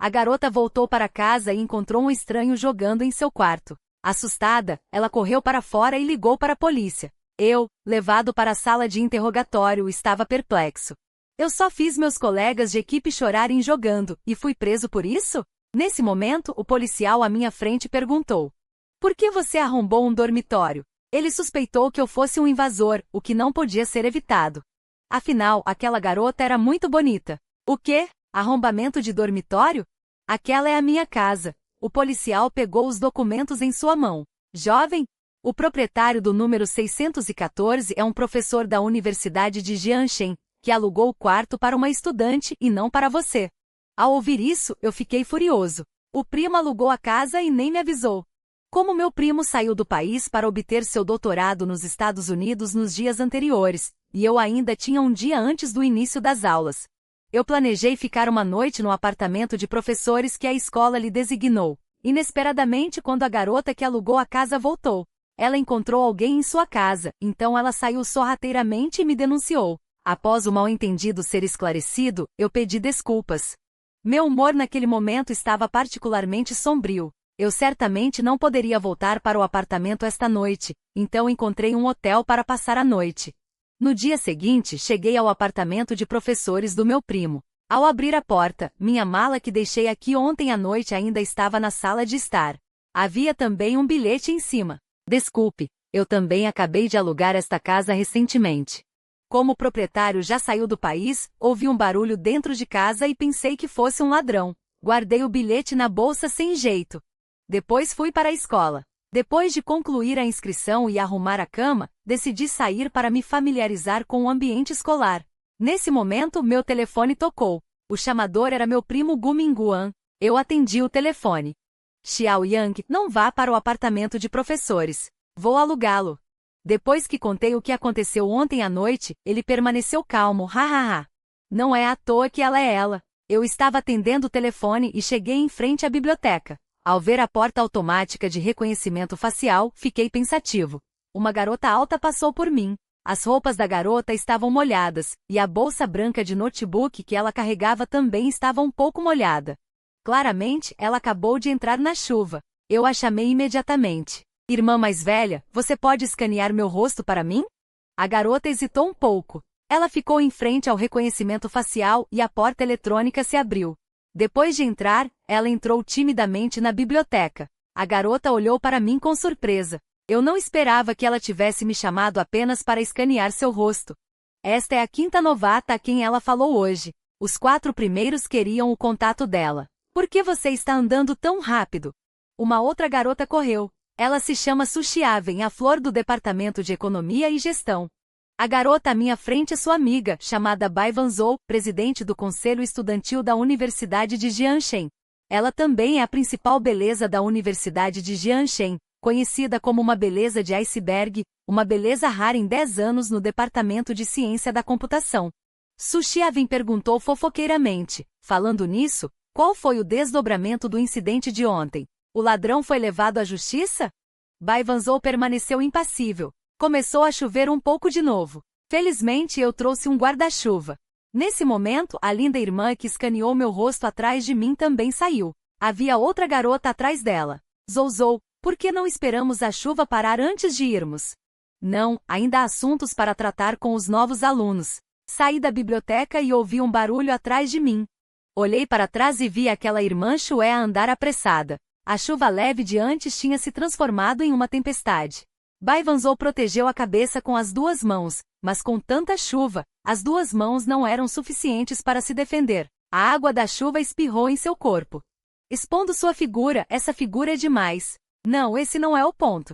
A garota voltou para casa e encontrou um estranho jogando em seu quarto. Assustada, ela correu para fora e ligou para a polícia. Eu, levado para a sala de interrogatório, estava perplexo. Eu só fiz meus colegas de equipe chorarem jogando, e fui preso por isso? Nesse momento, o policial à minha frente perguntou: por que você arrombou um dormitório? Ele suspeitou que eu fosse um invasor, o que não podia ser evitado. Afinal, aquela garota era muito bonita. O quê? Arrombamento de dormitório? Aquela é a minha casa. O policial pegou os documentos em sua mão. Jovem? O proprietário do número 614 é um professor da Universidade de Jianshen, que alugou o quarto para uma estudante e não para você. Ao ouvir isso, eu fiquei furioso. O primo alugou a casa e nem me avisou. Como meu primo saiu do país para obter seu doutorado nos Estados Unidos nos dias anteriores, e eu ainda tinha um dia antes do início das aulas. Eu planejei ficar uma noite no apartamento de professores que a escola lhe designou. Inesperadamente, quando a garota que alugou a casa voltou, ela encontrou alguém em sua casa, então ela saiu sorrateiramente e me denunciou. Após o mal-entendido ser esclarecido, eu pedi desculpas. Meu humor naquele momento estava particularmente sombrio. Eu certamente não poderia voltar para o apartamento esta noite, então encontrei um hotel para passar a noite. No dia seguinte, cheguei ao apartamento de professores do meu primo. Ao abrir a porta, minha mala que deixei aqui ontem à noite ainda estava na sala de estar. Havia também um bilhete em cima. Desculpe, eu também acabei de alugar esta casa recentemente. Como o proprietário já saiu do país, ouvi um barulho dentro de casa e pensei que fosse um ladrão. Guardei o bilhete na bolsa sem jeito. Depois fui para a escola. Depois de concluir a inscrição e arrumar a cama, decidi sair para me familiarizar com o ambiente escolar. Nesse momento, meu telefone tocou. O chamador era meu primo Gu Mingguan. Eu atendi o telefone. Xiao Yang, não vá para o apartamento de professores. Vou alugá-lo. Depois que contei o que aconteceu ontem à noite, ele permaneceu calmo, hahaha. Não é à toa que ela é ela. Eu estava atendendo o telefone e cheguei em frente à biblioteca. Ao ver a porta automática de reconhecimento facial, fiquei pensativo. Uma garota alta passou por mim. As roupas da garota estavam molhadas, e a bolsa branca de notebook que ela carregava também estava um pouco molhada. Claramente, ela acabou de entrar na chuva. Eu a chamei imediatamente. Irmã mais velha, você pode escanear meu rosto para mim? A garota hesitou um pouco. Ela ficou em frente ao reconhecimento facial e a porta eletrônica se abriu. Depois de entrar, ela entrou timidamente na biblioteca. A garota olhou para mim com surpresa. Eu não esperava que ela tivesse me chamado apenas para escanear seu rosto. Esta é a quinta novata a quem ela falou hoje. Os 4 primeiros queriam o contato dela. Por que você está andando tão rápido? Uma outra garota correu. Ela se chama Sushiaven, a flor do departamento de economia e gestão. A garota à minha frente é sua amiga, chamada Bai Vanzhou, presidente do conselho estudantil da Universidade de Jianshen. Ela também é a principal beleza da Universidade de Jianshen, conhecida como uma beleza de iceberg, uma beleza rara em 10 anos no departamento de ciência da computação. Sushiaven perguntou fofoqueiramente. Falando nisso, qual foi o desdobramento do incidente de ontem? O ladrão foi levado à justiça? Bai Vanzhou permaneceu impassível. Começou a chover um pouco de novo. Felizmente eu trouxe um guarda-chuva. Nesse momento, a linda irmã que escaneou meu rosto atrás de mim também saiu. Havia outra garota atrás dela. Zouzou, por que não esperamos a chuva parar antes de irmos? Não, ainda há assuntos para tratar com os novos alunos. Saí da biblioteca e ouvi um barulho atrás de mim. Olhei para trás e vi aquela irmã Xué a andar apressada. A chuva leve de antes tinha se transformado em uma tempestade. Bai Vanzhou protegeu a cabeça com as 2 mãos, mas com tanta chuva, as 2 mãos não eram suficientes para se defender. A água da chuva espirrou em seu corpo. Expondo sua figura, essa figura é demais. Não, esse não é o ponto.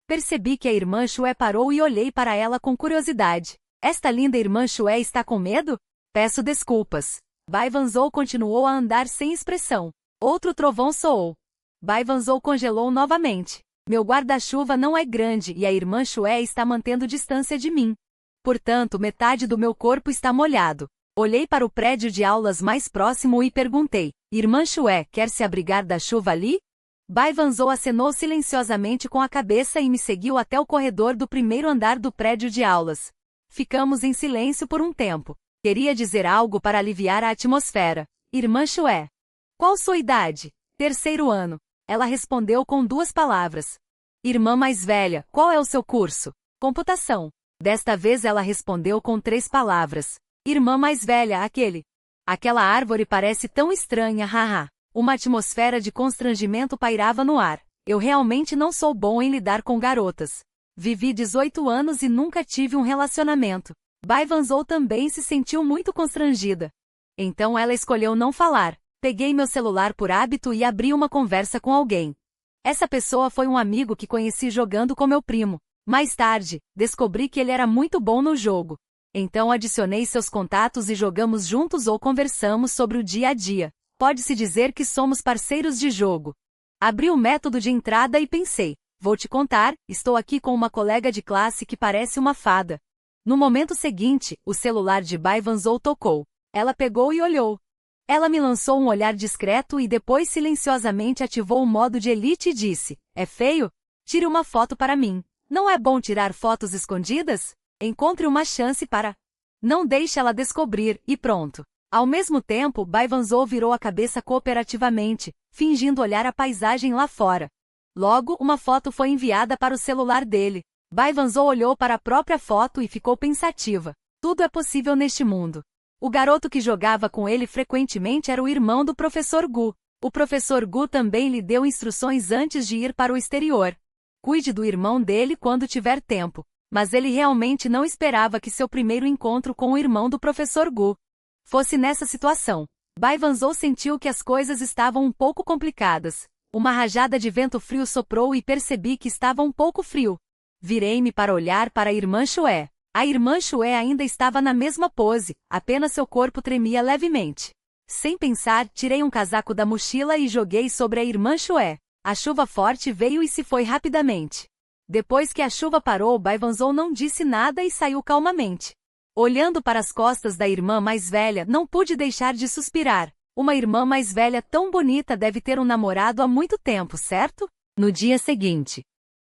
Percebi que a irmã Xué parou e olhei para ela com curiosidade. Esta linda irmã Xué está com medo? Peço desculpas. Bai Vanzhou continuou a andar sem expressão. Outro trovão soou. Bai Vanzhou congelou novamente. Meu guarda-chuva não é grande e a irmã Xué está mantendo distância de mim. Portanto, metade do meu corpo está molhado. Olhei para o prédio de aulas mais próximo e perguntei: Irmã Xué, quer se abrigar da chuva ali? Bai Vanzhou acenou silenciosamente com a cabeça e me seguiu até o corredor do primeiro andar do prédio de aulas. Ficamos em silêncio por um tempo. Queria dizer algo para aliviar a atmosfera. Irmã Xué. Qual sua idade? Terceiro ano. Ela respondeu com 2 palavras. Irmã mais velha, qual é o seu curso? Computação. Desta vez ela respondeu com 3 palavras. Irmã mais velha, aquele. Aquela árvore parece tão estranha, haha. Uma atmosfera de constrangimento pairava no ar. Eu realmente não sou bom em lidar com garotas. Vivi 18 anos e nunca tive um relacionamento. Bai Vanzhou também se sentiu muito constrangida. Então ela escolheu não falar. Peguei meu celular por hábito e abri uma conversa com alguém. Essa pessoa foi um amigo que conheci jogando com meu primo. Mais tarde, descobri que ele era muito bom no jogo. Então adicionei seus contatos e jogamos juntos ou conversamos sobre o dia a dia. Pode-se dizer que somos parceiros de jogo. Abri o método de entrada e pensei, vou te contar, estou aqui com uma colega de classe que parece uma fada. No momento seguinte, o celular de Bai Vanzhou tocou. Ela pegou e olhou. Ela me lançou um olhar discreto e depois silenciosamente ativou o modo de elite e disse, é feio? Tire uma foto para mim. Não é bom tirar fotos escondidas? Encontre uma chance para... Não deixe ela descobrir, e pronto. Ao mesmo tempo, Bai Vanzhou virou a cabeça cooperativamente, fingindo olhar a paisagem lá fora. Logo, uma foto foi enviada para o celular dele. Bai Vanzhou olhou para a própria foto e ficou pensativa. Tudo é possível neste mundo. O garoto que jogava com ele frequentemente era o irmão do professor Gu. O professor Gu também lhe deu instruções antes de ir para o exterior. Cuide do irmão dele quando tiver tempo. Mas ele realmente não esperava que seu primeiro encontro com o irmão do professor Gu fosse nessa situação. Bai Vanzhou sentiu que as coisas estavam um pouco complicadas. Uma rajada de vento frio soprou e percebi que estava um pouco frio. Virei-me para olhar para a irmã Shué. A irmã Shué ainda estava na mesma pose, apenas seu corpo tremia levemente. Sem pensar, tirei um casaco da mochila e joguei sobre a irmã Shué. A chuva forte veio e se foi rapidamente. Depois que a chuva parou, Bai Vanzhou não disse nada e saiu calmamente. Olhando para as costas da irmã mais velha, não pude deixar de suspirar. Uma irmã mais velha tão bonita deve ter um namorado há muito tempo, certo? No dia seguinte,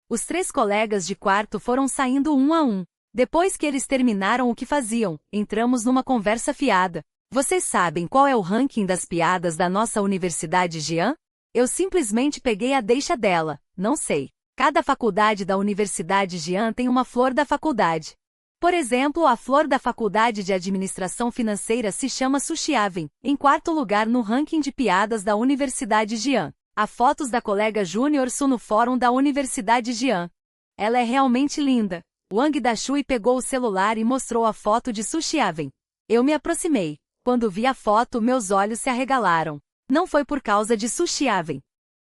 os 3 colegas de quarto foram saindo um a um. Depois que eles terminaram o que faziam, entramos numa conversa fiada. Vocês sabem qual é o ranking das piadas da nossa Universidade Jian? Eu simplesmente peguei a deixa dela, não sei. Cada faculdade da Universidade Jian tem uma flor da faculdade. Por exemplo, a flor da Faculdade de Administração Financeira se chama Sushiaven, em 4º lugar no ranking de piadas da Universidade Jian. Há fotos da colega Júnior Su no fórum da Universidade Jian. Ela é realmente linda. Wang Dashui pegou o celular e mostrou a foto de Sushiaven. Eu me aproximei. Quando vi a foto, meus olhos se arregalaram. Não foi por causa de Sushiaven,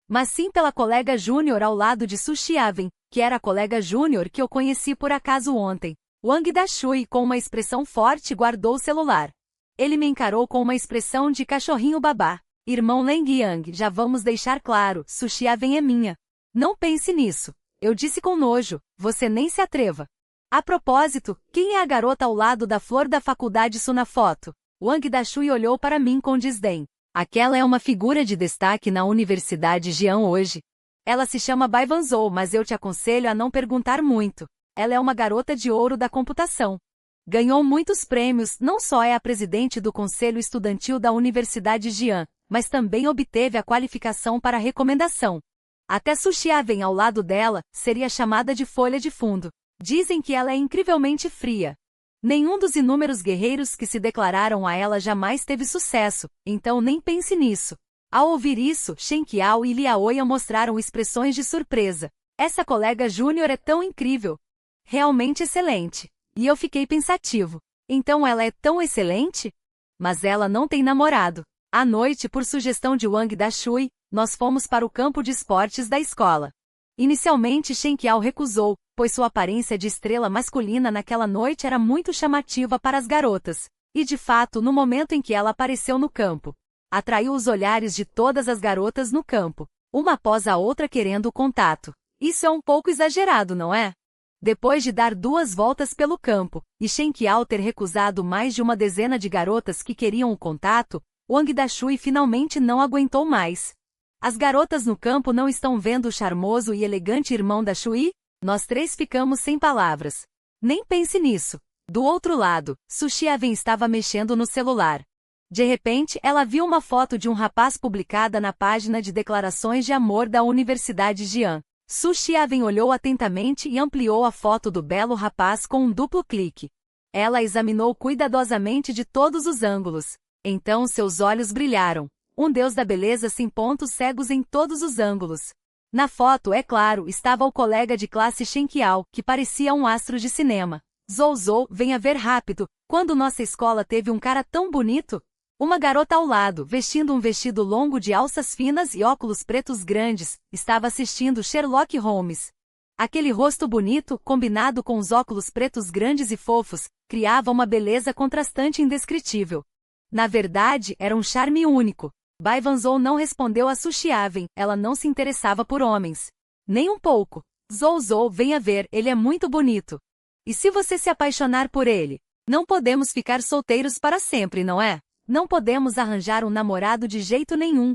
mas sim pela colega Júnior ao lado de Sushiaven, que era a colega Júnior que eu conheci por acaso ontem. Wang Dashui, com uma expressão forte, guardou o celular. Ele me encarou com uma expressão de cachorrinho babá. Irmão Leng Yang, já vamos deixar claro, Sushiaven é minha. Não pense nisso. Eu disse com nojo, você nem se atreva. A propósito, quem é a garota ao lado da flor da faculdade Su na foto? Wang Dashui olhou para mim com desdém. Aquela é uma figura de destaque na Universidade Jian hoje. Ela se chama Bai Vanzhou, mas eu te aconselho a não perguntar muito. Ela é uma garota de ouro da computação. Ganhou muitos prêmios, não só é a presidente do Conselho Estudantil da Universidade Jian, mas também obteve a qualificação para recomendação. Até Sushiaven ao lado dela, seria chamada de folha de fundo. Dizem que ela é incrivelmente fria. Nenhum dos inúmeros guerreiros que se declararam a ela jamais teve sucesso, então nem pense nisso. Ao ouvir isso, Shen Qiao e Liaoya mostraram expressões de surpresa. Essa colega Júnior é tão incrível. Realmente excelente. E eu fiquei pensativo. Então ela é tão excelente? Mas ela não tem namorado. À noite, por sugestão de Wang Dashui, nós fomos para o campo de esportes da escola. Inicialmente Shen Qiao recusou, pois sua aparência de estrela masculina naquela noite era muito chamativa para as garotas. E de fato, no momento em que ela apareceu no campo, atraiu os olhares de todas as garotas no campo, uma após a outra querendo o contato. Isso é um pouco exagerado, não é? Depois de dar 2 voltas pelo campo, e Shen Qiao ter recusado mais de uma dezena de garotas que queriam o contato, Wang Dashui finalmente não aguentou mais. As garotas no campo não estão vendo o charmoso e elegante irmão da Shui? Nós 3 ficamos sem palavras. Nem pense nisso. Do outro lado, Sushiaven estava mexendo no celular. De repente, ela viu uma foto de um rapaz publicada na página de declarações de amor da Universidade Jian. Su Xiawen olhou atentamente e ampliou a foto do belo rapaz com um duplo clique. Ela examinou cuidadosamente de todos os ângulos. Então seus olhos brilharam. Um deus da beleza sem pontos cegos em todos os ângulos. Na foto, é claro, estava o colega de classe Shen Qiao, que parecia um astro de cinema. Zhou Zhou, venha ver rápido, quando nossa escola teve um cara tão bonito? Uma garota ao lado, vestindo um vestido longo de alças finas e óculos pretos grandes, estava assistindo Sherlock Holmes. Aquele rosto bonito, combinado com os óculos pretos grandes e fofos, criava uma beleza contrastante indescritível. Na verdade, era um charme único. Bai Wanzhou não respondeu a Su Xiawen, ela não se interessava por homens. Nem um pouco. Zhou Zhou, venha ver, ele é muito bonito. E se você se apaixonar por ele? Não podemos ficar solteiros para sempre, não é? Não podemos arranjar um namorado de jeito nenhum.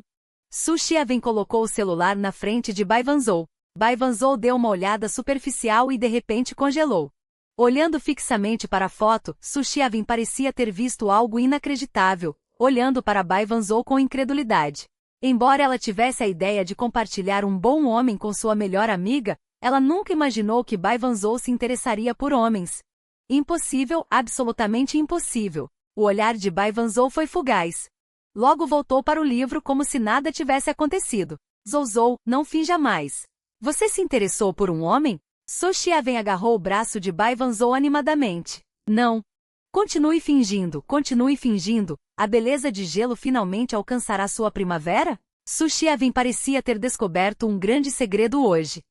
Su Xiawen colocou o celular na frente de Bai Wanzhou. Bai Wanzhou deu uma olhada superficial e de repente congelou. Olhando fixamente para a foto, Su Xiawen parecia ter visto algo inacreditável, olhando para Bai Wanzhou com incredulidade. Embora ela tivesse a ideia de compartilhar um bom homem com sua melhor amiga, ela nunca imaginou que Bai Wanzhou se interessaria por homens. Impossível, absolutamente impossível. O olhar de Bai Wanzhou foi fugaz. Logo voltou para o livro como se nada tivesse acontecido. Zhou Zhou, não finja mais. Você se interessou por um homem? Su Xiawen agarrou o braço de Bai Wanzhou animadamente. Não. Continue fingindo, a beleza de gelo finalmente alcançará sua primavera? Su Xiawen parecia ter descoberto um grande segredo hoje.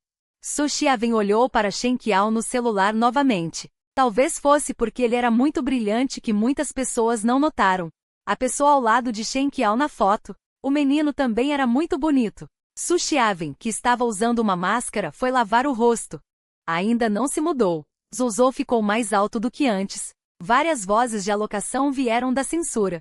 Su Xiawen olhou para Shen Qiao no celular novamente. Talvez fosse porque ele era muito brilhante que muitas pessoas não notaram. A pessoa ao lado de Shen Qiao na foto. O menino também era muito bonito. Su Xiawen, que estava usando uma máscara, foi lavar o rosto. Ainda não se mudou. Zhou Zhou ficou mais alto do que antes. Várias vozes de alocação vieram da censura.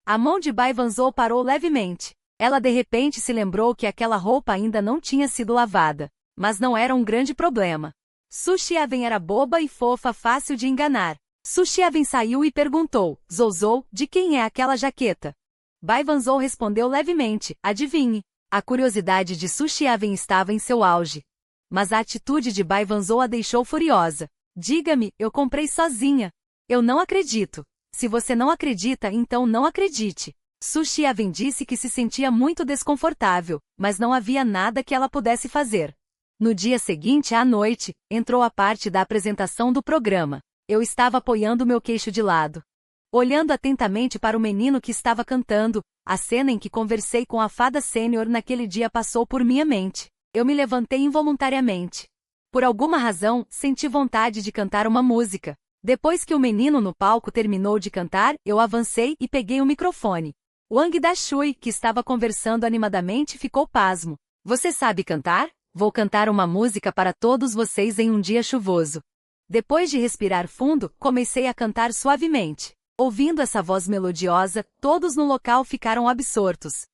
A mão de Bai Wanzhou parou levemente. Ela de repente se lembrou que aquela roupa ainda não tinha sido lavada. Mas não era um grande problema. Su Xiawen era boba e fofa, fácil de enganar. Su Xiawen saiu e perguntou, Zhou Zhou, de quem é aquela jaqueta? Bai Wanzhou respondeu levemente, adivinhe. A curiosidade de Su Xiawen estava em seu auge. Mas a atitude de Bai Wanzhou a deixou furiosa. Diga-me, eu comprei sozinha. Eu não acredito. Se você não acredita, então não acredite. Su Xiawen disse que se sentia muito desconfortável, mas não havia nada que ela pudesse fazer. No dia seguinte à noite, entrou a parte da apresentação do programa. Eu estava apoiando meu queixo de lado. Olhando atentamente para o menino que estava cantando, a cena em que conversei com a fada sênior naquele dia passou por minha mente. Eu me levantei involuntariamente. Por alguma razão, senti vontade de cantar uma música. Depois que o menino no palco terminou de cantar, eu avancei e peguei o microfone. Wang Dashui, que estava conversando animadamente, ficou pasmo. Você sabe cantar? Vou cantar uma música para todos vocês em um dia chuvoso. Depois de respirar fundo, comecei a cantar suavemente. Ouvindo essa voz melodiosa, todos no local ficaram absortos.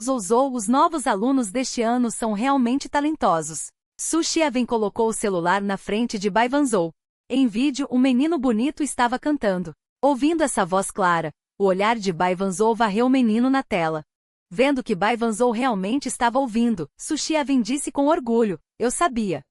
Zhou Zhou, os novos alunos deste ano são realmente talentosos. Su Xiawen colocou o celular na frente de Bai Wanzhou. Em vídeo, um menino bonito estava cantando. Ouvindo essa voz clara, o olhar de Bai Wanzhou varreu o menino na tela. Vendo que Bai Wanzhou realmente estava ouvindo, Su Xiawen disse com orgulho, eu sabia.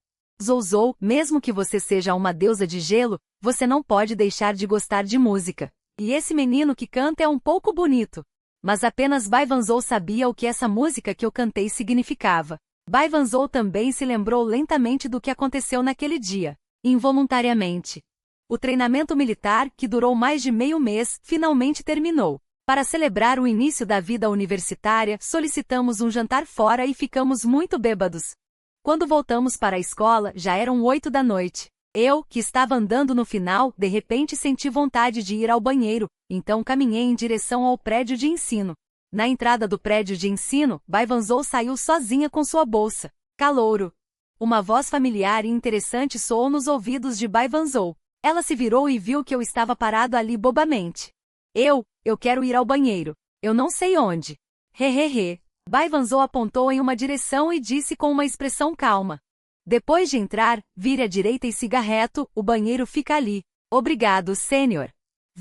Zhou Zhou, mesmo que você seja uma deusa de gelo, você não pode deixar de gostar de música. E esse menino que canta é um pouco bonito. Mas apenas Bai Wanzhou sabia o que essa música que eu cantei significava. Bai Wanzhou também se lembrou lentamente do que aconteceu naquele dia. Involuntariamente. O treinamento militar, que durou mais de meio mês, finalmente terminou. Para celebrar o início da vida universitária, solicitamos um jantar fora e ficamos muito bêbados. Quando voltamos para a escola, já eram 8 da noite. Eu, que estava andando no final, de repente senti vontade de ir ao banheiro, então caminhei em direção ao prédio de ensino. Na entrada do prédio de ensino, Bai Wanzhou saiu sozinha com sua bolsa. Calouro. Uma voz familiar e interessante soou nos ouvidos de Bai Wanzhou. Ela se virou e viu que eu estava parado ali bobamente. Eu quero ir ao banheiro. Eu não sei onde. Hehehe. Bai Wanzhou apontou em uma direção e disse com uma expressão calma. Depois de entrar, vire à direita e siga reto, o banheiro fica ali. Obrigado, sênior.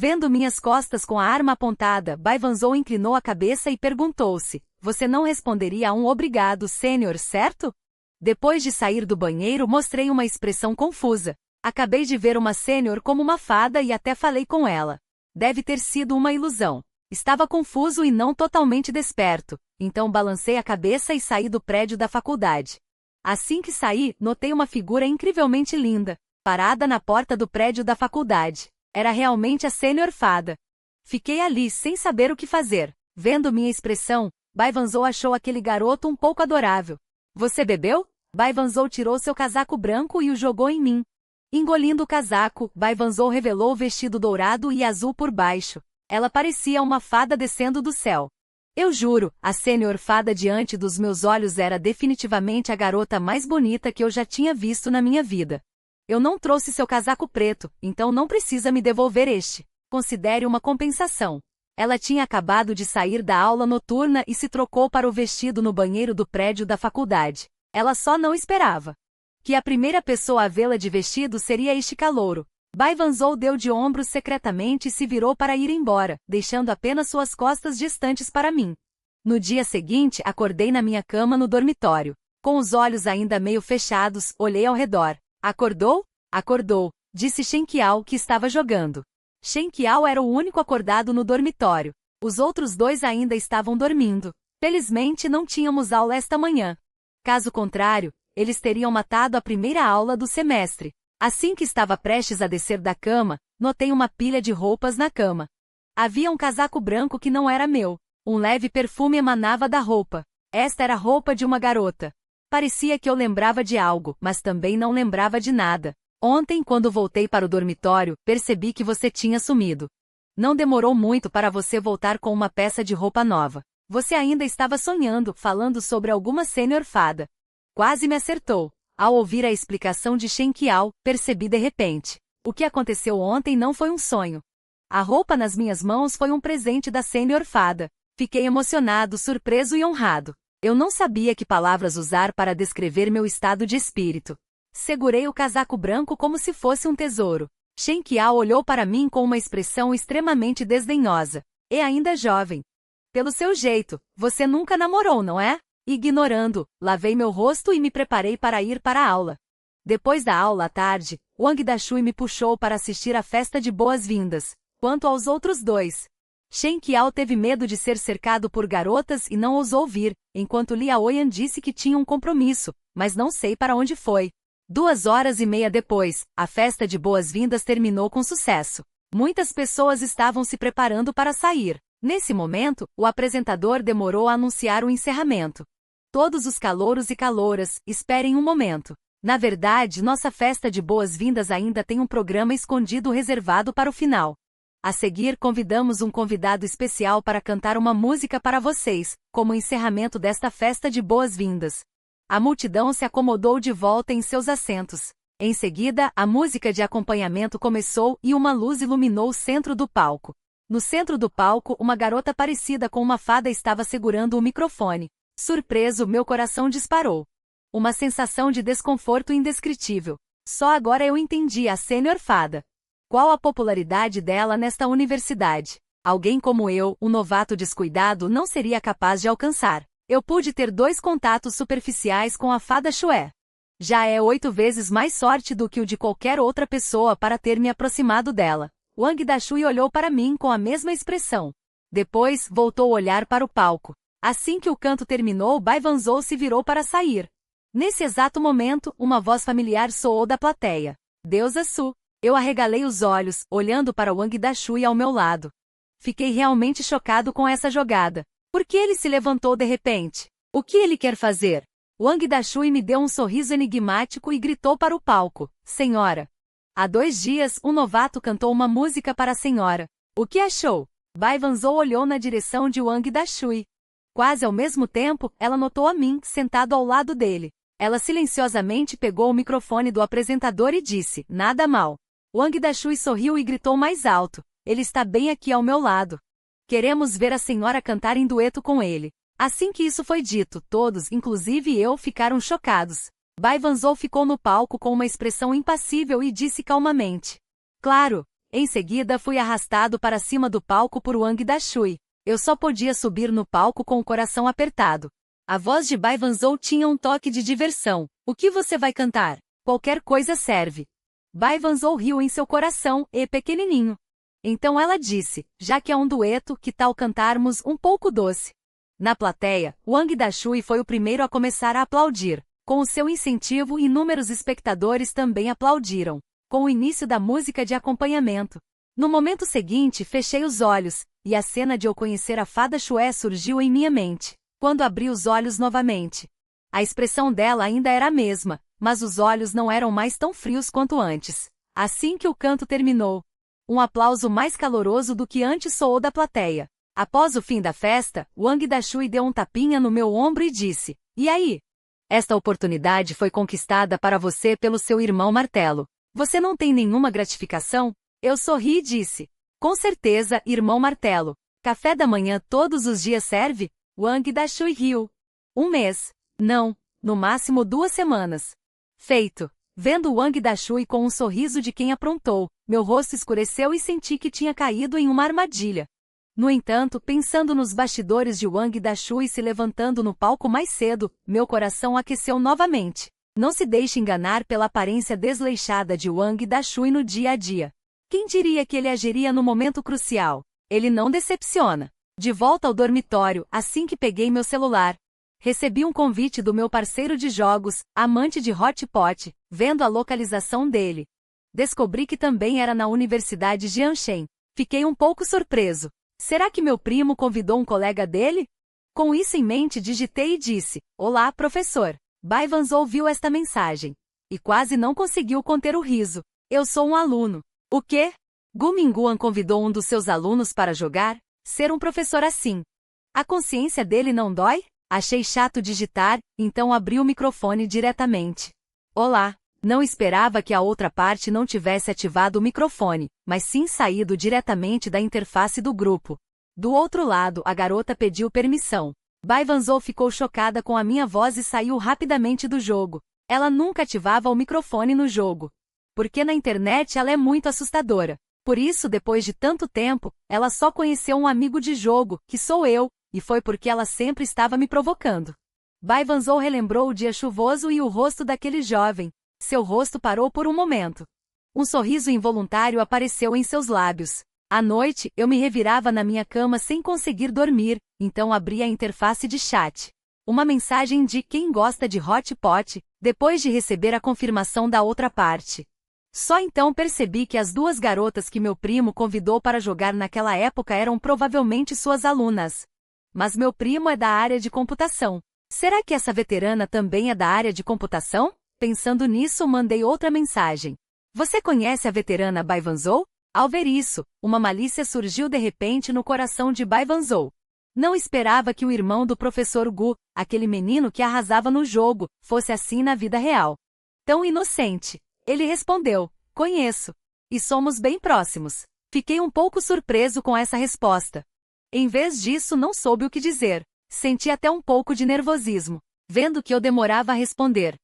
Vendo minhas costas com a arma apontada, Bai Vanzou inclinou a cabeça e perguntou-se: você não responderia a um obrigado, sênior, certo? Depois de sair do banheiro, mostrei uma expressão confusa. Acabei de ver uma sênior como uma fada e até falei com ela. Deve ter sido uma ilusão. Estava confuso e não totalmente desperto, então balancei a cabeça e saí do prédio da faculdade. Assim que saí, notei uma figura incrivelmente linda, parada na porta do prédio da faculdade. Era realmente a sênior fada. Fiquei ali sem saber o que fazer. Vendo minha expressão, Bai Vanzou achou aquele garoto um pouco adorável. Você bebeu? Bai Vanzou tirou seu casaco branco e o jogou em mim. Engolindo o casaco, Bai Vanzou revelou o vestido dourado e azul por baixo. Ela parecia uma fada descendo do céu. Eu juro, a sênior fada diante dos meus olhos era definitivamente a garota mais bonita que eu já tinha visto na minha vida. Eu não trouxe seu casaco preto, então não precisa me devolver este. Considere uma compensação. Ela tinha acabado de sair da aula noturna e se trocou para o vestido no banheiro do prédio da faculdade. Ela só não esperava que a primeira pessoa a vê-la de vestido seria este calouro. Bai Vanzou deu de ombros secretamente e se virou para ir embora, deixando apenas suas costas distantes para mim. No dia seguinte, acordei na minha cama no dormitório. Com os olhos ainda meio fechados, olhei ao redor. Acordou? Acordou, disse Shen Qiao, que estava jogando. Shen Qiao era o único acordado no dormitório. Os outros dois ainda estavam dormindo. Felizmente não tínhamos aula esta manhã. Caso contrário, eles teriam matado a primeira aula do semestre. Assim que estava prestes a descer da cama, notei uma pilha de roupas na cama. Havia um casaco branco que não era meu. Um leve perfume emanava da roupa. Esta era a roupa de uma garota. Parecia que eu lembrava de algo, mas também não lembrava de nada. Ontem, quando voltei para o dormitório, percebi que você tinha sumido. Não demorou muito para você voltar com uma peça de roupa nova. Você ainda estava sonhando, falando sobre alguma sênior fada. Quase me acertou. Ao ouvir a explicação de Shen Qiao, percebi de repente. O que aconteceu ontem não foi um sonho. A roupa nas minhas mãos foi um presente da sênior fada. Fiquei emocionado, surpreso e honrado. Eu não sabia que palavras usar para descrever meu estado de espírito. Segurei o casaco branco como se fosse um tesouro. Shen Qiao olhou para mim com uma expressão extremamente desdenhosa. E ainda jovem. Pelo seu jeito, você nunca namorou, não é? Ignorando, lavei meu rosto e me preparei para ir para a aula. Depois da aula à tarde, Wang Dashui me puxou para assistir à festa de boas-vindas. Quanto aos outros dois, Shen Qiao teve medo de ser cercado por garotas e não ousou vir, enquanto Li Aoyan disse que tinha um compromisso, mas não sei para onde foi. 2h30 depois, a festa de boas-vindas terminou com sucesso. Muitas pessoas estavam se preparando para sair. Nesse momento, o apresentador demorou a anunciar o encerramento. Todos os calouros e calouras, esperem um momento. Na verdade, nossa festa de boas-vindas ainda tem um programa escondido reservado para o final. A seguir, convidamos um convidado especial para cantar uma música para vocês, como encerramento desta festa de boas-vindas. A multidão se acomodou de volta em seus assentos. Em seguida, a música de acompanhamento começou e uma luz iluminou o centro do palco. No centro do palco, uma garota parecida com uma fada estava segurando o microfone. Surpreso, meu coração disparou. Uma sensação de desconforto indescritível. Só agora eu entendi a sênior fada. Qual a popularidade dela nesta universidade? Alguém como eu, um novato descuidado, não seria capaz de alcançar. Eu pude ter 2 contatos superficiais com a fada Xue. Já é 8 vezes mais sorte do que o de qualquer outra pessoa para ter me aproximado dela. Wang Dashui olhou para mim com a mesma expressão. Depois, voltou a olhar para o palco. Assim que o canto terminou, Bai Vanzou se virou para sair. Nesse exato momento, uma voz familiar soou da plateia. Deusa Su. Eu arregalei os olhos, olhando para Wang Dashui ao meu lado. Fiquei realmente chocado com essa jogada. Por que ele se levantou de repente? O que ele quer fazer? Wang Dashui me deu um sorriso enigmático e gritou para o palco. Senhora. Há 2 dias, um novato cantou uma música para a senhora. O que achou? Bai Vanzou olhou na direção de Wang Dashui. Quase ao mesmo tempo, ela notou a mim, sentado ao lado dele. Ela silenciosamente pegou o microfone do apresentador e disse, nada mal. Wang Dashui sorriu e gritou mais alto. Ele está bem aqui ao meu lado. Queremos ver a senhora cantar em dueto com ele. Assim que isso foi dito, todos, inclusive eu, ficaram chocados. Bai Vanzou ficou no palco com uma expressão impassível e disse calmamente. Claro, Em seguida fui arrastado para cima do palco por Wang Dashui. Eu só podia subir no palco com o coração apertado. A voz de Bai Wanzhou tinha um toque de diversão. O que você vai cantar? Qualquer coisa serve. Bai Wanzhou riu em seu coração, e pequenininho. Então ela disse, já que é um dueto, que tal cantarmos Um Pouco Doce? Na plateia, Wang Dashui foi o primeiro a começar a aplaudir. Com o seu incentivo, inúmeros espectadores também aplaudiram. Com o início da música de acompanhamento. No momento seguinte, fechei os olhos, e a cena de eu conhecer a fada Xue surgiu em minha mente. Quando abri os olhos novamente. A expressão dela ainda era a mesma, mas os olhos não eram mais tão frios quanto antes. Assim que o canto terminou. Um aplauso mais caloroso do que antes soou da plateia. Após o fim da festa, Wang Dashui deu um tapinha no meu ombro e disse, e aí? Esta oportunidade foi conquistada para você pelo seu irmão Martelo. Você não tem nenhuma gratificação? Eu sorri e disse, com certeza, irmão Martelo. Café da manhã todos os dias serve? Wang Dashui riu. Um mês. Não, no máximo 2 semanas. Feito. Vendo Wang Dashui com um sorriso de quem aprontou, meu rosto escureceu e senti que tinha caído em uma armadilha. No entanto, pensando nos bastidores de Wang Dashui se levantando no palco mais cedo, meu coração aqueceu novamente. Não se deixe enganar pela aparência desleixada de Wang Dashui no dia a dia. Quem diria que ele agiria no momento crucial? Ele não decepciona. De volta ao dormitório, assim que peguei meu celular. Recebi um convite do meu parceiro de jogos, amante de Hot Pot, vendo a localização dele. Descobri que também era na Universidade Jianshen. Fiquei um pouco surpreso. Será que meu primo convidou um colega dele? Com isso em mente digitei e disse, olá, professor. Bai Wanzhou viu esta mensagem. E quase não conseguiu conter o riso. Eu sou um aluno. O quê? Gu Mingguan convidou um dos seus alunos para jogar? Ser um professor assim. A consciência dele não dói? Achei chato digitar, então abri o microfone diretamente. Olá. Não esperava que a outra parte não tivesse ativado o microfone, mas sim saído diretamente da interface do grupo. Do outro lado, a garota pediu permissão. Bai Wanzhou ficou chocada com a minha voz e saiu rapidamente do jogo. Ela nunca ativava o microfone no jogo. Porque na internet ela é muito assustadora. Por isso, depois de tanto tempo, ela só conheceu um amigo de jogo, que sou eu, e foi porque ela sempre estava me provocando. Bai Wanzhou relembrou o dia chuvoso e o rosto daquele jovem. Seu rosto parou por um momento. Um sorriso involuntário apareceu em seus lábios. À noite, eu me revirava na minha cama sem conseguir dormir, então abri a interface de chat. Uma mensagem de quem gosta de Hot Pot, depois de receber a confirmação da outra parte. Só então percebi que as 2 garotas que meu primo convidou para jogar naquela época eram provavelmente suas alunas. Mas meu primo é da área de computação. Será que essa veterana também é da área de computação? Pensando nisso, mandei outra mensagem. Você conhece a veterana Bai Wanzhou? Ao ver isso, uma malícia surgiu de repente no coração de Bai Wanzhou. Não esperava que o irmão do professor Gu, aquele menino que arrasava no jogo, fosse assim na vida real. Tão inocente. Ele respondeu, conheço. E somos bem próximos. Fiquei um pouco surpreso com essa resposta. Em vez disso, não soube o que dizer. Senti até um pouco de nervosismo, vendo que eu demorava a responder.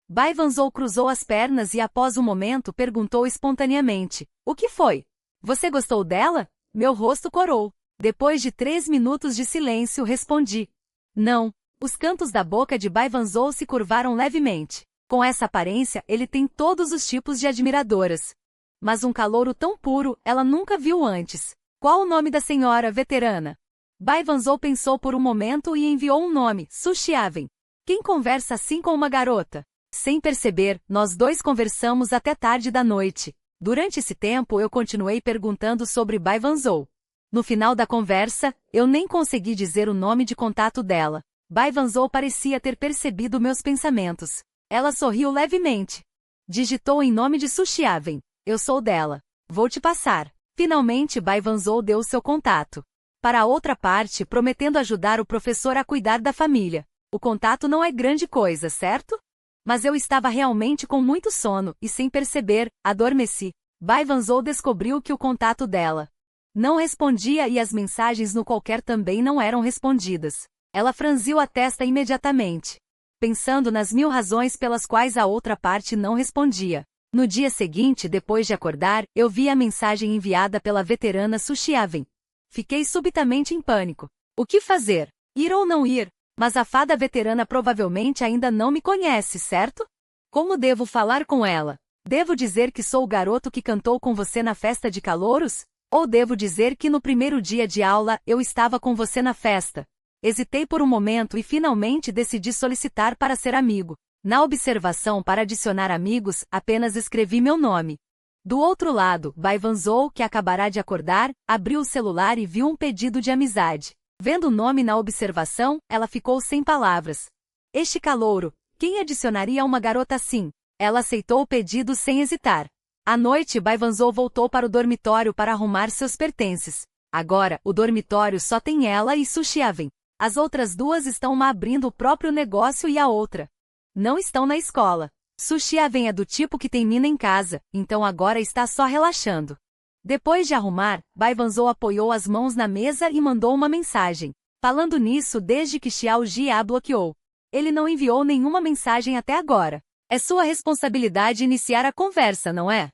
Bai Wanzhou cruzou as pernas e após um momento perguntou espontaneamente, o que foi? Você gostou dela? Meu rosto corou. Depois de 3 minutos de silêncio respondi. Não. Os cantos da boca de Bai Wanzhou se curvaram levemente. Com essa aparência, ele tem todos os tipos de admiradoras. Mas um calouro tão puro, ela nunca viu antes. Qual o nome da senhora veterana? Bai Wanzhou pensou por um momento e enviou um nome, Su Xiawen. Quem conversa assim com uma garota? Sem perceber, nós 2 conversamos até tarde da noite. Durante esse tempo eu continuei perguntando sobre Bai Wanzhou. No final da conversa, eu nem consegui dizer o nome de contato dela. Bai Wanzhou parecia ter percebido meus pensamentos. Ela sorriu levemente. Digitou em nome de Su Xiawen. Eu sou dela. Vou te passar. Finalmente Bai Wanzhou deu seu contato. Para a outra parte, prometendo ajudar o professor a cuidar da família. O contato não é grande coisa, certo? Mas eu estava realmente com muito sono, e sem perceber, adormeci. Bai Wanzhou descobriu que o contato dela não respondia e as mensagens no qualquer também não eram respondidas. Ela franziu a testa imediatamente, pensando nas 1000 razões pelas quais a outra parte não respondia. No dia seguinte, depois de acordar, eu vi a mensagem enviada pela veterana Sushiaven. Fiquei subitamente em pânico. O que fazer? Ir ou não ir? Mas a fada veterana provavelmente ainda não me conhece, certo? Como devo falar com ela? Devo dizer que sou o garoto que cantou com você na festa de calouros? Ou devo dizer que no primeiro dia de aula eu estava com você na festa? Hesitei por um momento e finalmente decidi solicitar para ser amigo. Na observação para adicionar amigos, apenas escrevi meu nome. Do outro lado, Baivanzou, que acabará de acordar, abriu o celular e viu um pedido de amizade. Vendo o nome na observação, ela ficou sem palavras. Este calouro, quem adicionaria uma garota assim? Ela aceitou o pedido sem hesitar. À noite, Baivanzou voltou para o dormitório para arrumar seus pertences. Agora, o dormitório só tem ela e Sushiaven. As outras duas estão abrindo o próprio negócio e a outra não estão na escola. Sushiaven é do tipo que tem mina em casa, então agora está só relaxando. Depois de arrumar, Baivanzou apoiou as mãos na mesa e mandou uma mensagem. Falando nisso desde que Xiao Ji a bloqueou. Ele não enviou nenhuma mensagem até agora. É sua responsabilidade iniciar a conversa, não é?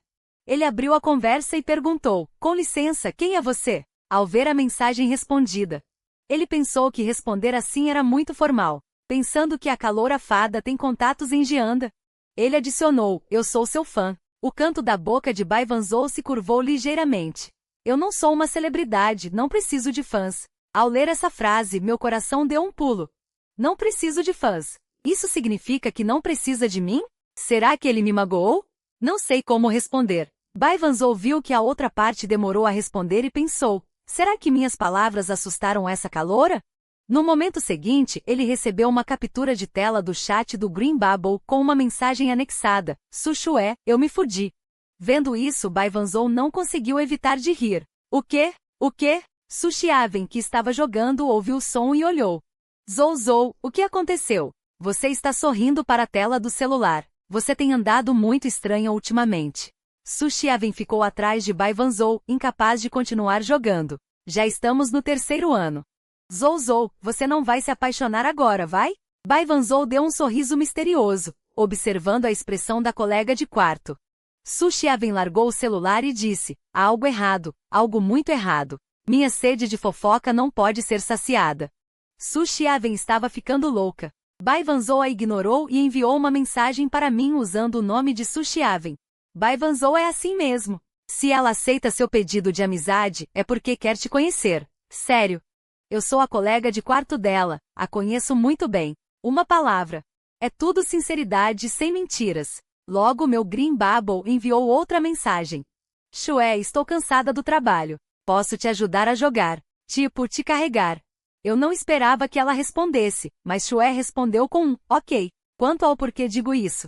Ele abriu a conversa e perguntou, com licença, quem é você? Ao ver a mensagem respondida. Ele pensou que responder assim era muito formal, pensando que a caloura fada tem contatos em Jianda. Ele adicionou, eu sou seu fã. O canto da boca de Baivanzou se curvou ligeiramente. Eu não sou uma celebridade, não preciso de fãs. Ao ler essa frase, meu coração deu um pulo. Não preciso de fãs. Isso significa que não precisa de mim? Será que ele me magoou? Não sei como responder. Baivanzou viu que a outra parte demorou a responder e pensou, será que minhas palavras assustaram essa caloura? No momento seguinte, ele recebeu uma captura de tela do chat do Green Bubble com uma mensagem anexada, Sushue, eu me fudi. Vendo isso, Baivanzou não conseguiu evitar de rir. O quê? O quê? Sushiaven, que estava jogando, ouviu o som e olhou. Zou, o que aconteceu? Você está sorrindo para a tela do celular. Você tem andado muito estranha ultimamente. Sushiaven ficou atrás de Baivanzou, incapaz de continuar jogando. Já estamos no terceiro ano. Zou, você não vai se apaixonar agora, vai? Baivanzou deu um sorriso misterioso, observando a expressão da colega de quarto. Sushiaven largou o celular e disse, há algo errado, algo muito errado. Minha sede de fofoca não pode ser saciada. Sushiaven estava ficando louca. Baivanzou a ignorou e enviou uma mensagem para mim usando o nome de Sushiaven. Baivanzou é assim mesmo. Se ela aceita seu pedido de amizade, é porque quer te conhecer. Sério. Eu sou a colega de quarto dela, a conheço muito bem. Uma palavra. É tudo sinceridade sem mentiras. Logo meu Green Bubble enviou outra mensagem. Shue, estou cansada do trabalho. Posso te ajudar a jogar. Tipo, te carregar. Eu não esperava que ela respondesse, mas Shue respondeu com um, ok. Quanto ao porquê digo isso?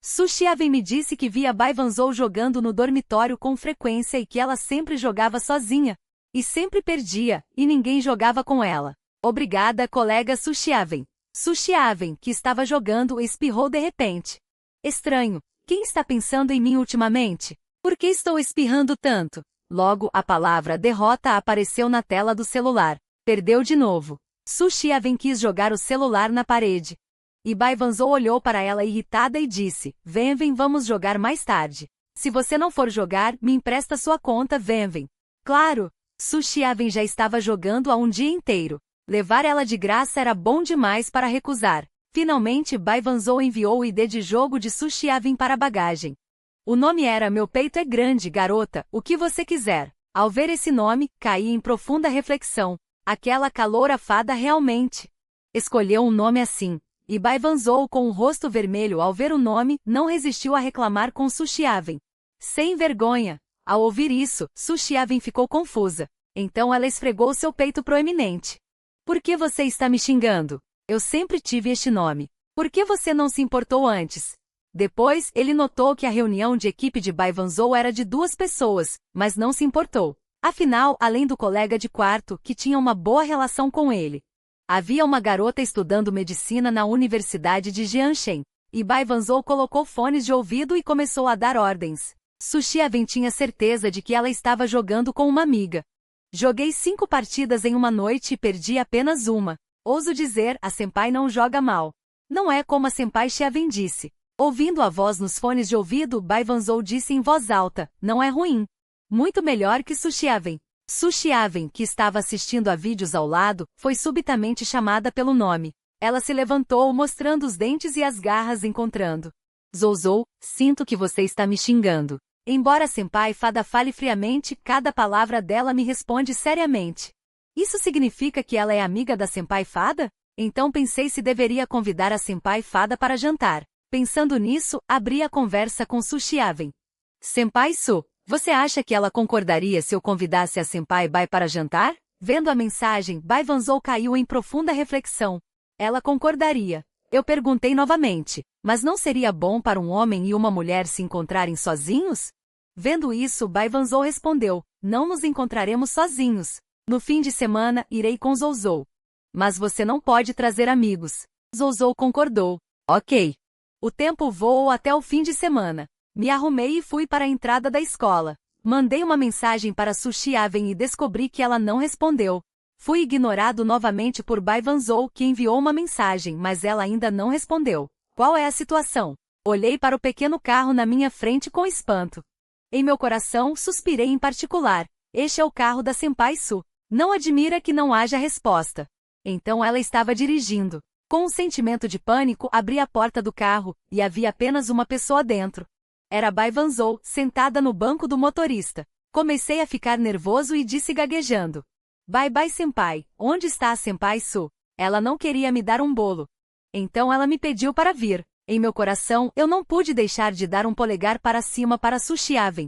Sushiaven me disse que via Baivanzou jogando no dormitório com frequência e que ela sempre jogava sozinha. E sempre perdia, e ninguém jogava com ela. Obrigada, colega Sushiaven. Sushiaven, que estava jogando, espirrou de repente. Estranho. Quem está pensando em mim ultimamente? Por que estou espirrando tanto? Logo, a palavra derrota apareceu na tela do celular. Perdeu de novo. Sushiaven quis jogar o celular na parede. E Baivanzou olhou para ela irritada e disse, Venven, vamos jogar mais tarde. Se você não for jogar, me empresta sua conta, Venven. Claro. Sushiaven já estava jogando há um dia inteiro. Levar ela de graça era bom demais para recusar. Finalmente, Baivanzou enviou o ID de jogo de Sushiaven para a bagagem. O nome era Meu peito é grande, garota, o que você quiser. Ao ver esse nome, caí em profunda reflexão. Aquela caloura fada realmente escolheu um nome assim. E Baivanzou, com o rosto vermelho ao ver o nome, não resistiu a reclamar com Sushiaven. Sem vergonha. Ao ouvir isso, Sushiaven ficou confusa. Então ela esfregou seu peito proeminente. Por que você está me xingando? Eu sempre tive este nome. Por que você não se importou antes? Depois, ele notou que a reunião de equipe de Baivanzou era de 2 pessoas, mas não se importou. Afinal, além do colega de quarto, que tinha uma boa relação com ele, havia uma garota estudando medicina na Universidade de Jianshen. E Baivanzou colocou fones de ouvido e começou a dar ordens. Sushiaven tinha certeza de que ela estava jogando com uma amiga. Joguei 5 partidas em uma noite e perdi apenas uma. Ouso dizer, a senpai não joga mal. Não é como a senpai Xiaven disse. Ouvindo a voz nos fones de ouvido, Bai Wanzhou disse em voz alta, não é ruim. Muito melhor que Sushiaven. Sushiaven, que estava assistindo a vídeos ao lado, foi subitamente chamada pelo nome. Ela se levantou mostrando os dentes e as garras encontrando. Zouzou, sinto que você está me xingando. Embora a senpai fada fale friamente, cada palavra dela me responde seriamente. Isso significa que ela é amiga da senpai fada? Então pensei se deveria convidar a senpai fada para jantar. Pensando nisso, abri a conversa com Sushiaven. Senpai Su, você acha que ela concordaria se eu convidasse a senpai Bai para jantar? Vendo a mensagem, Bai Wanzhou caiu em profunda reflexão. Ela concordaria. Eu perguntei novamente, mas não seria bom para um homem e uma mulher se encontrarem sozinhos? Vendo isso, Bai Wanzhou respondeu, não nos encontraremos sozinhos. No fim de semana, irei com Zouzou. Mas você não pode trazer amigos. Zouzou concordou. Ok. O tempo voou até o fim de semana. Me arrumei e fui para a entrada da escola. Mandei uma mensagem para Sushiaven e descobri que ela não respondeu. Fui ignorado novamente por Bai Wanzhou, que enviou uma mensagem, mas ela ainda não respondeu. Qual é a situação? Olhei para o pequeno carro na minha frente com espanto. Em meu coração, suspirei em particular. Este é o carro da Senpai Su. Não admira que não haja resposta. Então ela estava dirigindo. Com um sentimento de pânico, abri a porta do carro, e havia apenas uma pessoa dentro. Era Bai Wanzhou, sentada no banco do motorista. Comecei a ficar nervoso e disse gaguejando. Bai senpai, onde está a senpai Su? Ela não queria me dar um bolo. Então ela me pediu para vir. Em meu coração, eu não pude deixar de dar um polegar para cima para Sushiaven.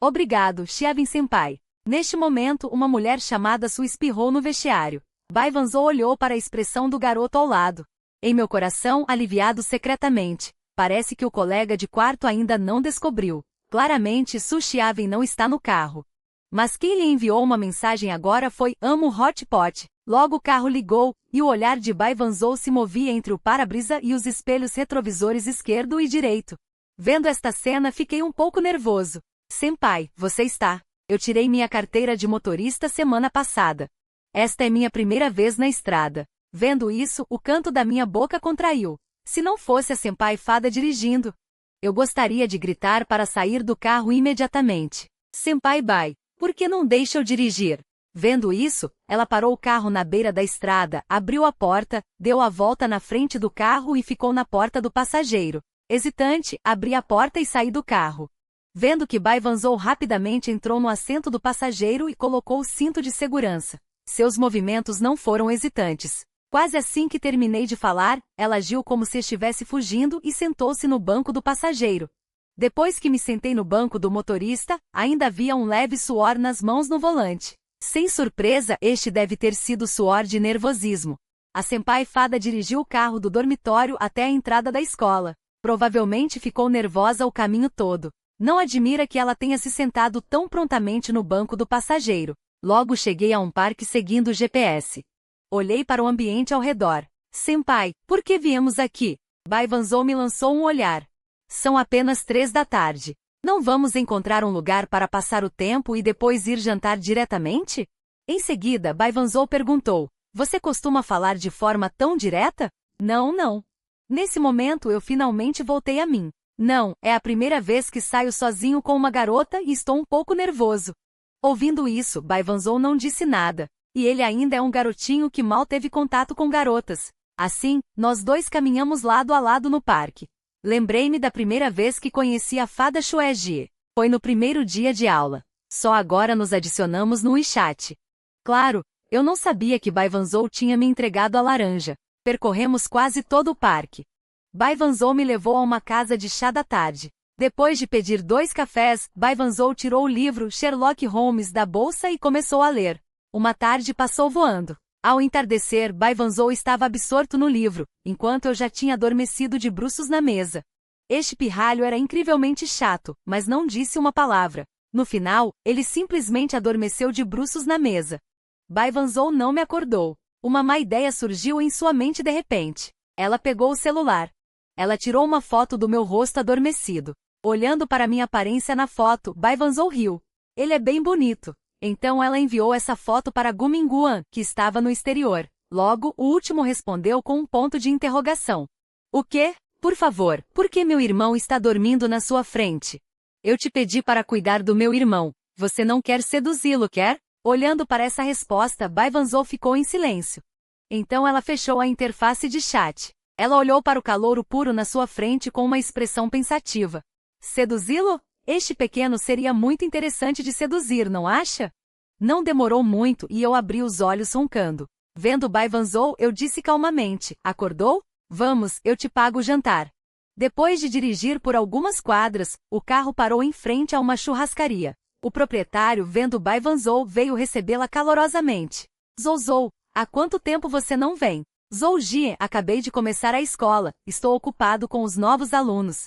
Obrigado, Shiaven senpai. Neste momento, uma mulher chamada Su espirrou no vestiário. Bai Wanzhou olhou para a expressão do garoto ao lado. Em meu coração, aliviado secretamente. Parece que o colega de quarto ainda não descobriu. Claramente, Sushiaven não está no carro. Mas quem lhe enviou uma mensagem agora foi Amo Hot Pot. Logo o carro ligou, e o olhar de Bai Wanzhou se movia entre o para-brisa e os espelhos retrovisores esquerdo e direito. Vendo esta cena, fiquei um pouco nervoso. Senpai, você está. Eu tirei minha carteira de motorista semana passada. Esta é minha primeira vez na estrada. Vendo isso, o canto da minha boca contraiu. Se não fosse a senpai fada dirigindo, eu gostaria de gritar para sair do carro imediatamente. Senpai Bai, por que não deixa eu dirigir? Vendo isso, ela parou o carro na beira da estrada, abriu a porta, deu a volta na frente do carro e ficou na porta do passageiro. Hesitante, abri a porta e saí do carro. Vendo que Bai Wanzhou rapidamente entrou no assento do passageiro e colocou o cinto de segurança. Seus movimentos não foram hesitantes. Quase assim que terminei de falar, ela agiu como se estivesse fugindo e sentou-se no banco do passageiro. Depois que me sentei no banco do motorista, ainda havia um leve suor nas mãos no volante. Sem surpresa, este deve ter sido suor de nervosismo. A senpai fada dirigiu o carro do dormitório até a entrada da escola. Provavelmente ficou nervosa o caminho todo. Não admira que ela tenha se sentado tão prontamente no banco do passageiro. Logo cheguei a um parque seguindo o GPS. Olhei para o ambiente ao redor. Senpai, por que viemos aqui? Bai Wanzhou me lançou um olhar. São apenas 3 da tarde. Não vamos encontrar um lugar para passar o tempo e depois ir jantar diretamente? Em seguida, Bai Wanzhou perguntou, você costuma falar de forma tão direta? Não. Nesse momento eu finalmente voltei a mim. Não, é a primeira vez que saio sozinho com uma garota e estou um pouco nervoso. Ouvindo isso, Bai Wanzhou não disse nada. E ele ainda é um garotinho que mal teve contato com garotas. Assim, nós dois caminhamos lado a lado no parque. Lembrei-me da primeira vez que conheci a fada Xuejie. Foi no primeiro dia de aula. Só agora nos adicionamos no WeChat. Claro, eu não sabia que Bai Wanzhou tinha me entregado a laranja. Percorremos quase todo o parque. Bai Wanzhou me levou a uma casa de chá da tarde. Depois de pedir 2 cafés, Bai Wanzhou tirou o livro Sherlock Holmes da bolsa e começou a ler. Uma tarde passou voando. Ao entardecer, Bai Wanzhou estava absorto no livro, enquanto eu já tinha adormecido de bruços na mesa. Este pirralho era incrivelmente chato, mas não disse uma palavra. No final, ele simplesmente adormeceu de bruços na mesa. Bai Wanzhou não me acordou. Uma má ideia surgiu em sua mente de repente. Ela pegou o celular. Ela tirou uma foto do meu rosto adormecido. Olhando para minha aparência na foto, Bai Wanzhou riu. Ele é bem bonito. Então ela enviou essa foto para Gu Mingguan, que estava no exterior. Logo, o último respondeu com um ponto de interrogação. O quê? Por favor, por que meu irmão está dormindo na sua frente? Eu te pedi para cuidar do meu irmão. Você não quer seduzi-lo, quer? Olhando para essa resposta, Bai Wanzhou ficou em silêncio. Então ela fechou a interface de chat. Ela olhou para o calouro puro na sua frente com uma expressão pensativa. Seduzi-lo? Este pequeno seria muito interessante de seduzir, não acha? Não demorou muito e eu abri os olhos roncando. Vendo Bai Wanzhou, eu disse calmamente, acordou? Vamos, eu te pago o jantar. Depois de dirigir por algumas quadras, o carro parou em frente a uma churrascaria. O proprietário, vendo Bai Wanzhou, veio recebê-la calorosamente. Zouzou, há quanto tempo você não vem? Zoujie, acabei de começar a escola, estou ocupado com os novos alunos.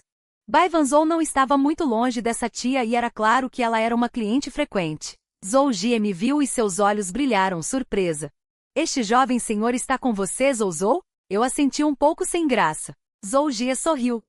Bai Wanzhou não estava muito longe dessa tia e era claro que ela era uma cliente frequente. Zoujie me viu e seus olhos brilharam, surpresa. Este jovem senhor está com você, Zouzou? Eu assenti um pouco sem graça. Zoujie sorriu.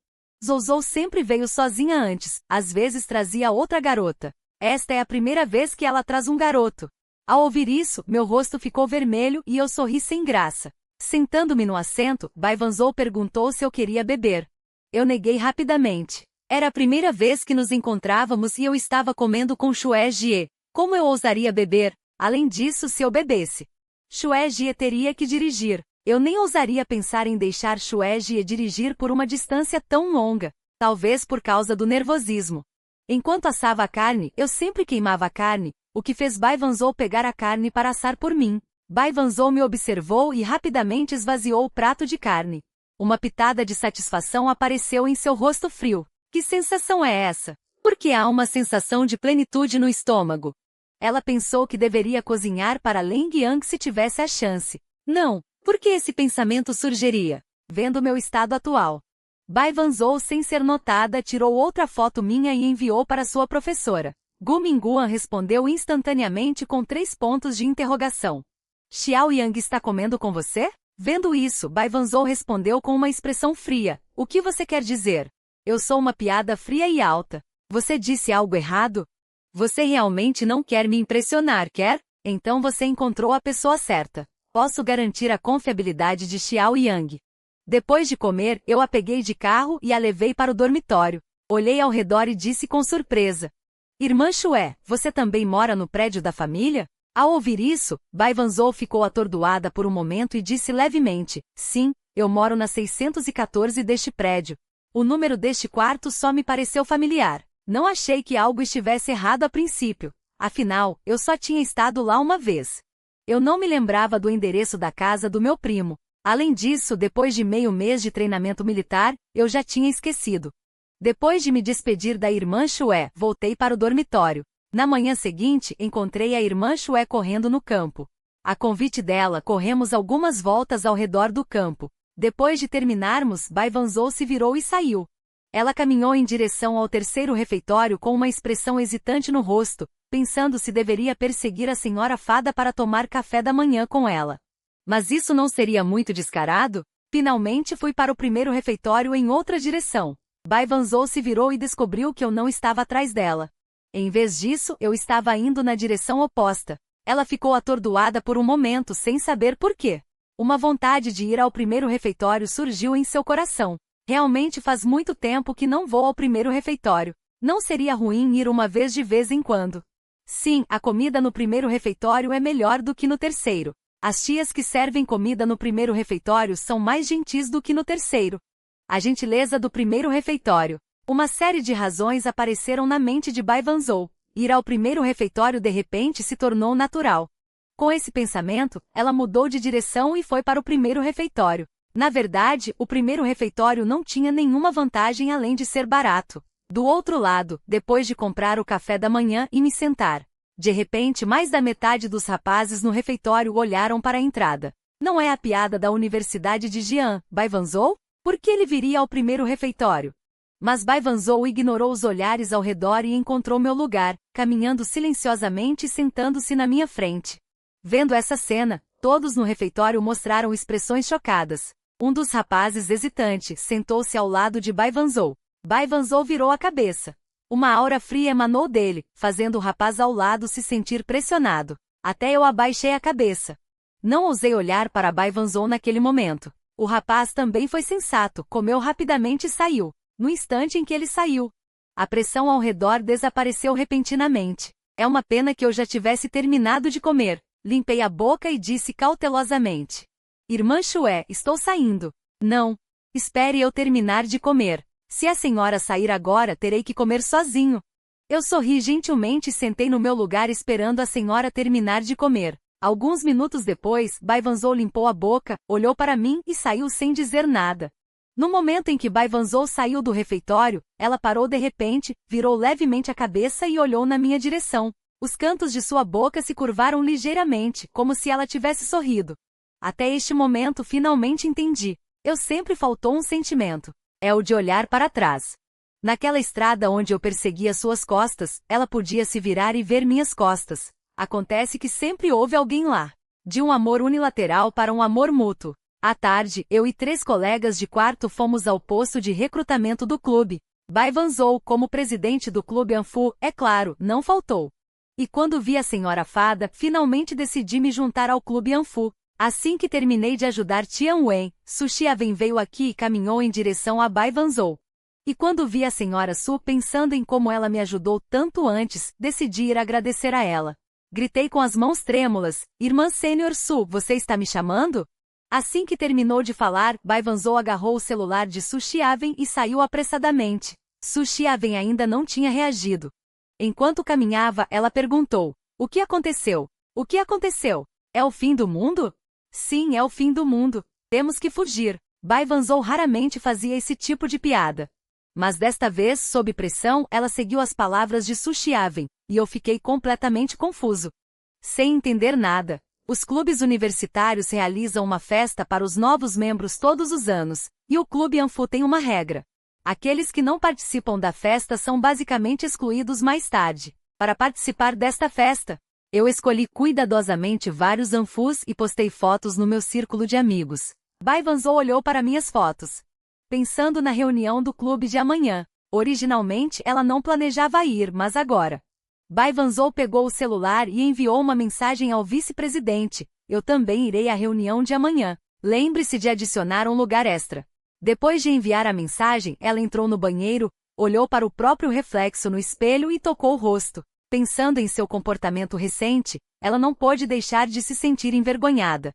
Zouzou sempre veio sozinha antes, às vezes trazia outra garota. Esta é a primeira vez que ela traz um garoto. Ao ouvir isso, meu rosto ficou vermelho e eu sorri sem graça. Sentando-me no assento, Bai Wanzhou perguntou se eu queria beber. Eu neguei rapidamente. Era a primeira vez que nos encontrávamos e eu estava comendo com Xue Jie. Como eu ousaria beber? Além disso, se eu bebesse, Xue Jie teria que dirigir. Eu nem ousaria pensar em deixar Xue Jie dirigir por uma distância tão longa, talvez por causa do nervosismo. Enquanto assava a carne, eu sempre queimava a carne, o que fez Bai Wanzhou pegar a carne para assar por mim. Bai Wanzhou me observou e rapidamente esvaziou o prato de carne. Uma pitada de satisfação apareceu em seu rosto frio. Que sensação é essa? Por que há uma sensação de plenitude no estômago? Ela pensou que deveria cozinhar para Leng Yang se tivesse a chance. Não. Por que esse pensamento surgiria? Vendo meu estado atual. Bai Wanzhou, sem ser notada, tirou outra foto minha e enviou para sua professora. Gu Mingguan respondeu instantaneamente com 3 pontos de interrogação. Xiao Yang está comendo com você? Vendo isso, Bai Wanzhou respondeu com uma expressão fria. O que você quer dizer? Eu sou uma piada fria e alta. Você disse algo errado? Você realmente não quer me impressionar, quer? Então você encontrou a pessoa certa. Posso garantir a confiabilidade de Xiao Yang. Depois de comer, eu a peguei de carro e a levei para o dormitório. Olhei ao redor e disse com surpresa. Irmã Xue, você também mora no prédio da família? Ao ouvir isso, Bai Wanzhou ficou atordoada por um momento e disse levemente, sim, eu moro na 614 deste prédio. O número deste quarto só me pareceu familiar. Não achei que algo estivesse errado a princípio. Afinal, eu só tinha estado lá uma vez. Eu não me lembrava do endereço da casa do meu primo. Além disso, depois de meio mês de treinamento militar, eu já tinha esquecido. Depois de me despedir da irmã Xue, voltei para o dormitório. Na manhã seguinte, encontrei a irmã Xue correndo no campo. A convite dela, corremos algumas voltas ao redor do campo. Depois de terminarmos, Bai Wanzhou se virou e saiu. Ela caminhou em direção ao terceiro refeitório com uma expressão hesitante no rosto, pensando se deveria perseguir a senhora fada para tomar café da manhã com ela. Mas isso não seria muito descarado? Finalmente fui para o primeiro refeitório em outra direção. Bai Wanzhou se virou e descobriu que eu não estava atrás dela. Em vez disso, eu estava indo na direção oposta. Ela ficou atordoada por um momento sem saber por quê. Uma vontade de ir ao primeiro refeitório surgiu em seu coração. Realmente faz muito tempo que não vou ao primeiro refeitório. Não seria ruim ir uma vez de vez em quando. Sim, a comida no primeiro refeitório é melhor do que no terceiro. As tias que servem comida no primeiro refeitório são mais gentis do que no terceiro. A gentileza do primeiro refeitório. Uma série de razões apareceram na mente de Bai Wanzhou. Ir ao primeiro refeitório de repente se tornou natural. Com esse pensamento, ela mudou de direção e foi para o primeiro refeitório. Na verdade, o primeiro refeitório não tinha nenhuma vantagem além de ser barato. Do outro lado, depois de comprar o café da manhã e me sentar, de repente mais da metade dos rapazes no refeitório olharam para a entrada. Não é a piada da Universidade de Jian, Bai Wanzhou? Por que ele viria ao primeiro refeitório? Mas Bai Wanzhou ignorou os olhares ao redor e encontrou meu lugar, caminhando silenciosamente e sentando-se na minha frente. Vendo essa cena, todos no refeitório mostraram expressões chocadas. Um dos rapazes, hesitante, sentou-se ao lado de Bai Wanzhou. Bai Wanzhou virou a cabeça. Uma aura fria emanou dele, fazendo o rapaz ao lado se sentir pressionado. Até eu abaixei a cabeça. Não ousei olhar para Bai Wanzhou naquele momento. O rapaz também foi sensato, comeu rapidamente e saiu. No instante em que ele saiu, a pressão ao redor desapareceu repentinamente. É uma pena que eu já tivesse terminado de comer. Limpei a boca e disse cautelosamente: Irmã Chue, estou saindo. Não. Espere eu terminar de comer. Se a senhora sair agora, terei que comer sozinho. Eu sorri gentilmente e sentei no meu lugar esperando a senhora terminar de comer. Alguns minutos depois, Bai Wanzhou limpou a boca, olhou para mim e saiu sem dizer nada. No momento em que Bai Wanzhou saiu do refeitório, ela parou de repente, virou levemente a cabeça e olhou na minha direção. Os cantos de sua boca se curvaram ligeiramente, como se ela tivesse sorrido. Até este momento finalmente entendi. Eu sempre faltou um sentimento. É o de olhar para trás. Naquela estrada onde eu perseguia suas costas, ela podia se virar e ver minhas costas. Acontece que sempre houve alguém lá. De um amor unilateral para um amor mútuo. À tarde, eu e 3 colegas de quarto fomos ao posto de recrutamento do clube. Bai Wanzhou, como presidente do clube Anfu, é claro, não faltou. E quando vi a senhora Fada, finalmente decidi me juntar ao clube Anfu. Assim que terminei de ajudar Tian Wen, Su Xiawen veio aqui e caminhou em direção a Bai Wanzhou. E quando vi a senhora Su pensando em como ela me ajudou tanto antes, decidi ir agradecer a ela. Gritei com as mãos trêmulas: Irmã Sênior Su, você está me chamando? Assim que terminou de falar, Bai Wanzhou agarrou o celular de Su Xiawen e saiu apressadamente. Su Xiawen ainda não tinha reagido. Enquanto caminhava, ela perguntou: O que aconteceu? O que aconteceu? É o fim do mundo? Sim, é o fim do mundo. Temos que fugir. Bai Wanzhou raramente fazia esse tipo de piada. Mas desta vez, sob pressão, ela seguiu as palavras de Su Xiawen, e eu fiquei completamente confuso. Sem entender nada. Os clubes universitários realizam uma festa para os novos membros todos os anos, e o Clube Anfu tem uma regra. Aqueles que não participam da festa são basicamente excluídos mais tarde. Para participar desta festa, eu escolhi cuidadosamente vários Anfus e postei fotos no meu círculo de amigos. Bai Wanzhou olhou para minhas fotos, pensando na reunião do clube de amanhã. Originalmente ela não planejava ir, mas agora. Bai Wanzhou pegou o celular e enviou uma mensagem ao vice-presidente: Eu também irei à reunião de amanhã. Lembre-se de adicionar um lugar extra. Depois de enviar a mensagem, ela entrou no banheiro, olhou para o próprio reflexo no espelho e tocou o rosto. Pensando em seu comportamento recente, ela não pôde deixar de se sentir envergonhada.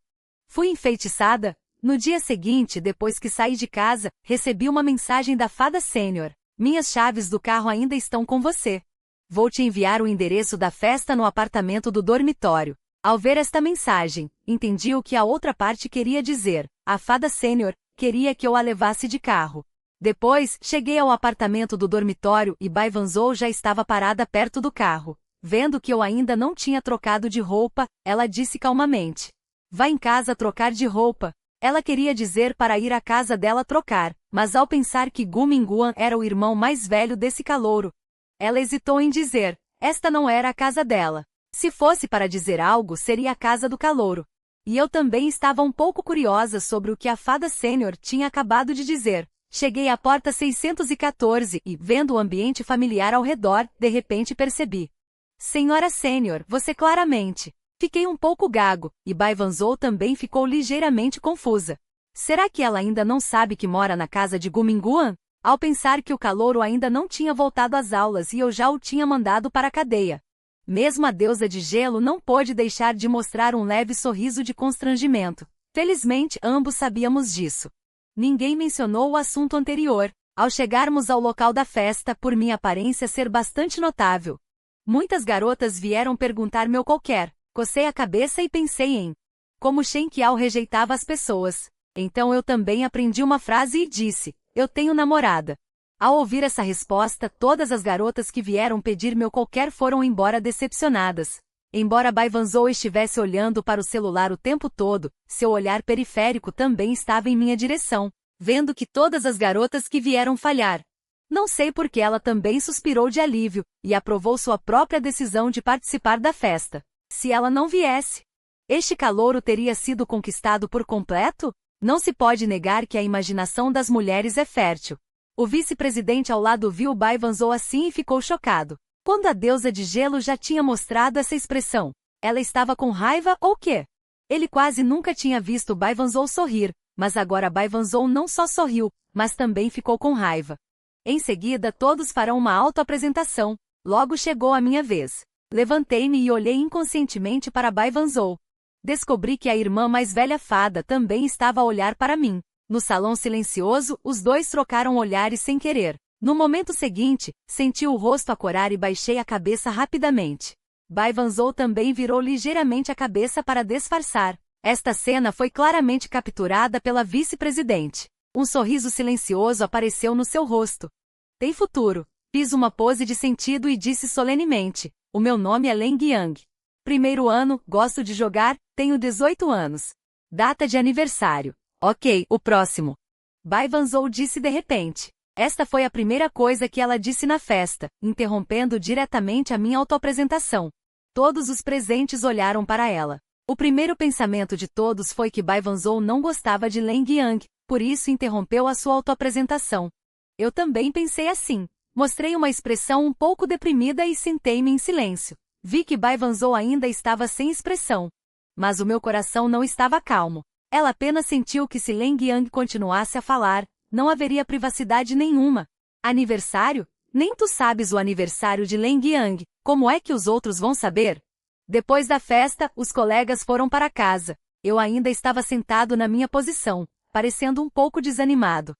Fui enfeitiçada? No dia seguinte, depois que saí de casa, recebi uma mensagem da Fada Sênior: Minhas chaves do carro ainda estão com você. Vou te enviar o endereço da festa no apartamento do dormitório. Ao ver esta mensagem, entendi o que a outra parte queria dizer. A Fada Sênior queria que eu a levasse de carro. Depois, cheguei ao apartamento do dormitório e Bai Wanzhou já estava parada perto do carro. Vendo que eu ainda não tinha trocado de roupa, ela disse calmamente: Vá em casa trocar de roupa. Ela queria dizer para ir à casa dela trocar, mas ao pensar que Gu Mingguan era o irmão mais velho desse calouro, ela hesitou em dizer. Esta não era a casa dela. Se fosse para dizer algo, seria a casa do calouro. E eu também estava um pouco curiosa sobre o que a Fada Sênior tinha acabado de dizer. Cheguei à porta 614 e, vendo o ambiente familiar ao redor, de repente percebi: Senhora Sênior, você claramente... Fiquei um pouco gago, e Bai Wanzhou também ficou ligeiramente confusa. Será que ela ainda não sabe que mora na casa de Gu Mingguan? Ao pensar que o calouro ainda não tinha voltado às aulas e eu já o tinha mandado para a cadeia. Mesmo a deusa de gelo não pôde deixar de mostrar um leve sorriso de constrangimento. Felizmente, ambos sabíamos disso. Ninguém mencionou o assunto anterior. Ao chegarmos ao local da festa, por minha aparência ser bastante notável, muitas garotas vieram perguntar meu qualquer. Cocei a cabeça e pensei em como Shen Qiao rejeitava as pessoas. Então eu também aprendi uma frase e disse: Eu tenho namorada. Ao ouvir essa resposta, todas as garotas que vieram pedir meu qualquer foram embora decepcionadas. Embora Bai Wanzhou estivesse olhando para o celular o tempo todo, seu olhar periférico também estava em minha direção, vendo que todas as garotas que vieram falhar. Não sei por que ela também suspirou de alívio, e aprovou sua própria decisão de participar da festa. Se ela não viesse, este calouro teria sido conquistado por completo? Não se pode negar que a imaginação das mulheres é fértil. O vice-presidente ao lado viu Bai Wanzhou assim e ficou chocado. Quando a deusa de gelo já tinha mostrado essa expressão, ela estava com raiva ou quê? Ele quase nunca tinha visto Bai Wanzhou sorrir, Mas agora Bai Vanzou não só sorriu, mas também ficou com raiva. Em seguida todos farão uma autoapresentação. Logo chegou a minha vez. Levantei-me e olhei inconscientemente para Bai Vanzou. Descobri que a irmã mais velha fada também estava a olhar para mim. No salão silencioso, os dois trocaram olhares sem querer. No momento seguinte, senti o rosto acorar e baixei a cabeça rapidamente. Bai Vanzou também virou ligeiramente a cabeça para disfarçar. Esta cena foi claramente capturada pela vice-presidente. Um sorriso silencioso apareceu no seu rosto. Tem futuro. Fiz uma pose de sentido e disse solenemente: o meu nome é Leng Yang. Primeiro ano, gosto de jogar, tenho 18 anos. Data de aniversário. Ok, o próximo. Bai Vanzou disse de repente. Esta foi a primeira coisa que ela disse na festa, interrompendo diretamente a minha autoapresentação. Todos os presentes olharam para ela. O primeiro pensamento de todos foi que Bai Vanzou não gostava de Leng Yang, por isso interrompeu a sua autoapresentação. Eu também pensei assim. Mostrei uma expressão um pouco deprimida e sentei-me em silêncio. Vi que Bai Vanzou ainda estava sem expressão. Mas o meu coração não estava calmo. Ela apenas sentiu que se Leng Yang continuasse a falar, não haveria privacidade nenhuma. Aniversário? Nem tu sabes o aniversário de Leng Yang, como é que os outros vão saber? Depois da festa, os colegas foram para casa. Eu ainda estava sentado na minha posição, parecendo um pouco desanimado.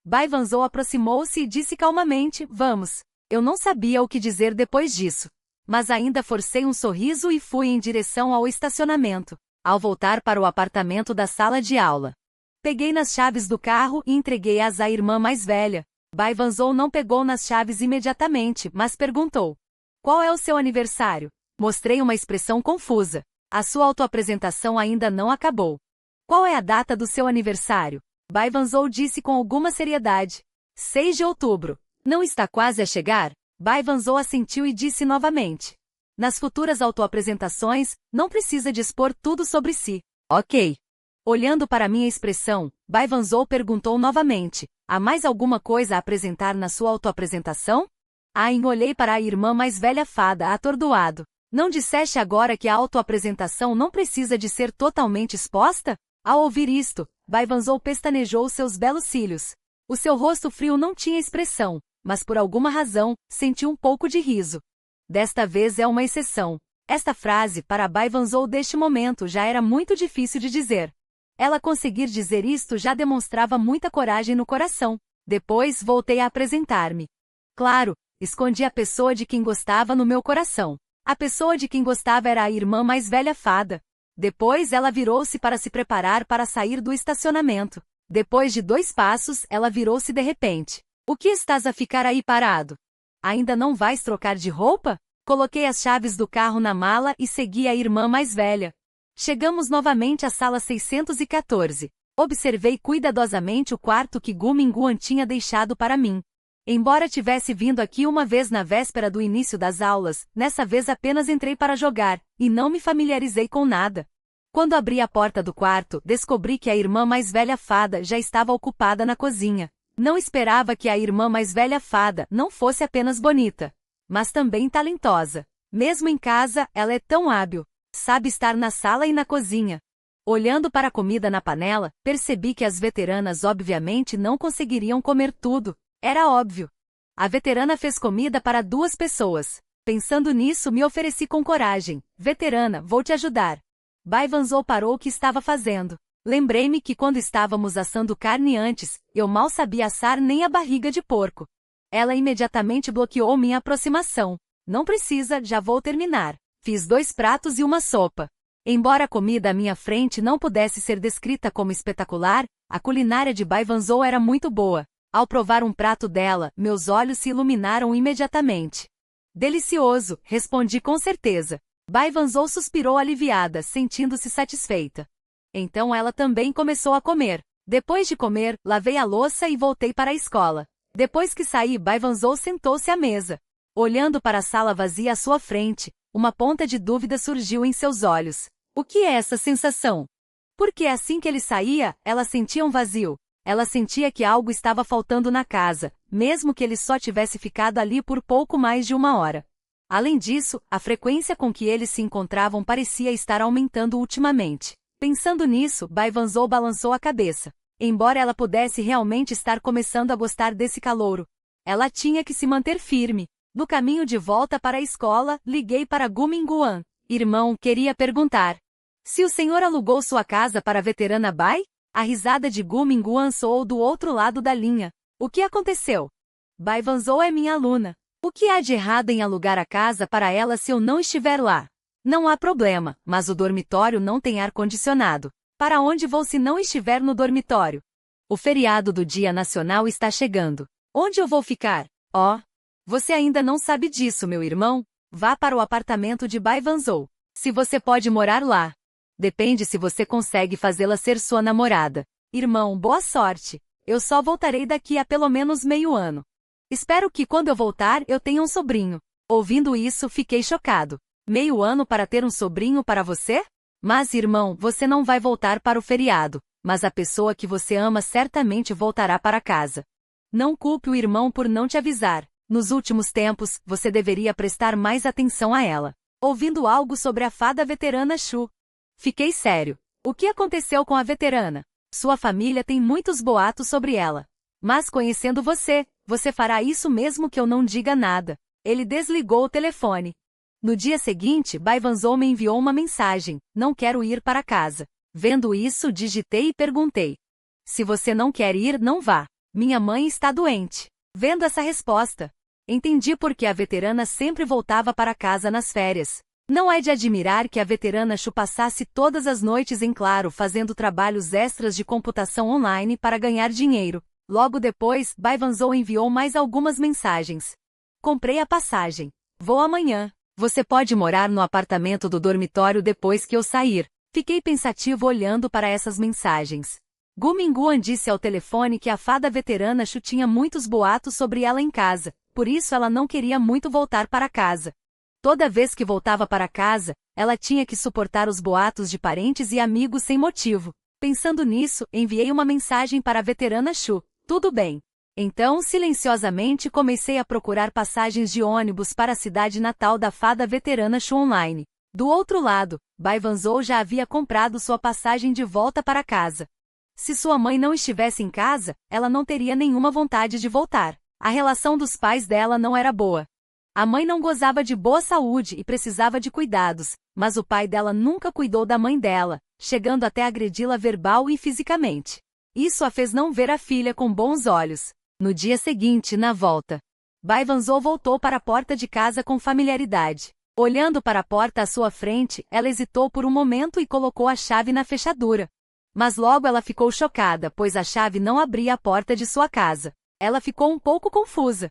Bai Vanzou aproximou-se e disse calmamente: vamos. Eu não sabia o que dizer depois disso. Mas ainda forcei um sorriso e fui em direção ao estacionamento. Ao voltar para o apartamento da sala de aula, peguei nas chaves do carro e entreguei-as à irmã mais velha. Bai Vanzou não pegou nas chaves imediatamente, mas perguntou: qual é o seu aniversário? Mostrei uma expressão confusa. A sua autoapresentação ainda não acabou. Qual é a data do seu aniversário? Bai Vanzou disse com alguma seriedade. 6 de outubro. Não está quase a chegar? Bai Vanzou assentiu e disse novamente. Nas futuras autoapresentações, não precisa dispor tudo sobre si. Ok. Olhando para minha expressão, Bai Vanzou perguntou novamente. Há mais alguma coisa a apresentar na sua autoapresentação? Olhei para a irmã mais velha fada, atordoado. Não disseste agora que a autoapresentação não precisa de ser totalmente exposta? Ao ouvir isto, Bai Vanzou pestanejou seus belos cílios. O seu rosto frio não tinha expressão, mas por alguma razão, senti um pouco de riso. Desta vez é uma exceção. Esta frase, para Bai Vanzou deste momento, já era muito difícil de dizer. Ela conseguir dizer isto já demonstrava muita coragem no coração. Depois voltei a apresentar-me. Claro, escondi a pessoa de quem gostava no meu coração. A pessoa de quem gostava era a irmã mais velha fada. Depois ela virou-se para se preparar para sair do estacionamento. Depois de 2 passos, ela virou-se de repente. O que estás a ficar aí parado? Ainda não vais trocar de roupa? Coloquei as chaves do carro na mala e segui a irmã mais velha. Chegamos novamente à sala 614. Observei cuidadosamente o quarto que Gu Mingguan tinha deixado para mim. Embora tivesse vindo aqui uma vez na véspera do início das aulas, nessa vez apenas entrei para jogar, e não me familiarizei com nada. Quando abri a porta do quarto, descobri que a irmã mais velha fada já estava ocupada na cozinha. Não esperava que a irmã mais velha fada não fosse apenas bonita, mas também talentosa. Mesmo em casa, ela é tão hábil. Sabe estar na sala e na cozinha. Olhando para a comida na panela, percebi que as veteranas obviamente não conseguiriam comer tudo. Era óbvio. A veterana fez comida para 2 pessoas. Pensando nisso, me ofereci com coragem. Veterana, vou te ajudar. Bai Vanzou parou o que estava fazendo. Lembrei-me que quando estávamos assando carne antes, eu mal sabia assar nem a barriga de porco. Ela imediatamente bloqueou minha aproximação. Não precisa, já vou terminar. Fiz 2 pratos e uma sopa. Embora a comida à minha frente não pudesse ser descrita como espetacular, a culinária de Bai Vanzou era muito boa. Ao provar um prato dela, meus olhos se iluminaram imediatamente. Delicioso, respondi com certeza. Bai Vanzou suspirou aliviada, sentindo-se satisfeita. Então ela também começou a comer. Depois de comer, lavei a louça e voltei para a escola. Depois que saí, Bai Vanzou sentou-se à mesa. Olhando para a sala vazia à sua frente, uma ponta de dúvida surgiu em seus olhos. O que é essa sensação? Porque assim que ele saía, ela sentia um vazio. Ela sentia que algo estava faltando na casa, mesmo que ele só tivesse ficado ali por pouco mais de 1 hora. Além disso, a frequência com que eles se encontravam parecia estar aumentando ultimamente. Pensando nisso, Bai Vanzou balançou a cabeça. Embora ela pudesse realmente estar começando a gostar desse calouro, ela tinha que se manter firme. No caminho de volta para a escola, liguei para Gu Minguan. Irmão, queria perguntar. Se o senhor alugou sua casa para a veterana Bai? A risada de Gu Minguan soou do outro lado da linha. O que aconteceu? Bai Vanzhou é minha aluna. O que há de errado em alugar a casa para ela se eu não estiver lá? Não há problema, mas o dormitório não tem ar-condicionado. Para onde vou se não estiver no dormitório? O feriado do Dia Nacional está chegando. Onde eu vou ficar? Oh, você ainda não sabe disso, meu irmão? Vá para o apartamento de Bai Vanzhou. Se você pode morar lá. Depende se você consegue fazê-la ser sua namorada. Irmão, boa sorte. Eu só voltarei daqui a pelo menos meio ano. Espero que quando eu voltar eu tenha um sobrinho. Ouvindo isso, fiquei chocado. Meio ano para ter um sobrinho para você? Mas, irmão, você não vai voltar para o feriado, mas a pessoa que você ama certamente voltará para casa. Não culpe o irmão por não te avisar. Nos últimos tempos, você deveria prestar mais atenção a ela. Ouvindo algo sobre a fada veterana Shu. Fiquei sério. O que aconteceu com a veterana? Sua família tem muitos boatos sobre ela. Mas conhecendo você, você fará isso mesmo que eu não diga nada. Ele desligou o telefone. No dia seguinte, Bai Vanzhou me enviou uma mensagem. Não quero ir para casa. Vendo isso, digitei e perguntei. Se você não quer ir, não vá. Minha mãe está doente. Vendo essa resposta, entendi por que a veterana sempre voltava para casa nas férias. Não é de admirar que a veterana Shu passasse todas as noites em claro fazendo trabalhos extras de computação online para ganhar dinheiro. Logo depois, Bai Vanzhou enviou mais algumas mensagens. Comprei a passagem. Vou amanhã. Você pode morar no apartamento do dormitório depois que eu sair. Fiquei pensativo olhando para essas mensagens. Gu Minguan disse ao telefone que a fada veterana Shu tinha muitos boatos sobre ela em casa, por isso ela não queria muito voltar para casa. Toda vez que voltava para casa, ela tinha que suportar os boatos de parentes e amigos sem motivo. Pensando nisso, enviei uma mensagem para a veterana Shu. Tudo bem. Então, silenciosamente comecei a procurar passagens de ônibus para a cidade natal da fada veterana Shu online. Do outro lado, Bai Vanzhou já havia comprado sua passagem de volta para casa. Se sua mãe não estivesse em casa, ela não teria nenhuma vontade de voltar. A relação dos pais dela não era boa. A mãe não gozava de boa saúde e precisava de cuidados, mas o pai dela nunca cuidou da mãe dela, chegando até agredi-la verbal e fisicamente. Isso a fez não ver a filha com bons olhos. No dia seguinte, na volta, Bai Vanzhou voltou para a porta de casa com familiaridade. Olhando para a porta à sua frente, ela hesitou por um momento e colocou a chave na fechadura. Mas logo ela ficou chocada, pois a chave não abria a porta de sua casa. Ela ficou um pouco confusa.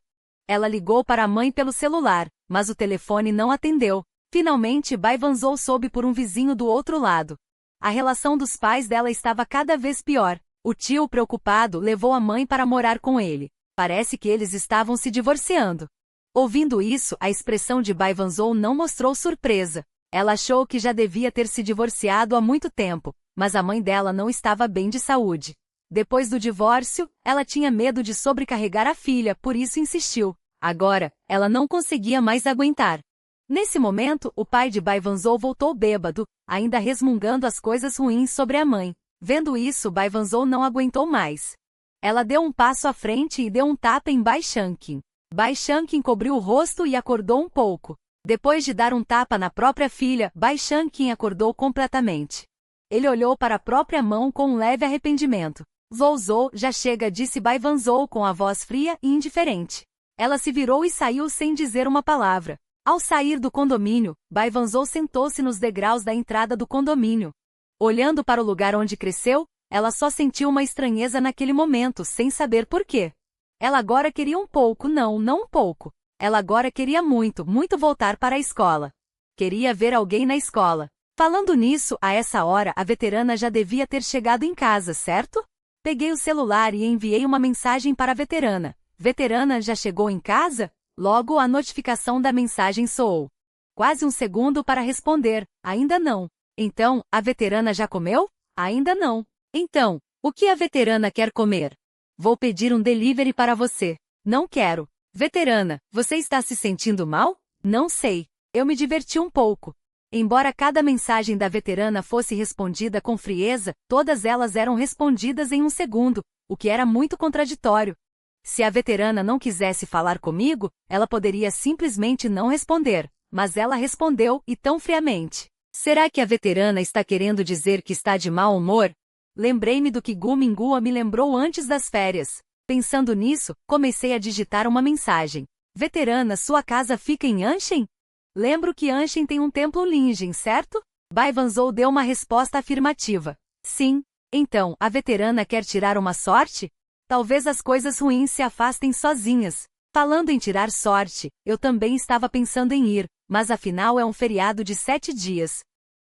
Ela ligou para a mãe pelo celular, mas o telefone não atendeu. Finalmente, Bai Vanzhou soube por um vizinho do outro lado. A relação dos pais dela estava cada vez pior. O tio, preocupado, levou a mãe para morar com ele. Parece que eles estavam se divorciando. Ouvindo isso, a expressão de Bai Vanzhou não mostrou surpresa. Ela achou que já devia ter se divorciado há muito tempo, mas a mãe dela não estava bem de saúde. Depois do divórcio, ela tinha medo de sobrecarregar a filha, por isso insistiu. Agora, ela não conseguia mais aguentar. Nesse momento, o pai de Bai Vanzhou voltou bêbado, ainda resmungando as coisas ruins sobre a mãe. Vendo isso, Bai Vanzhou não aguentou mais. Ela deu um passo à frente e deu um tapa em Bai Shanqin. Bai Shanqin cobriu o rosto e acordou um pouco. Depois de dar um tapa na própria filha, Bai Shanqin acordou completamente. Ele olhou para a própria mão com um leve arrependimento. Zouzou, já chega, disse Bai Vanzhou com a voz fria e indiferente. Ela se virou e saiu sem dizer uma palavra. Ao sair do condomínio, Bai Vanzhou sentou-se nos degraus da entrada do condomínio. Olhando para o lugar onde cresceu, ela só sentiu uma estranheza naquele momento, sem saber por quê. Ela agora queria um pouco, não um pouco. Ela agora queria muito, muito voltar para a escola. Queria ver alguém na escola. Falando nisso, a essa hora a veterana já devia ter chegado em casa, certo? Peguei o celular e enviei uma mensagem para a veterana. Veterana, já chegou em casa? Logo a notificação da mensagem soou. Quase um segundo para responder, ainda não. Então, a veterana já comeu? Ainda não. Então, o que a veterana quer comer? Vou pedir um delivery para você. Não quero. Veterana, você está se sentindo mal? Não sei. Eu me diverti um pouco. Embora cada mensagem da veterana fosse respondida com frieza, todas elas eram respondidas em um segundo, o que era muito contraditório. Se a veterana não quisesse falar comigo, ela poderia simplesmente não responder, mas ela respondeu, e tão friamente. Será que a veterana está querendo dizer que está de mau humor? Lembrei-me do que Gu Minghua me lembrou antes das férias. Pensando nisso, comecei a digitar uma mensagem. Veterana, sua casa fica em Anshin? Lembro que Anshin tem um templo Lingen, certo? Bai Wanzhou deu uma resposta afirmativa. Sim. Então, a veterana quer tirar uma sorte? Talvez as coisas ruins se afastem sozinhas. Falando em tirar sorte, eu também estava pensando em ir, mas afinal é um feriado de 7 dias.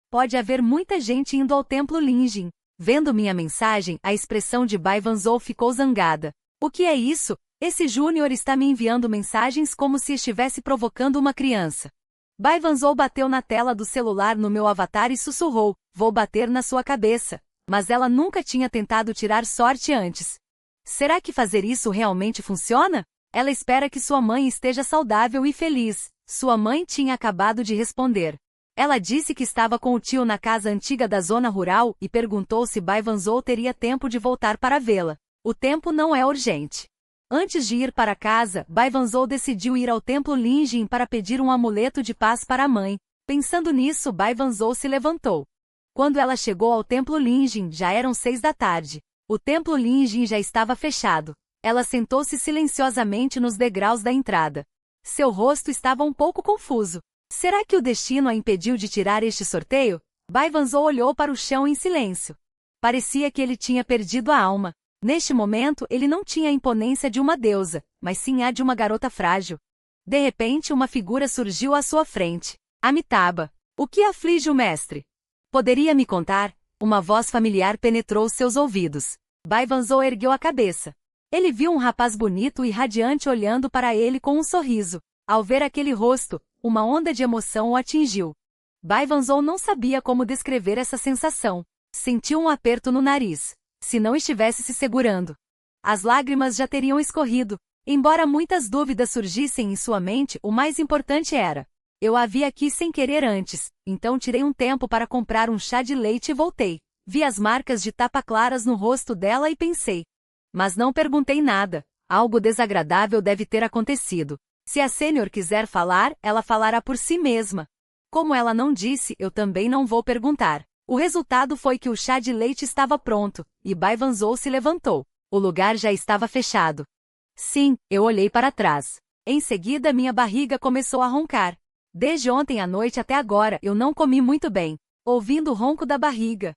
Pode haver muita gente indo ao templo Lingen. Vendo minha mensagem, a expressão de Bai Wanzhou ficou zangada. O que é isso? Esse júnior está me enviando mensagens como se estivesse provocando uma criança. Bai Wanzhou bateu na tela do celular no meu avatar e sussurrou, vou bater na sua cabeça. Mas ela nunca tinha tentado tirar sorte antes. Será que fazer isso realmente funciona? Ela espera que sua mãe esteja saudável e feliz. Sua mãe tinha acabado de responder. Ela disse que estava com o tio na casa antiga da zona rural e perguntou se Bai Wanzhou teria tempo de voltar para vê-la. O tempo não é urgente. Antes de ir para casa, Bai Wanzhou decidiu ir ao templo Lingen para pedir um amuleto de paz para a mãe. Pensando nisso, Bai Wanzhou se levantou. Quando ela chegou ao templo Lingen, já eram 6 da tarde. O templo Lingen já estava fechado. Ela sentou-se silenciosamente nos degraus da entrada. Seu rosto estava um pouco confuso. Será que o destino a impediu de tirar este sorteio? Bai Wanzhou olhou para o chão em silêncio. Parecia que ele tinha perdido a alma. Neste momento, ele não tinha a imponência de uma deusa, mas sim a de uma garota frágil. De repente, uma figura surgiu à sua frente. Amitabha. O que aflige o mestre? Poderia me contar? Uma voz familiar penetrou seus ouvidos. Bai Wanzhou ergueu a cabeça. Ele viu um rapaz bonito e radiante olhando para ele com um sorriso. Ao ver aquele rosto, uma onda de emoção o atingiu. Bai Wanzhou não sabia como descrever essa sensação. Sentiu um aperto no nariz. Se não estivesse se segurando. As lágrimas já teriam escorrido. Embora muitas dúvidas surgissem em sua mente, o mais importante era: eu a vi aqui sem querer antes, então tirei um tempo para comprar um chá de leite e voltei. Vi as marcas de tapa claras no rosto dela e pensei. Mas não perguntei nada. Algo desagradável deve ter acontecido. Se a sênior quiser falar, ela falará por si mesma. Como ela não disse, eu também não vou perguntar. O resultado foi que o chá de leite estava pronto, e Bai Wanzhou se levantou. O lugar já estava fechado. Sim, eu olhei para trás. Em seguida minha barriga começou a roncar. Desde ontem à noite até agora eu não comi muito bem. Ouvindo o ronco da barriga.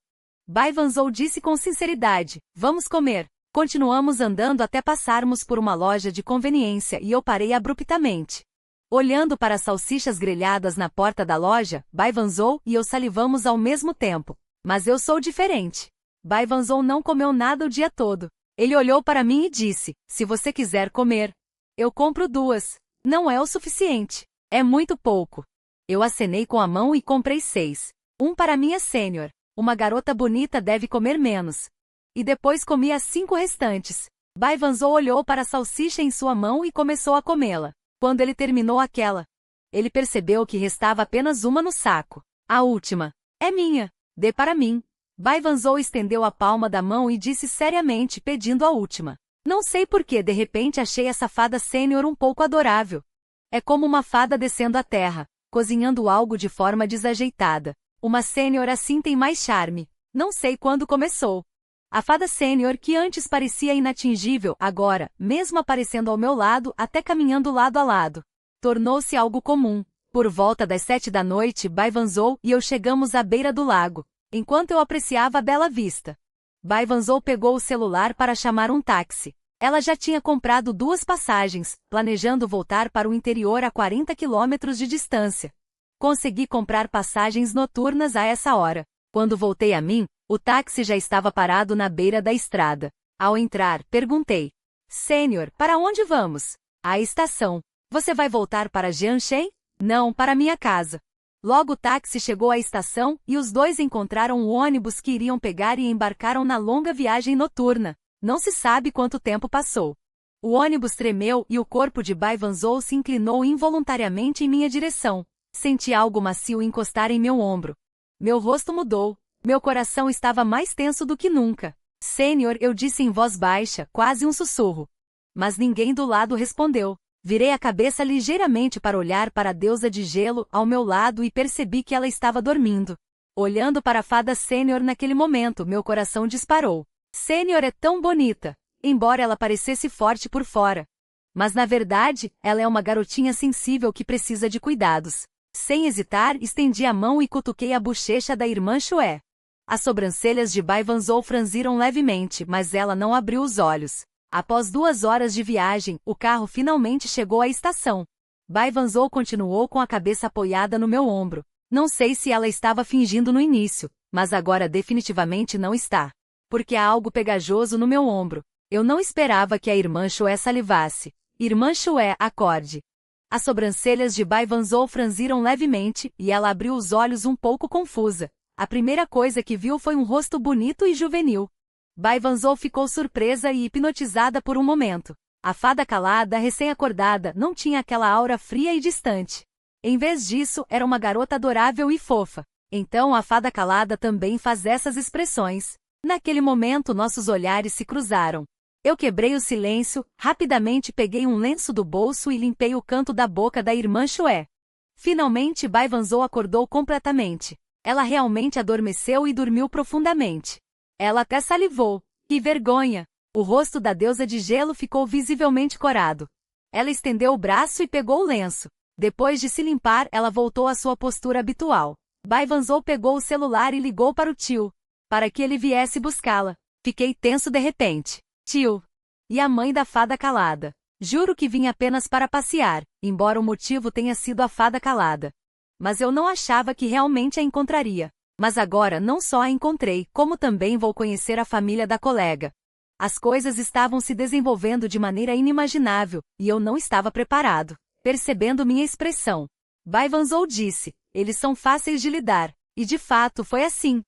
Bai Wanzhou disse com sinceridade, vamos comer. Continuamos andando até passarmos por uma loja de conveniência e eu parei abruptamente. Olhando para as salsichas grelhadas na porta da loja, Bai Wanzhou e eu salivamos ao mesmo tempo. Mas eu sou diferente. Bai Wanzhou não comeu nada o dia todo. Ele olhou para mim e disse, se você quiser comer, eu compro 2. Não é o suficiente. É muito pouco. Eu acenei com a mão e comprei 6. Um para minha sênior. Uma garota bonita deve comer menos. E depois comi as 5 restantes. Bai Wanzhou olhou para a salsicha em sua mão e começou a comê-la. Quando ele terminou aquela, ele percebeu que restava apenas uma no saco. A última. É minha. Dê para mim. Bai Wanzhou estendeu a palma da mão e disse seriamente, pedindo a última. Não sei por que de repente achei essa fada sênior um pouco adorável. É como uma fada descendo a terra, cozinhando algo de forma desajeitada. Uma sênior assim tem mais charme. Não sei quando começou. A fada sênior, que antes parecia inatingível, agora, mesmo aparecendo ao meu lado, até caminhando lado a lado, tornou-se algo comum. Por volta das 7 da noite, Bai Wanzhou e eu chegamos à beira do lago, enquanto eu apreciava a bela vista. Bai Wanzhou pegou o celular para chamar um táxi. Ela já tinha comprado 2 passagens, planejando voltar para o interior a 40 quilômetros de distância. Consegui comprar passagens noturnas a essa hora. Quando voltei a mim, o táxi já estava parado na beira da estrada. Ao entrar, perguntei. Sênior, para onde vamos? À estação. Você vai voltar para Jianshen? Não, para minha casa. Logo o táxi chegou à estação e os dois encontraram o ônibus que iriam pegar e embarcaram na longa viagem noturna. Não se sabe quanto tempo passou. O ônibus tremeu e o corpo de Bai Wanzhou se inclinou involuntariamente em minha direção. Senti algo macio encostar em meu ombro. Meu rosto mudou. Meu coração estava mais tenso do que nunca. Sênior, eu disse em voz baixa, quase um sussurro. Mas ninguém do lado respondeu. Virei a cabeça ligeiramente para olhar para a deusa de gelo ao meu lado e percebi que ela estava dormindo. Olhando para a fada Sênior naquele momento, meu coração disparou. Sênior é tão bonita, embora ela parecesse forte por fora. Mas na verdade, ela é uma garotinha sensível que precisa de cuidados. Sem hesitar, estendi a mão e cutuquei a bochecha da irmã Shué. As sobrancelhas de Bai Vanzhou franziram levemente, mas ela não abriu os olhos. Após 2 horas de viagem, o carro finalmente chegou à estação. Bai Vanzhou continuou com a cabeça apoiada no meu ombro. Não sei se ela estava fingindo no início, mas agora definitivamente não está. Porque há algo pegajoso no meu ombro. Eu não esperava que a irmã Shué salivasse. Irmã Shué, acorde. As sobrancelhas de Bai Vanzhou franziram levemente, e ela abriu os olhos um pouco confusa. A primeira coisa que viu foi um rosto bonito e juvenil. Bai Vanzhou ficou surpresa e hipnotizada por um momento. A fada calada, recém-acordada, não tinha aquela aura fria e distante. Em vez disso, era uma garota adorável e fofa. Então a fada calada também faz essas expressões. Naquele momento nossos olhares se cruzaram. Eu quebrei o silêncio, rapidamente peguei um lenço do bolso e limpei o canto da boca da irmã Shué. Finalmente Bai Vanzhou acordou completamente. Ela realmente adormeceu e dormiu profundamente. Ela até salivou. Que vergonha! O rosto da deusa de gelo ficou visivelmente corado. Ela estendeu o braço e pegou o lenço. Depois de se limpar, ela voltou à sua postura habitual. Bai Vanzhou pegou o celular e ligou para o tio, para que ele viesse buscá-la. Fiquei tenso de repente. Tio. E a mãe da fada calada. Juro que vim apenas para passear, embora o motivo tenha sido a fada calada. Mas eu não achava que realmente a encontraria. Mas agora não só a encontrei, como também vou conhecer a família da colega. As coisas estavam se desenvolvendo de maneira inimaginável, e eu não estava preparado. Percebendo minha expressão, Bai Vanzhou disse, eles são fáceis de lidar, e de fato foi assim.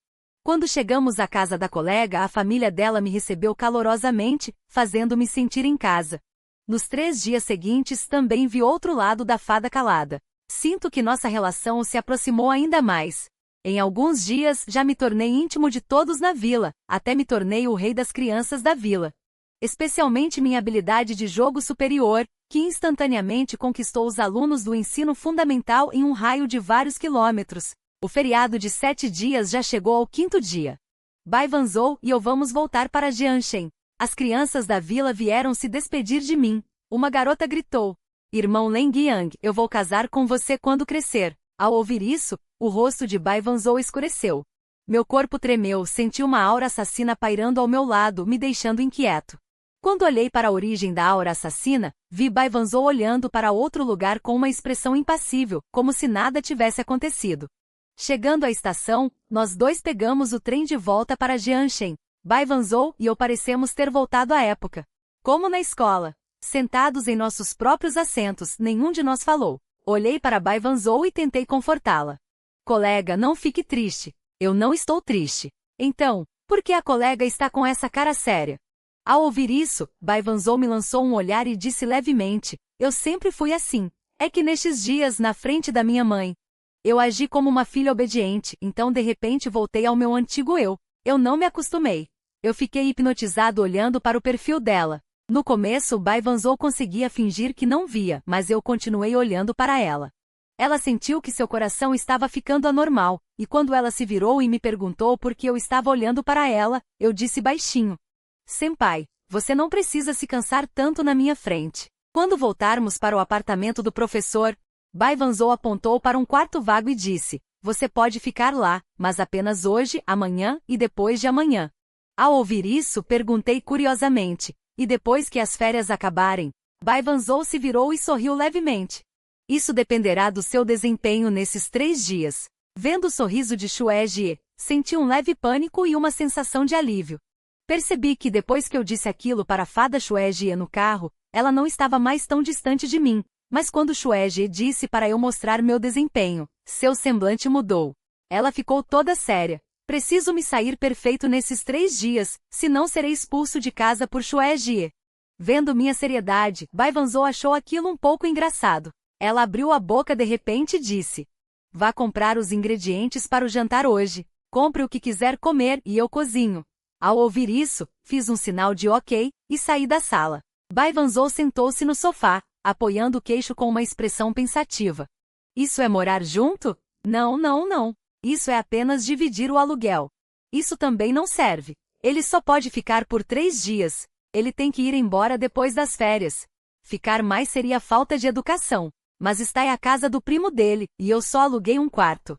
Quando chegamos à casa da colega, a família dela me recebeu calorosamente, fazendo-me sentir em casa. Nos 3 dias seguintes também vi outro lado da fada calada. Sinto que nossa relação se aproximou ainda mais. Em alguns dias já me tornei íntimo de todos na vila, até me tornei o rei das crianças da vila. Especialmente minha habilidade de jogo superior, que instantaneamente conquistou os alunos do ensino fundamental em um raio de vários quilômetros. O feriado de 7 dias já chegou ao 5º dia. Bai Vanzhou e eu vamos voltar para Jianshen. As crianças da vila vieram se despedir de mim. Uma garota gritou. Irmão Leng Yang, eu vou casar com você quando crescer. Ao ouvir isso, o rosto de Bai Vanzhou escureceu. Meu corpo tremeu, senti uma aura assassina pairando ao meu lado, me deixando inquieto. Quando olhei para a origem da aura assassina, vi Bai Vanzhou olhando para outro lugar com uma expressão impassível, como se nada tivesse acontecido. Chegando à estação, nós dois pegamos o trem de volta para Jianshen. Bai Vanzhou e eu parecemos ter voltado à época. Como na escola. Sentados em nossos próprios assentos, nenhum de nós falou. Olhei para Bai Vanzhou e tentei confortá-la. Colega, não fique triste. Eu não estou triste. Então, por que a colega está com essa cara séria? Ao ouvir isso, Bai Vanzhou me lançou um olhar e disse levemente, eu sempre fui assim. É que nestes dias, na frente da minha mãe, eu agi como uma filha obediente, então de repente voltei ao meu antigo eu. Eu não me acostumei. Eu fiquei hipnotizado olhando para o perfil dela. No começo, Bai Vanzhou conseguia fingir que não via, mas eu continuei olhando para ela. Ela sentiu que seu coração estava ficando anormal, e quando ela se virou e me perguntou por que eu estava olhando para ela, eu disse baixinho. Senpai, você não precisa se cansar tanto na minha frente. Quando voltarmos para o apartamento do professor, Bai Vanzhou apontou para um quarto vago e disse, você pode ficar lá, mas apenas hoje, amanhã e depois de amanhã. Ao ouvir isso, perguntei curiosamente, e depois que as férias acabarem? Bai Vanzhou se virou e sorriu levemente. Isso dependerá do seu desempenho nesses 3 dias. Vendo o sorriso de Shué Jie, senti um leve pânico e uma sensação de alívio. Percebi que depois que eu disse aquilo para a fada Shué Jie no carro, ela não estava mais tão distante de mim, mas quando Shué Jie disse para eu mostrar meu desempenho, seu semblante mudou. Ela ficou toda séria. Preciso me sair perfeito nesses 3 dias, senão serei expulso de casa por Shué Jie. Vendo minha seriedade, Bai Vanzhou achou aquilo um pouco engraçado. Ela abriu a boca de repente e disse, Vá comprar os ingredientes para o jantar hoje. Compre o que quiser comer e eu cozinho. Ao ouvir isso, fiz um sinal de ok e saí da sala. Bai Wanzhou sentou-se no sofá, apoiando o queixo com uma expressão pensativa. Isso é morar junto? Não, não, não. Isso é apenas dividir o aluguel. Isso também não serve. Ele só pode ficar por 3 dias. Ele tem que ir embora depois das férias. Ficar mais seria falta de educação. Mas está em a casa do primo dele, e eu só aluguei um quarto.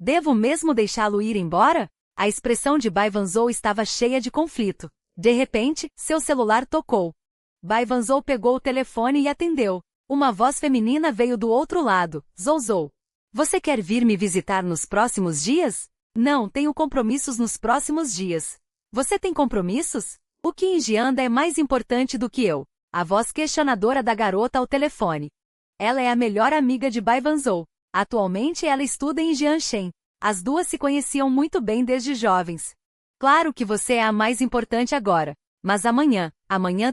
Devo mesmo deixá-lo ir embora? A expressão de Bai Wanzhou estava cheia de conflito. De repente, seu celular tocou. Bai Wanzhou pegou o telefone e atendeu. Uma voz feminina veio do outro lado. Zouzou. Você quer vir me visitar nos próximos dias? Não, tenho compromissos nos próximos dias. Você tem compromissos? O que em Jianda é mais importante do que eu? A voz questionadora da garota ao telefone. Ela é a melhor amiga de Bai Wanzhou. Atualmente ela estuda em Jianshen. As duas se conheciam muito bem desde jovens. Claro que você é a mais importante agora. Mas amanhã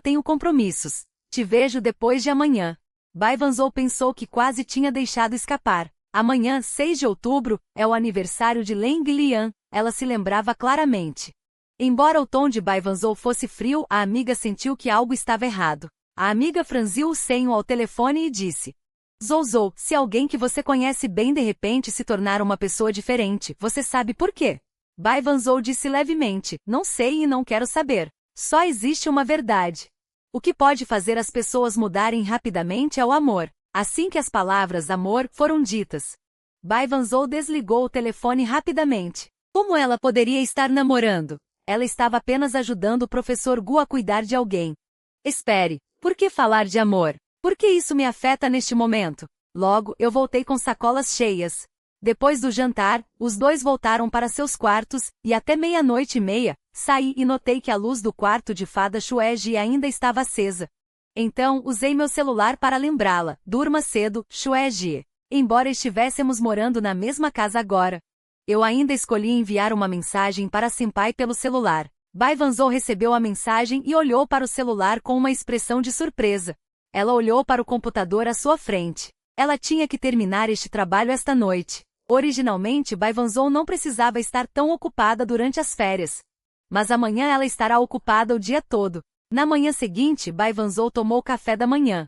tenho compromissos. Te vejo depois de amanhã. Bai Wanzhou pensou que quase tinha deixado escapar. Amanhã, 6 de outubro, é o aniversário de Leng Lian. Ela se lembrava claramente. Embora o tom de Bai Wanzhou fosse frio, a amiga sentiu que algo estava errado. A amiga franziu o senho ao telefone e disse: Zouzou, se alguém que você conhece bem de repente se tornar uma pessoa diferente, você sabe por quê? Bai Wanzhou disse levemente: não sei e não quero saber. Só existe uma verdade. O que pode fazer as pessoas mudarem rapidamente é o amor. Assim que as palavras amor foram ditas, Bai Wanzhou desligou o telefone rapidamente. Como ela poderia estar namorando? Ela estava apenas ajudando o professor Gu a cuidar de alguém. Espere, por que falar de amor? Por que isso me afeta neste momento? Logo, eu voltei com sacolas cheias. Depois do jantar, os dois voltaram para seus quartos, e até 00:30, saí e notei que a luz do quarto de fada Xueji ainda estava acesa. Então, usei meu celular para lembrá-la. Durma cedo, Xueji. Embora estivéssemos morando na mesma casa agora. Eu ainda escolhi enviar uma mensagem para Senpai pelo celular. Bai Wanzhou recebeu a mensagem e olhou para o celular com uma expressão de surpresa. Ela olhou para o computador à sua frente. Ela tinha que terminar este trabalho esta noite. Originalmente, Bai Wanzhou não precisava estar tão ocupada durante as férias. Mas amanhã ela estará ocupada o dia todo. Na manhã seguinte, Bai Wanzhou tomou café da manhã.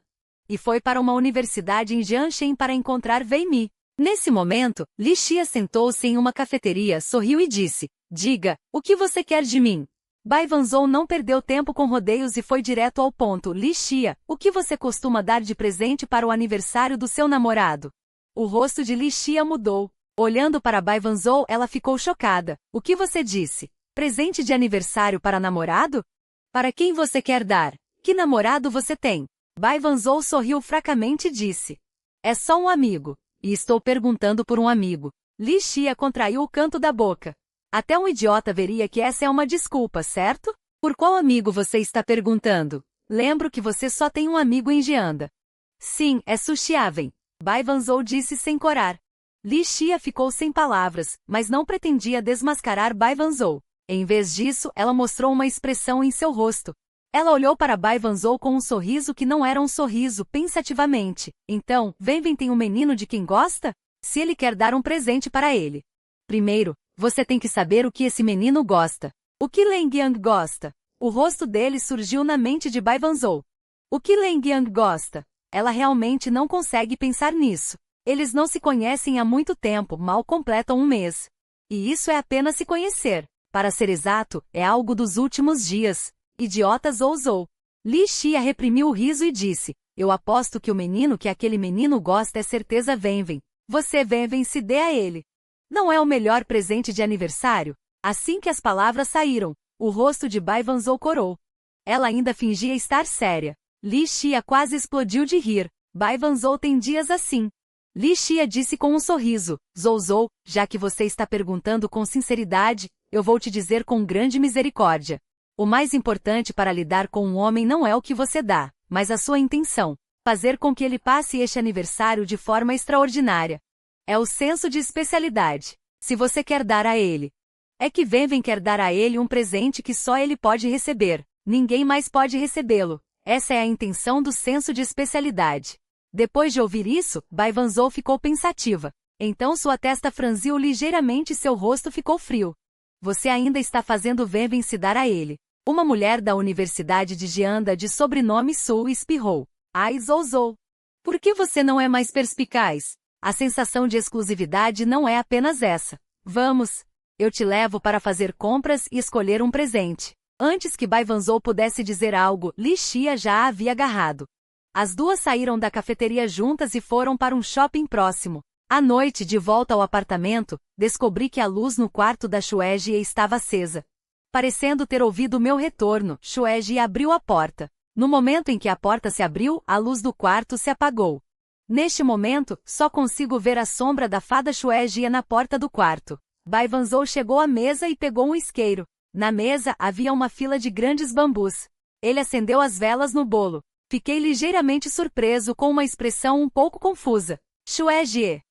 E foi para uma universidade em Jianshen para encontrar Wei Mi. Nesse momento, Li Xia sentou-se em uma cafeteria, sorriu e disse: diga, o que você quer de mim? Bai Wanzhou não perdeu tempo com rodeios e foi direto ao ponto. Li Xia, o que você costuma dar de presente para o aniversário do seu namorado? O rosto de Li Xia mudou. Olhando para Bai Wanzhou, ela ficou chocada. O que você disse? Presente de aniversário para namorado? Para quem você quer dar? Que namorado você tem? Bai Wanzhou sorriu fracamente e disse: é só um amigo. E estou perguntando por um amigo. Li Xia contraiu o canto da boca. Até um idiota veria que essa é uma desculpa, certo? Por qual amigo você está perguntando? Lembro que você só tem um amigo em Jianda. Sim, é Sushiaven. Bai Wanzhou disse sem corar. Li Xia ficou sem palavras, mas não pretendia desmascarar Bai Wanzhou. Em vez disso, ela mostrou uma expressão em seu rosto. Ela olhou para Bai Wanzhou com um sorriso que não era um sorriso, pensativamente. Então, Wenwen tem um menino de quem gosta? Se ele quer dar um presente para ele. Primeiro, você tem que saber o que esse menino gosta. O que Leng Yang gosta? O rosto dele surgiu na mente de Bai Wanzhou. O que Leng Yang gosta? Ela realmente não consegue pensar nisso. Eles não se conhecem há muito tempo, mal completam um mês. E isso é apenas se conhecer. Para ser exato, é algo dos últimos dias. Idiotas ousou. Li Xia reprimiu o riso e disse: eu aposto que o menino que aquele menino gosta é certeza Wenwen. Você Wenwen se dê a ele. Não é o melhor presente de aniversário? Assim que as palavras saíram, o rosto de Bai Wanzhou corou. Ela ainda fingia estar séria. Li Xia quase explodiu de rir. Bai Wanzhou tem dias assim. Li Xia disse com um sorriso: Zouzou, já que você está perguntando com sinceridade, eu vou te dizer com grande misericórdia. O mais importante para lidar com um homem não é o que você dá, mas a sua intenção. Fazer com que ele passe este aniversário de forma extraordinária. É o senso de especialidade. Se você quer dar a ele. É que Wenwen quer dar a ele um presente que só ele pode receber. Ninguém mais pode recebê-lo. Essa é a intenção do senso de especialidade. Depois de ouvir isso, Bai Wanzhou ficou pensativa. Então sua testa franziu ligeiramente e seu rosto ficou frio. Você ainda está fazendo Venven se dar a ele. Uma mulher da Universidade de Jianda de sobrenome Su espirrou. Ai, Zouzou. Por que você não é mais perspicaz? A sensação de exclusividade não é apenas essa. Vamos. Eu te levo para fazer compras e escolher um presente. Antes que Bai Wanzhou pudesse dizer algo, Li Xia já a havia agarrado. As duas saíram da cafeteria juntas e foram para um shopping próximo. À noite, de volta ao apartamento, descobri que a luz no quarto da Xuejie estava acesa. Parecendo ter ouvido meu retorno, Xuejie abriu a porta. No momento em que a porta se abriu, a luz do quarto se apagou. Neste momento, só consigo ver a sombra da fada Xuejie na porta do quarto. Bai Wanzhou chegou à mesa e pegou um isqueiro. Na mesa havia uma fila de grandes bambus. Ele acendeu as velas no bolo. Fiquei ligeiramente surpreso com uma expressão um pouco confusa. Xuejie.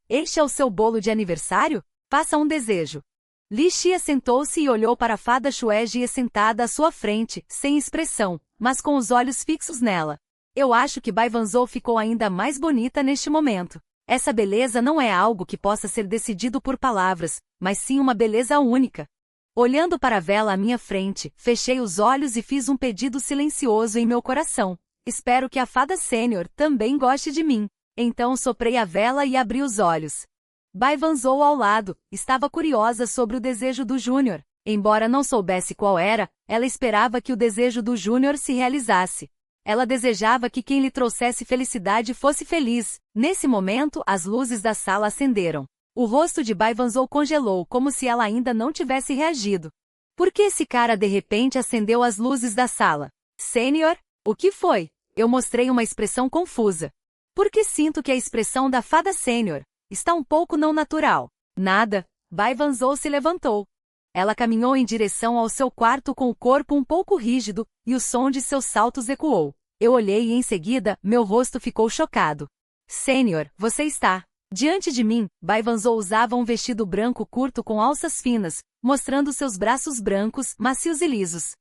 Este é o seu bolo de aniversário? Faça um desejo. Li Xia sentou-se e olhou para a fada Xuejie sentada à sua frente, sem expressão, mas com os olhos fixos nela. Eu acho que Bai Wanzhou ficou ainda mais bonita neste momento. Essa beleza não é algo que possa ser decidido por palavras, mas sim uma beleza única. Olhando para a vela à minha frente, fechei os olhos e fiz um pedido silencioso em meu coração. Espero que a fada sênior também goste de mim. Então soprei a vela e abri os olhos. Bai Wanzhou ao lado, estava curiosa sobre o desejo do Júnior. Embora não soubesse qual era, ela esperava que o desejo do Júnior se realizasse. Ela desejava que quem lhe trouxesse felicidade fosse feliz. Nesse momento, as luzes da sala acenderam. O rosto de Bai Wanzhou congelou, como se ela ainda não tivesse reagido. Por que esse cara de repente acendeu as luzes da sala? Sênior? O que foi? Eu mostrei uma expressão confusa. Porque sinto que a expressão da fada sênior está um pouco não natural. Nada. Bai Wanzhou se levantou. Ela caminhou em direção ao seu quarto com o corpo um pouco rígido, e o som de seus saltos ecoou. Eu olhei e em seguida, meu rosto ficou chocado. Sênior, você está... Diante de mim, Bai Wanzhou usava um vestido branco curto com alças finas, mostrando seus braços brancos, macios e lisos.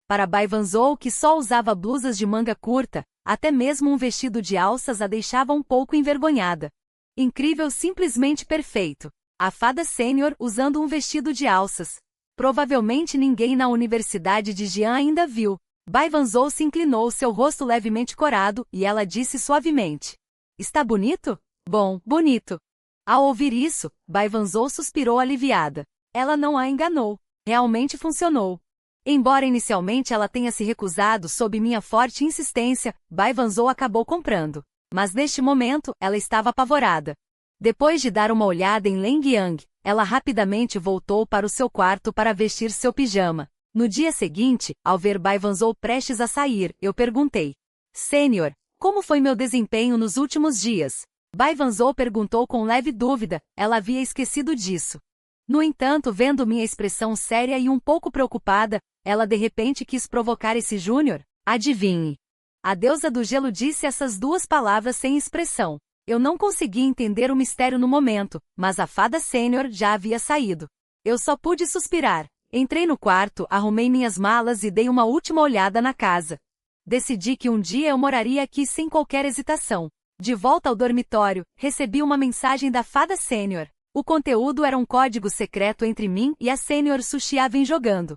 Para Bai Wanzhou, que só usava blusas de manga curta, até mesmo um vestido de alças a deixava um pouco envergonhada. Incrível, simplesmente perfeito. A fada sênior usando um vestido de alças. Provavelmente ninguém na Universidade de Jian ainda viu. Bai Wanzhou se inclinou, seu rosto levemente corado, e ela disse suavemente. Está bonito? Bom, bonito. Ao ouvir isso, Bai Wanzhou suspirou aliviada. Ela não a enganou. Realmente funcionou. Embora inicialmente ela tenha se recusado sob minha forte insistência, Bai Wanzhou acabou comprando. Mas neste momento, ela estava apavorada. Depois de dar uma olhada em Leng Yang, ela rapidamente voltou para o seu quarto para vestir seu pijama. No dia seguinte, ao ver Bai Wanzhou prestes a sair, eu perguntei. Sênior, como foi meu desempenho nos últimos dias? Bai Wanzhou perguntou com leve dúvida, ela havia esquecido disso. No entanto, vendo minha expressão séria e um pouco preocupada, ela de repente quis provocar esse Júnior. Adivinhe. A deusa do gelo disse essas duas palavras sem expressão. Eu não consegui entender o mistério no momento, mas a fada sênior já havia saído. Eu só pude suspirar. Entrei no quarto, arrumei minhas malas e dei uma última olhada na casa. Decidi que um dia eu moraria aqui sem qualquer hesitação. De volta ao dormitório, recebi uma mensagem da fada sênior. O conteúdo era um código secreto entre mim e a sênior Suxia vem jogando.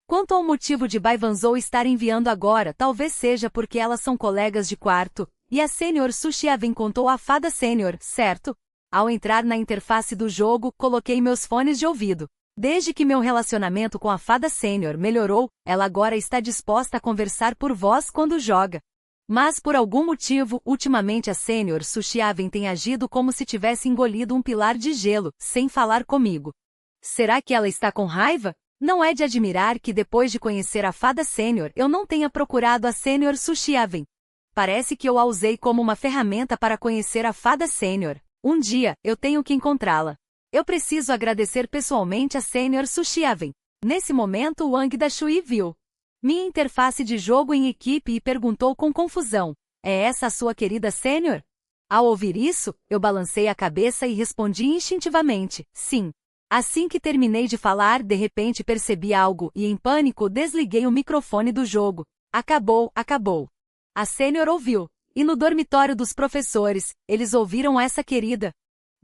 Quanto ao motivo de Bai Wanzhou estar enviando agora, talvez seja porque elas são colegas de quarto, e a sênior Suxia vem contou à fada sênior, certo? Ao entrar na interface do jogo, coloquei meus fones de ouvido. Desde que meu relacionamento com a fada sênior melhorou, ela agora está disposta a conversar por voz quando joga. Mas por algum motivo, ultimamente a sênior Sushiaven tem agido como se tivesse engolido um pilar de gelo, sem falar comigo. Será que ela está com raiva? Não é de admirar que depois de conhecer a fada sênior eu não tenha procurado a sênior Sushiaven. Parece que eu a usei como uma ferramenta para conhecer a fada sênior. Um dia, eu tenho que encontrá-la. Eu preciso agradecer pessoalmente a sênior Sushiaven. Nesse momento Wang da Shui viu minha interface de jogo em equipe e perguntou com confusão. É essa a sua querida sênior? Ao ouvir isso, eu balancei a cabeça e respondi instintivamente, sim. Assim que terminei de falar, de repente percebi algo e em pânico desliguei o microfone do jogo. Acabou. A sênior ouviu. E no dormitório dos professores, eles ouviram essa querida.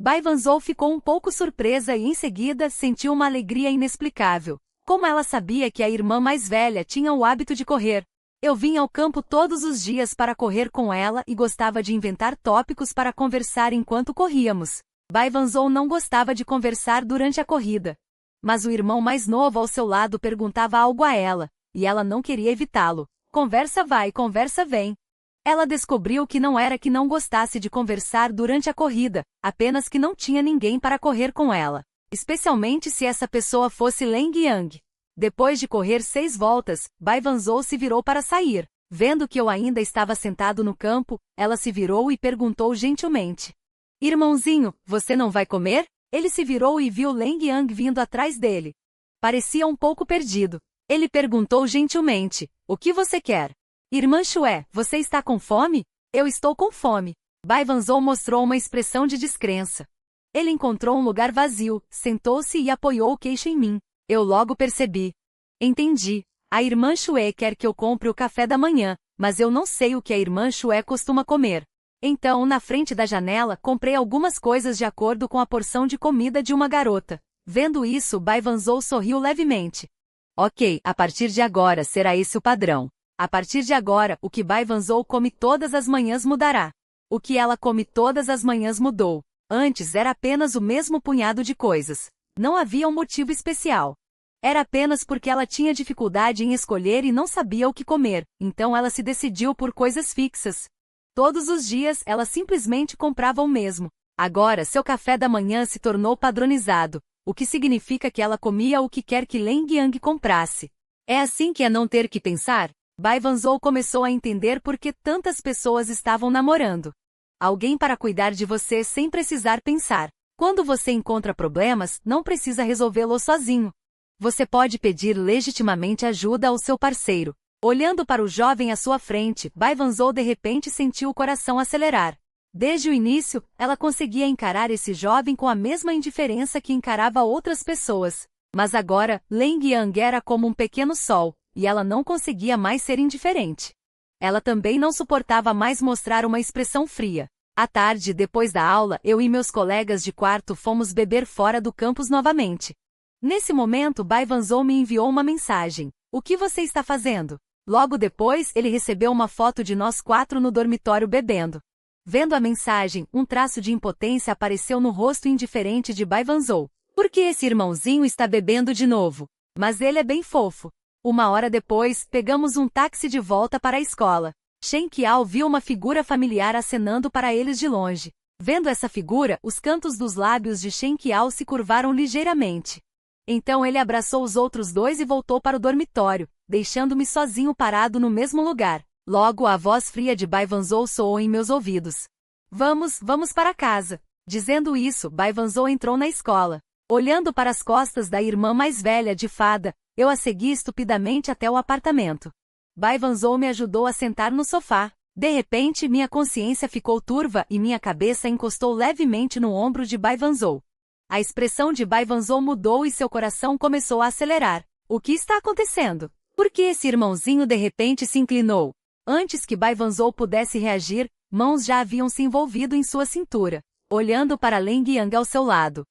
Bai Vanzhou ficou um pouco surpresa e em seguida sentiu uma alegria inexplicável. Como ela sabia que a irmã mais velha tinha o hábito de correr? Eu vinha ao campo todos os dias para correr com ela e gostava de inventar tópicos para conversar enquanto corríamos. Bai Vanzhou não gostava de conversar durante a corrida. Mas o irmão mais novo ao seu lado perguntava algo a ela, e ela não queria evitá-lo. Conversa vai, conversa vem. Ela descobriu que não era que não gostasse de conversar durante a corrida, apenas que não tinha ninguém para correr com ela. Especialmente se essa pessoa fosse Leng Yang. Depois de correr 6 voltas, Bai Vanzhou se virou para sair. Vendo que eu ainda estava sentado no campo, ela se virou e perguntou gentilmente. Irmãozinho, você não vai comer? Ele se virou e viu Leng Yang vindo atrás dele. Parecia um pouco perdido. Ele perguntou gentilmente, o que você quer? Irmã Xue, você está com fome? Eu estou com fome. Bai Vanzhou mostrou uma expressão de descrença. Ele encontrou um lugar vazio, sentou-se e apoiou o queixo em mim. Eu logo percebi. Entendi. A irmã Xue quer que eu compre o café da manhã, mas eu não sei o que a irmã Xue costuma comer. Então, na frente da janela, comprei algumas coisas de acordo com a porção de comida de uma garota. Vendo isso, Bai Vanzhou sorriu levemente. Ok, a partir de agora será esse o padrão. A partir de agora, o que Bai Vanzhou come todas as manhãs mudará. O que ela come todas as manhãs mudou. Antes era apenas o mesmo punhado de coisas. Não havia um motivo especial. Era apenas porque ela tinha dificuldade em escolher e não sabia o que comer, então ela se decidiu por coisas fixas. Todos os dias ela simplesmente comprava o mesmo. Agora seu café da manhã se tornou padronizado, o que significa que ela comia o que quer que Leng Yang comprasse. É assim que é não ter que pensar? Bai Vanzhou começou a entender por que tantas pessoas estavam namorando. Alguém para cuidar de você sem precisar pensar. Quando você encontra problemas, não precisa resolvê-los sozinho. Você pode pedir legitimamente ajuda ao seu parceiro. Olhando para o jovem à sua frente, Bai Vanzhou de repente sentiu o coração acelerar. Desde o início, ela conseguia encarar esse jovem com a mesma indiferença que encarava outras pessoas. Mas agora, Leng Yang era como um pequeno sol, e ela não conseguia mais ser indiferente. Ela também não suportava mais mostrar uma expressão fria. À tarde, depois da aula, eu e meus colegas de quarto fomos beber fora do campus novamente. Nesse momento, Bai Vanzhou me enviou uma mensagem. O que você está fazendo? Logo depois, ele recebeu uma foto de nós 4 no dormitório bebendo. Vendo a mensagem, um traço de impotência apareceu no rosto indiferente de Bai Vanzhou. Por que esse irmãozinho está bebendo de novo? Mas ele é bem fofo. 1 hora depois, pegamos um táxi de volta para a escola. Shen Qiao viu uma figura familiar acenando para eles de longe. Vendo essa figura, os cantos dos lábios de Shen Qiao se curvaram ligeiramente. Então ele abraçou os outros 2 e voltou para o dormitório, deixando-me sozinho parado no mesmo lugar. Logo a voz fria de Bai Vanzhou soou em meus ouvidos. Vamos para casa. Dizendo isso, Bai Vanzhou entrou na escola. Olhando para as costas da irmã mais velha de fada, eu a segui estupidamente até o apartamento. Bai Vanzhou me ajudou a sentar no sofá. De repente, minha consciência ficou turva e minha cabeça encostou levemente no ombro de Bai Vanzhou. A expressão de Bai Vanzhou mudou e seu coração começou a acelerar. O que está acontecendo? Por que esse irmãozinho de repente se inclinou? Antes que Bai Vanzhou pudesse reagir, mãos já haviam se envolvido em sua cintura, olhando para Leng Yang ao seu lado.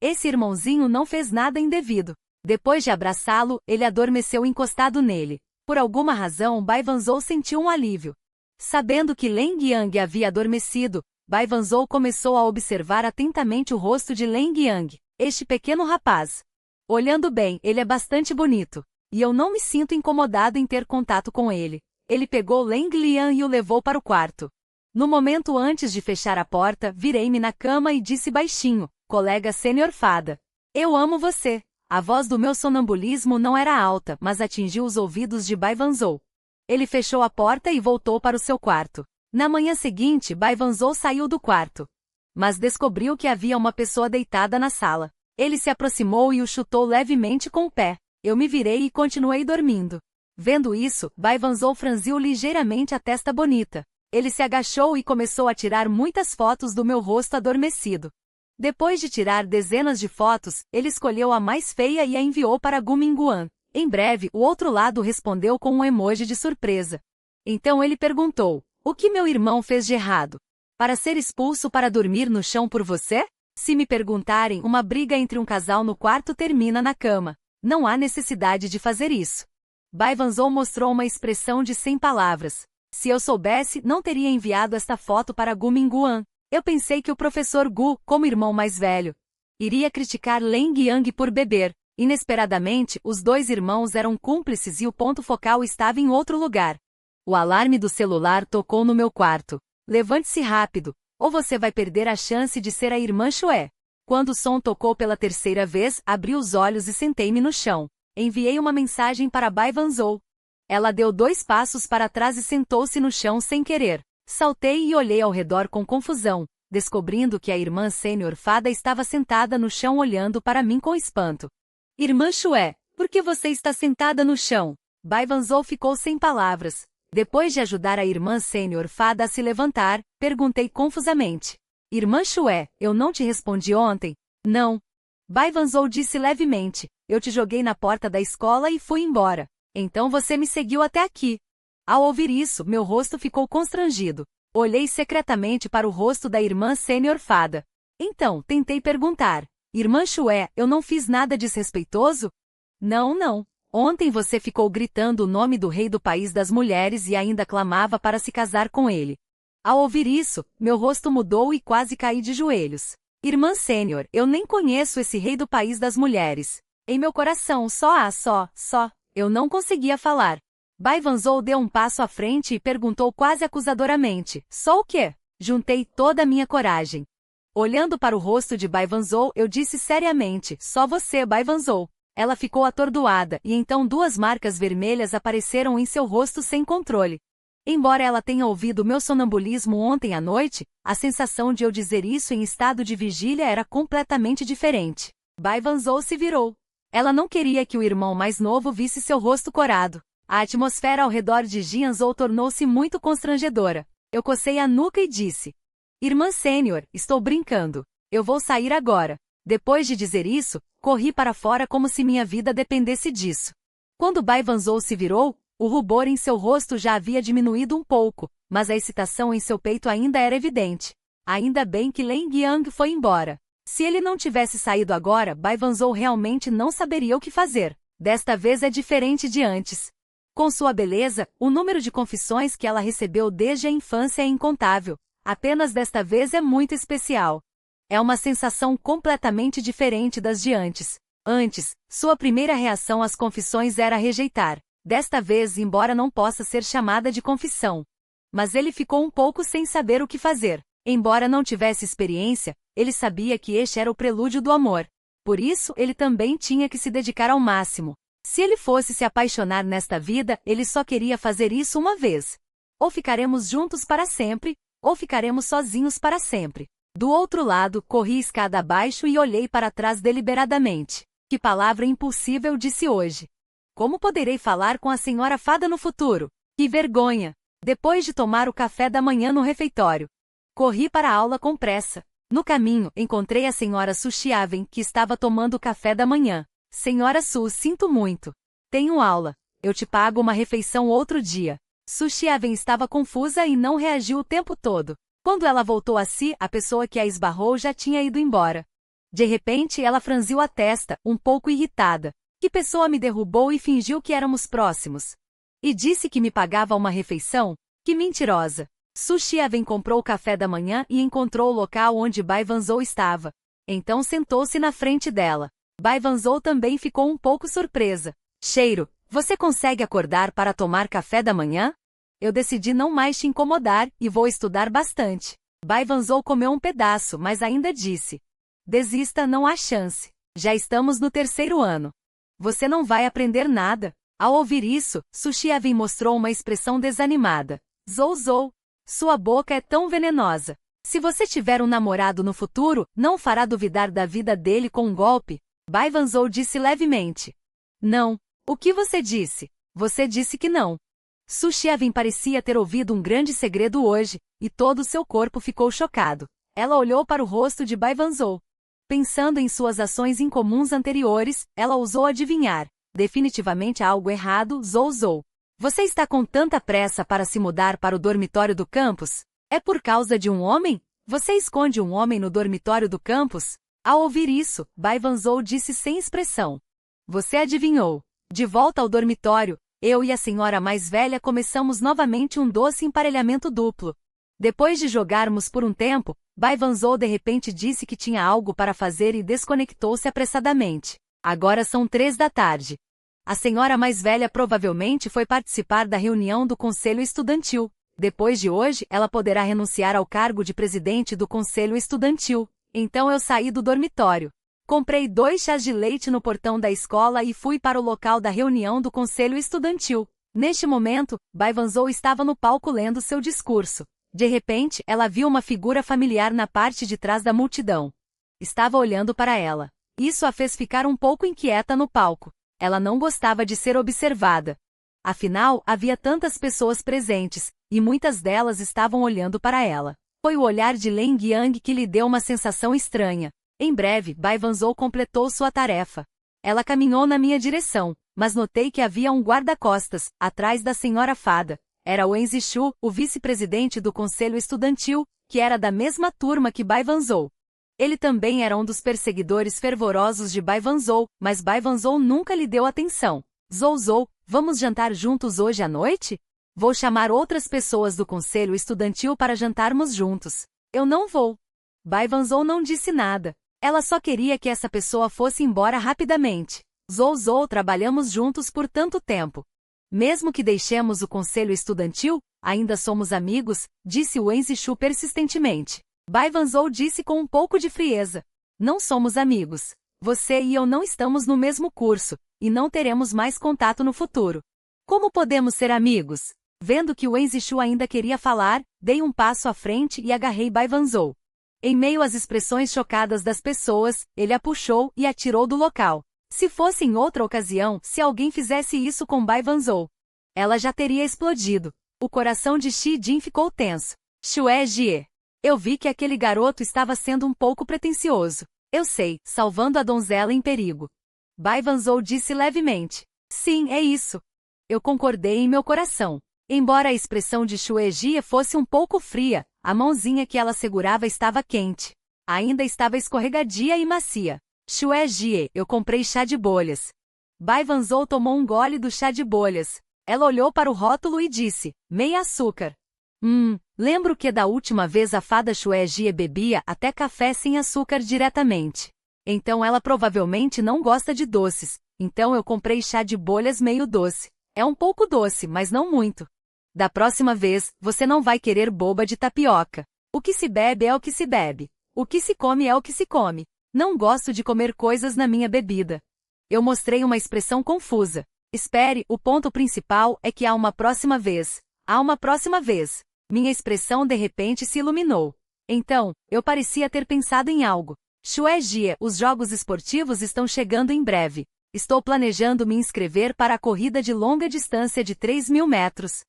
Esse irmãozinho não fez nada indevido. Depois de abraçá-lo, ele adormeceu encostado nele. Por alguma razão, Bai Vanzhou sentiu um alívio. Sabendo que Leng Yang havia adormecido, Bai Vanzhou começou a observar atentamente o rosto de Leng Yang, este pequeno rapaz. Olhando bem, ele é bastante bonito. E eu não me sinto incomodado em ter contato com ele. Ele pegou Leng Lian e o levou para o quarto. No momento antes de fechar a porta, virei-me na cama e disse baixinho, colega sênior fada. Eu amo você. A voz do meu sonambulismo não era alta, mas atingiu os ouvidos de Bai Vanzhou. Ele fechou a porta e voltou para o seu quarto. Na manhã seguinte, Bai Vanzhou saiu do quarto. Mas descobriu que havia uma pessoa deitada na sala. Ele se aproximou e o chutou levemente com o pé. Eu me virei e continuei dormindo. Vendo isso, Bai Vanzhou franziu ligeiramente a testa bonita. Ele se agachou e começou a tirar muitas fotos do meu rosto adormecido. Depois de tirar dezenas de fotos, ele escolheu a mais feia e a enviou para Gu Mingguan. Em breve, o outro lado respondeu com um emoji de surpresa. Então ele perguntou, o que meu irmão fez de errado? Para ser expulso para dormir no chão por você? Se me perguntarem, uma briga entre um casal no quarto termina na cama. Não há necessidade de fazer isso. Bai Wanzhou mostrou uma expressão de 100 palavras. Se eu soubesse, não teria enviado esta foto para Gu Mingguan. Eu pensei que o professor Gu, como irmão mais velho, iria criticar Leng Yang por beber. Inesperadamente, os dois irmãos eram cúmplices e o ponto focal estava em outro lugar. O alarme do celular tocou no meu quarto. Levante-se rápido, ou você vai perder a chance de ser a irmã Xue. Quando o som tocou pela terceira vez, abri os olhos e sentei-me no chão. Enviei uma mensagem para Bai Wanzhou. Ela deu 2 passos para trás e sentou-se no chão sem querer. Saltei e olhei ao redor com confusão, descobrindo que a irmã sênior fada estava sentada no chão olhando para mim com espanto. Irmã Xue, por que você está sentada no chão? Bai Wanzhou ficou sem palavras. Depois de ajudar a irmã sênior fada a se levantar, perguntei confusamente. Irmã Xue, eu não te respondi ontem? Não. Bai Wanzhou disse levemente. Eu te joguei na porta da escola e fui embora. Então você me seguiu até aqui. Ao ouvir isso, meu rosto ficou constrangido. Olhei secretamente para o rosto da irmã sênior fada. Então, tentei perguntar. Irmã Xue, eu não fiz nada desrespeitoso? Não. Ontem você ficou gritando o nome do rei do país das mulheres e ainda clamava para se casar com ele. Ao ouvir isso, meu rosto mudou e quase caí de joelhos. Irmã sênior, eu nem conheço esse rei do país das mulheres. Em meu coração eu não conseguia falar. Bai Wanzhou deu um passo à frente e perguntou quase acusadoramente. Só o quê? Juntei toda a minha coragem. Olhando para o rosto de Bai Wanzhou, eu disse seriamente, só você, Bai Wanzhou. Ela ficou atordoada, e então 2 marcas vermelhas apareceram em seu rosto sem controle. Embora ela tenha ouvido meu sonambulismo ontem à noite, a sensação de eu dizer isso em estado de vigília era completamente diferente. Bai Wanzhou se virou. Ela não queria que o irmão mais novo visse seu rosto corado. A atmosfera ao redor de Jianzhou tornou-se muito constrangedora. Eu cocei a nuca e disse. Irmã sênior, estou brincando. Eu vou sair agora. Depois de dizer isso, corri para fora como se minha vida dependesse disso. Quando Bai Wanzhou se virou, o rubor em seu rosto já havia diminuído um pouco, mas a excitação em seu peito ainda era evidente. Ainda bem que Leng Yang foi embora. Se ele não tivesse saído agora, Bai Wanzhou realmente não saberia o que fazer. Desta vez é diferente de antes. Com sua beleza, o número de confissões que ela recebeu desde a infância é incontável. Apenas desta vez é muito especial. É uma sensação completamente diferente das de antes. Antes, sua primeira reação às confissões era rejeitar. Desta vez, embora não possa ser chamada de confissão. Mas ele ficou um pouco sem saber o que fazer. Embora não tivesse experiência, ele sabia que este era o prelúdio do amor. Por isso, ele também tinha que se dedicar ao máximo. Se ele fosse se apaixonar nesta vida, ele só queria fazer isso uma vez. Ou ficaremos juntos para sempre, ou ficaremos sozinhos para sempre. Do outro lado, corri escada abaixo e olhei para trás deliberadamente. Que palavra impossível disse hoje. Como poderei falar com a senhora fada no futuro? Que vergonha! Depois de tomar o café da manhã no refeitório, corri para a aula com pressa. No caminho, encontrei a senhora Su Xiawen, que estava tomando o café da manhã. Senhora Su, sinto muito. Tenho aula. Eu te pago uma refeição outro dia. Su Xiawen estava confusa e não reagiu o tempo todo. Quando ela voltou a si, a pessoa que a esbarrou já tinha ido embora. De repente, ela franziu a testa, um pouco irritada. Que pessoa me derrubou e fingiu que éramos próximos? E disse que me pagava uma refeição? Que mentirosa! Su Xiawen comprou o café da manhã e encontrou o local onde Bai Wanzhou estava. Então sentou-se na frente dela. Bai Wanzhou também ficou um pouco surpresa. Cheiro, você consegue acordar para tomar café da manhã? Eu decidi não mais te incomodar e vou estudar bastante. Bai Wanzhou comeu um pedaço, mas ainda disse. Desista, não há chance. Já estamos no 3º ano. Você não vai aprender nada. Ao ouvir isso, Su Xiawen mostrou uma expressão desanimada. Zou. Sua boca é tão venenosa. Se você tiver um namorado no futuro, não fará duvidar da vida dele com um golpe? Bai Wanzhou disse levemente. Não. O que você disse? Você disse que não. Su Xiawen parecia ter ouvido um grande segredo hoje, e todo seu corpo ficou chocado. Ela olhou para o rosto de Bai Wanzhou. Pensando em suas ações incomuns anteriores, ela ousou adivinhar. Definitivamente há algo errado, Zou. Você está com tanta pressa para se mudar para o dormitório do campus? É por causa de um homem? Você esconde um homem no dormitório do campus? Ao ouvir isso, Bai Wanzhou disse sem expressão. Você adivinhou. De volta ao dormitório, eu e a senhora mais velha começamos novamente um doce emparelhamento duplo. Depois de jogarmos por um tempo, Bai Wanzhou de repente disse que tinha algo para fazer e desconectou-se apressadamente. Agora são 3 da tarde. A senhora mais velha provavelmente foi participar da reunião do conselho estudantil. Depois de hoje, ela poderá renunciar ao cargo de presidente do conselho estudantil. Então eu saí do dormitório. Comprei 2 chás de leite no portão da escola e fui para o local da reunião do conselho estudantil. Neste momento, Bai Wanzhou estava no palco lendo seu discurso. De repente, ela viu uma figura familiar na parte de trás da multidão. Estava olhando para ela. Isso a fez ficar um pouco inquieta no palco. Ela não gostava de ser observada. Afinal, havia tantas pessoas presentes, e muitas delas estavam olhando para ela. Foi o olhar de Leng Yang que lhe deu uma sensação estranha. Em breve, Bai Wanzhou completou sua tarefa. Ela caminhou na minha direção, mas notei que havia um guarda-costas, atrás da senhora fada. Era Wen Zixu, o vice-presidente do conselho estudantil, que era da mesma turma que Bai Wanzhou. Ele também era um dos perseguidores fervorosos de Bai Wanzhou, mas Bai Wanzhou nunca lhe deu atenção. Zou, vamos jantar juntos hoje à noite? Vou chamar outras pessoas do conselho estudantil para jantarmos juntos. Eu não vou. Bai Wanzhou não disse nada. Ela só queria que essa pessoa fosse embora rapidamente. Zou, trabalhamos juntos por tanto tempo. Mesmo que deixemos o conselho estudantil, ainda somos amigos, disse Wen Zixu persistentemente. Bai Wanzhou disse com um pouco de frieza. Não somos amigos. Você e eu não estamos no mesmo curso, e não teremos mais contato no futuro. Como podemos ser amigos? Vendo que Wen Zixu ainda queria falar, dei um passo à frente e agarrei Bai Wanzhou. Em meio às expressões chocadas das pessoas, ele a puxou e a tirou do local. Se fosse em outra ocasião, se alguém fizesse isso com Bai Wanzhou, ela já teria explodido. O coração de Xi Jin ficou tenso. Xue Jie. Eu vi que aquele garoto estava sendo um pouco pretensioso. Eu sei, salvando a donzela em perigo. Bai Wanzhou disse levemente. Sim, é isso. Eu concordei em meu coração. Embora a expressão de Xue Jie fosse um pouco fria, a mãozinha que ela segurava estava quente. Ainda estava escorregadia e macia. Xue Jie, eu comprei chá de bolhas. Bai Wanzhou tomou um gole do chá de bolhas. Ela olhou para o rótulo e disse, meia açúcar. Lembro que da última vez a fada Xue Jie bebia até café sem açúcar diretamente. Então ela provavelmente não gosta de doces, então eu comprei chá de bolhas meio doce. É um pouco doce, mas não muito. Da próxima vez, você não vai querer boba de tapioca. O que se bebe é o que se bebe. O que se come é o que se come. Não gosto de comer coisas na minha bebida. Eu mostrei uma expressão confusa. Espere, o ponto principal é que há uma próxima vez. Há uma próxima vez. Minha expressão de repente se iluminou. Então, eu parecia ter pensado em algo. Xue Jie, os jogos esportivos estão chegando em breve. Estou planejando me inscrever para a corrida de longa distância de 3.000 metros.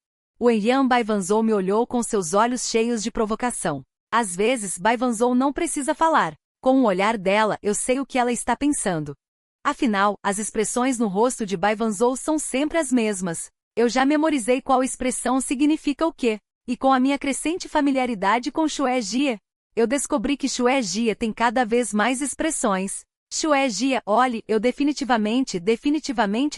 Wenyan Bai Wanzhou me olhou com seus olhos cheios de provocação. Às vezes, Bai Wanzhou não precisa falar. Com o olhar dela, eu sei o que ela está pensando. Afinal, as expressões no rosto de Bai Wanzhou são sempre as mesmas. Eu já memorizei qual expressão significa o quê. E com a minha crescente familiaridade com Xue Jie, eu descobri que Xue Jie tem cada vez mais expressões. Xue Jie, olhe, eu definitivamente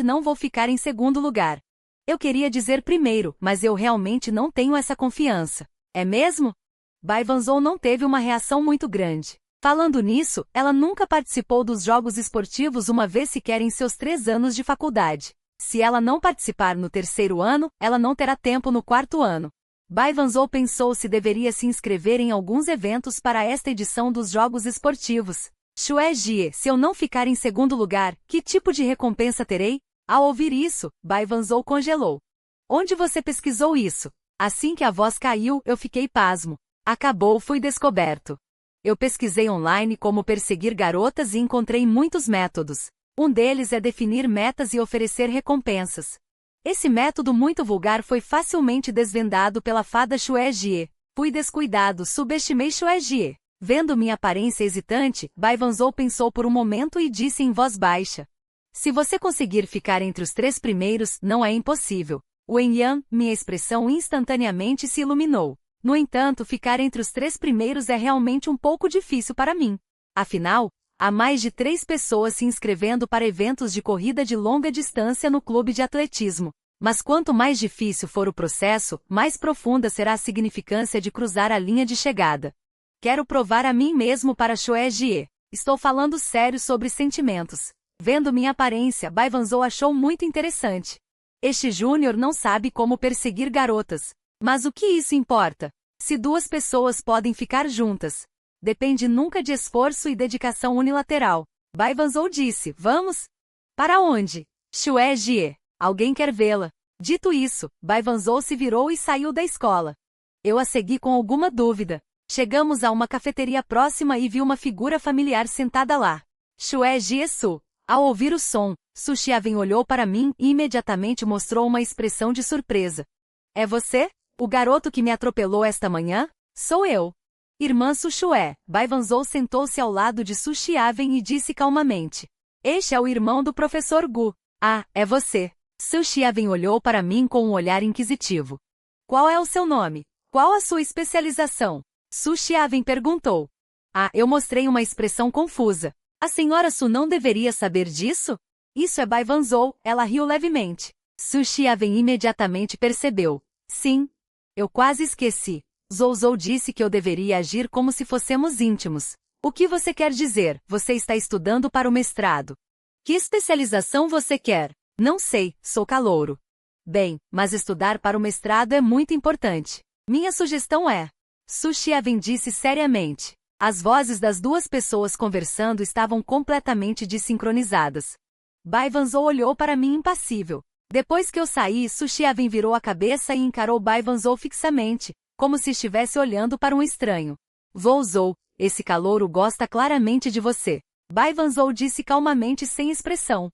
não vou ficar em segundo lugar. Eu queria dizer primeiro, mas eu realmente não tenho essa confiança. É mesmo? Bai Wanzhou não teve uma reação muito grande. Falando nisso, ela nunca participou dos jogos esportivos uma vez sequer em seus 3 anos de faculdade. Se ela não participar no 3º ano, ela não terá tempo no 4º ano. Bai Wanzhou pensou se deveria se inscrever em alguns eventos para esta edição dos jogos esportivos. Xue Jie, se eu não ficar em segundo lugar, que tipo de recompensa terei? Ao ouvir isso, Bai Wanzhou congelou. Onde você pesquisou isso? Assim que a voz caiu, eu fiquei pasmo. Fui descoberto. Eu pesquisei online como perseguir garotas e encontrei muitos métodos. Um deles é definir metas e oferecer recompensas. Esse método muito vulgar foi facilmente desvendado pela fada Xue Jie. Fui descuidado, subestimei Xue Jie. Vendo minha aparência hesitante, Bai Wanzhou pensou por um momento e disse em voz baixa. Se você conseguir ficar entre os 3 primeiros, não é impossível. Wenyan, minha expressão instantaneamente se iluminou. No entanto, ficar entre os 3 primeiros é realmente um pouco difícil para mim. Afinal, há mais de 3 pessoas se inscrevendo para eventos de corrida de longa distância no clube de atletismo. Mas quanto mais difícil for o processo, mais profunda será a significância de cruzar a linha de chegada. Quero provar a mim mesmo para Choi Jie. Estou falando sério sobre sentimentos. Vendo minha aparência, Bai Wanzhou achou muito interessante. Este júnior não sabe como perseguir garotas. Mas o que isso importa? Se 2 pessoas podem ficar juntas. Depende nunca de esforço e dedicação unilateral. Bai Wanzhou disse, vamos? Para onde? Choi Jie. Alguém quer vê-la. Dito isso, Bai Wanzhou se virou e saiu da escola. Eu a segui com alguma dúvida. Chegamos a uma cafeteria próxima e vi uma figura familiar sentada lá. Choi Jie-su. Ao ouvir o som, Su Xiawen olhou para mim e imediatamente mostrou uma expressão de surpresa. É você? O garoto que me atropelou esta manhã? Sou eu. Irmã Su Xue. Bai Wanzhou sentou-se ao lado de Su Xiawen e disse calmamente. Este é o irmão do professor Gu. Ah, é você. Su Xiawen olhou para mim com um olhar inquisitivo. Qual é o seu nome? Qual a sua especialização? Su Xiawen perguntou. Ah, eu mostrei uma expressão confusa. A senhora Su não deveria saber disso? Isso é Bai Wanzhou, ela riu levemente. Su Xiawen imediatamente percebeu. Sim. Eu quase esqueci. Zouzou disse que eu deveria agir como se fossemos íntimos. O que você quer dizer? Você está estudando para o mestrado. Que especialização você quer? Não sei, sou calouro. Bem, mas estudar para o mestrado é muito importante. Minha sugestão é... Su Xiawen disse seriamente. As vozes das 2 pessoas conversando estavam completamente desincronizadas. Bai Wanzhou olhou para mim impassível. Depois que eu saí, Su Xiawen virou a cabeça e encarou Bai Wanzhou fixamente, como se estivesse olhando para um estranho. Wanzhou, esse calouro gosta claramente de você. Bai Wanzhou disse calmamente sem expressão.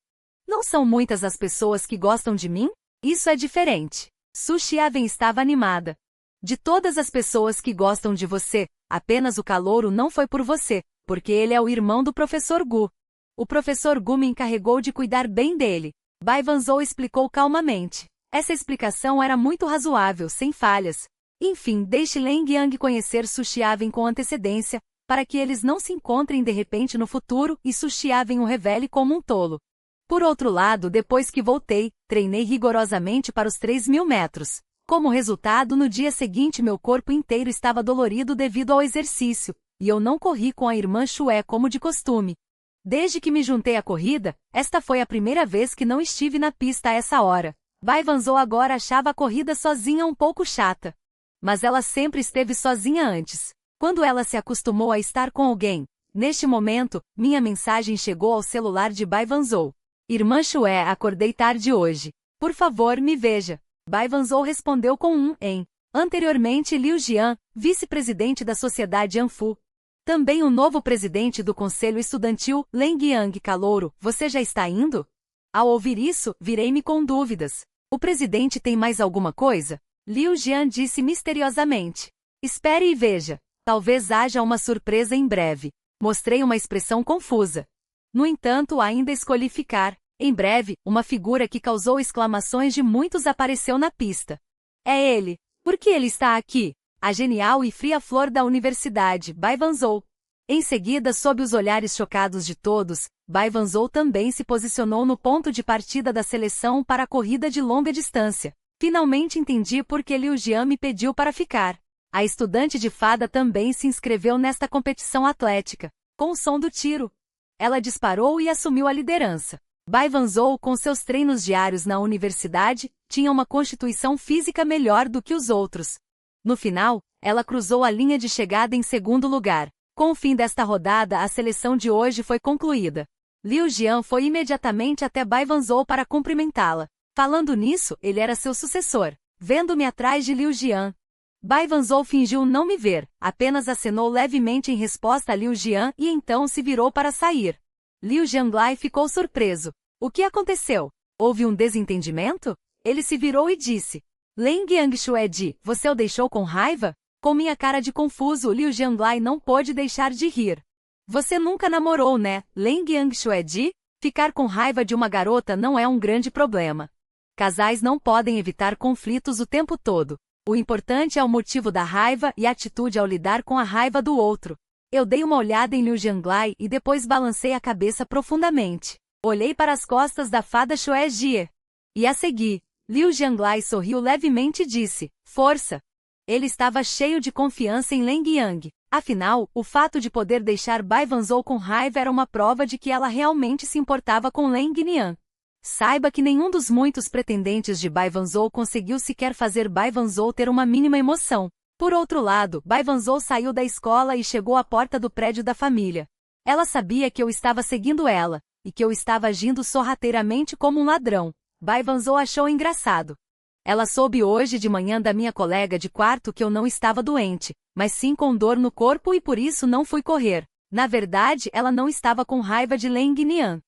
Não são muitas as pessoas que gostam de mim? Isso é diferente. Su Xiawen estava animada. De todas as pessoas que gostam de você, apenas o calouro não foi por você, porque ele é o irmão do professor Gu. O professor Gu me encarregou de cuidar bem dele. Bai Wanzhou explicou calmamente. Essa explicação era muito razoável, sem falhas. Enfim, deixe Leng Yang conhecer Su Xiawen com antecedência, para que eles não se encontrem de repente no futuro e Su Xiawen o revele como um tolo. Por outro lado, depois que voltei, treinei rigorosamente para os 3.000 metros. Como resultado, no dia seguinte meu corpo inteiro estava dolorido devido ao exercício, e eu não corri com a irmã Chue como de costume. Desde que me juntei à corrida, esta foi a primeira vez que não estive na pista a essa hora. Bai Wanzhou agora achava a corrida sozinha um pouco chata. Mas ela sempre esteve sozinha antes. Quando ela se acostumou a estar com alguém, neste momento, minha mensagem chegou ao celular de Bai Wanzhou. Irmã Chue, acordei tarde hoje. Por favor, me veja. Bai Wanzhou respondeu com um em. Anteriormente Liu Jian, vice-presidente da Sociedade Anfu. Também o novo presidente do Conselho Estudantil, Leng Yang calouro, você já está indo? Ao ouvir isso, virei-me com dúvidas. O presidente tem mais alguma coisa? Liu Jian disse misteriosamente. Espere e veja. Talvez haja uma surpresa em breve. Mostrei uma expressão confusa. No entanto, ainda escolhi ficar. Em breve, uma figura que causou exclamações de muitos apareceu na pista. É ele. Por que ele está aqui? A genial e fria flor da universidade, Bai Wanzhou. Em seguida, sob os olhares chocados de todos, Bai Wanzhou também se posicionou no ponto de partida da seleção para a corrida de longa distância. Finalmente entendi por que Liu Jian me pediu para ficar. A estudante de fada também se inscreveu nesta competição atlética. Com o som do tiro, ela disparou e assumiu a liderança. Bai Wanzhou, com seus treinos diários na universidade, tinha uma constituição física melhor do que os outros. No final, ela cruzou a linha de chegada em segundo lugar. Com o fim desta rodada, a seleção de hoje foi concluída. Liu Jian foi imediatamente até Bai Wanzhou para cumprimentá-la. Falando nisso, ele era seu sucessor. Vendo-me atrás de Liu Jian, Bai Wanzhou fingiu não me ver, apenas acenou levemente em resposta a Liu Jian e então se virou para sair. Liu Jianglai ficou surpreso. O que aconteceu? Houve um desentendimento? Ele se virou e disse. Leng Yang Xuedi, você o deixou com raiva? Com minha cara de confuso, Liu Jianglai não pôde deixar de rir. Você nunca namorou, né, Leng Yang Xuedi? Ficar com raiva de uma garota não é um grande problema. Casais não podem evitar conflitos o tempo todo. O importante é o motivo da raiva e a atitude ao lidar com a raiva do outro. Eu dei uma olhada em Liu Jianglai e depois balancei a cabeça profundamente. Olhei para as costas da fada Xue Jie. E a segui. Liu Jianglai sorriu levemente e disse, força. Ele estava cheio de confiança em Leng Yang. Afinal, o fato de poder deixar Bai Wanzhou com raiva era uma prova de que ela realmente se importava com Leng Nian. Saiba que nenhum dos muitos pretendentes de Bai Wanzhou conseguiu sequer fazer Bai Wanzhou ter uma mínima emoção. Por outro lado, Bai Wanzhou saiu da escola e chegou à porta do prédio da família. Ela sabia que eu estava seguindo ela, e que eu estava agindo sorrateiramente como um ladrão. Bai Wanzhou achou engraçado. Ela soube hoje de manhã da minha colega de quarto que eu não estava doente, mas sim com dor no corpo e por isso não fui correr. Na verdade, ela não estava com raiva de Leng Nian.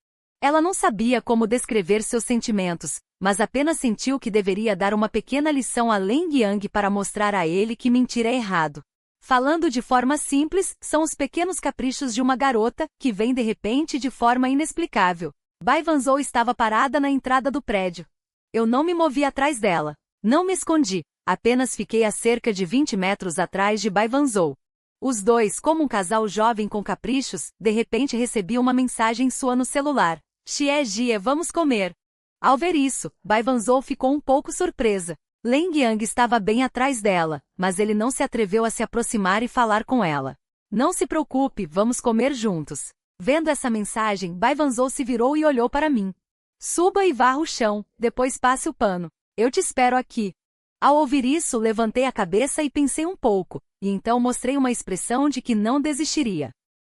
Ela não sabia como descrever seus sentimentos, mas apenas sentiu que deveria dar uma pequena lição a Leng Yang para mostrar a ele que mentir é errado. Falando de forma simples, são os pequenos caprichos de uma garota, que vêm de repente de forma inexplicável. Bai Wanzhou estava parada na entrada do prédio. Eu não me movi atrás dela. Não me escondi, apenas fiquei a cerca de 20 metros atrás de Bai Wanzhou. Os dois, como um casal jovem com caprichos, de repente recebi uma mensagem sua no celular. Xie Jie, vamos comer. Ao ver isso, Bai Wanzhou ficou um pouco surpresa. Leng Yang estava bem atrás dela, mas ele não se atreveu a se aproximar e falar com ela. Não se preocupe, vamos comer juntos. Vendo essa mensagem, Bai Wanzhou se virou e olhou para mim. Suba e varra o chão, depois passe o pano. Eu te espero aqui. Ao ouvir isso, levantei a cabeça e pensei um pouco, e então mostrei uma expressão de que não desistiria.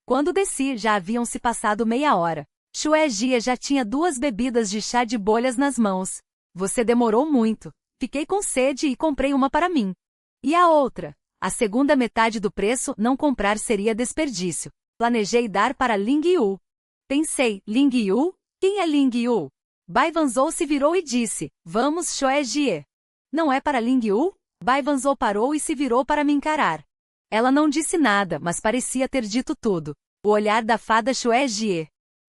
Quando desci, já haviam se passado meia hora. Xue Jie já tinha 2 bebidas de chá de bolhas nas mãos. Você demorou muito. Fiquei com sede e comprei uma para mim. E a outra? A segunda metade do preço, não comprar seria desperdício. Planejei dar para Ling Yu. Pensei, Ling Yu? Quem é Ling Yu? Bai Wanzhou se virou e disse, vamos Xue Jie. Não é para Ling Yu? Bai Wanzhou parou e se virou para me encarar. Ela não disse nada, mas parecia ter dito tudo. O olhar da fada Xue Jie.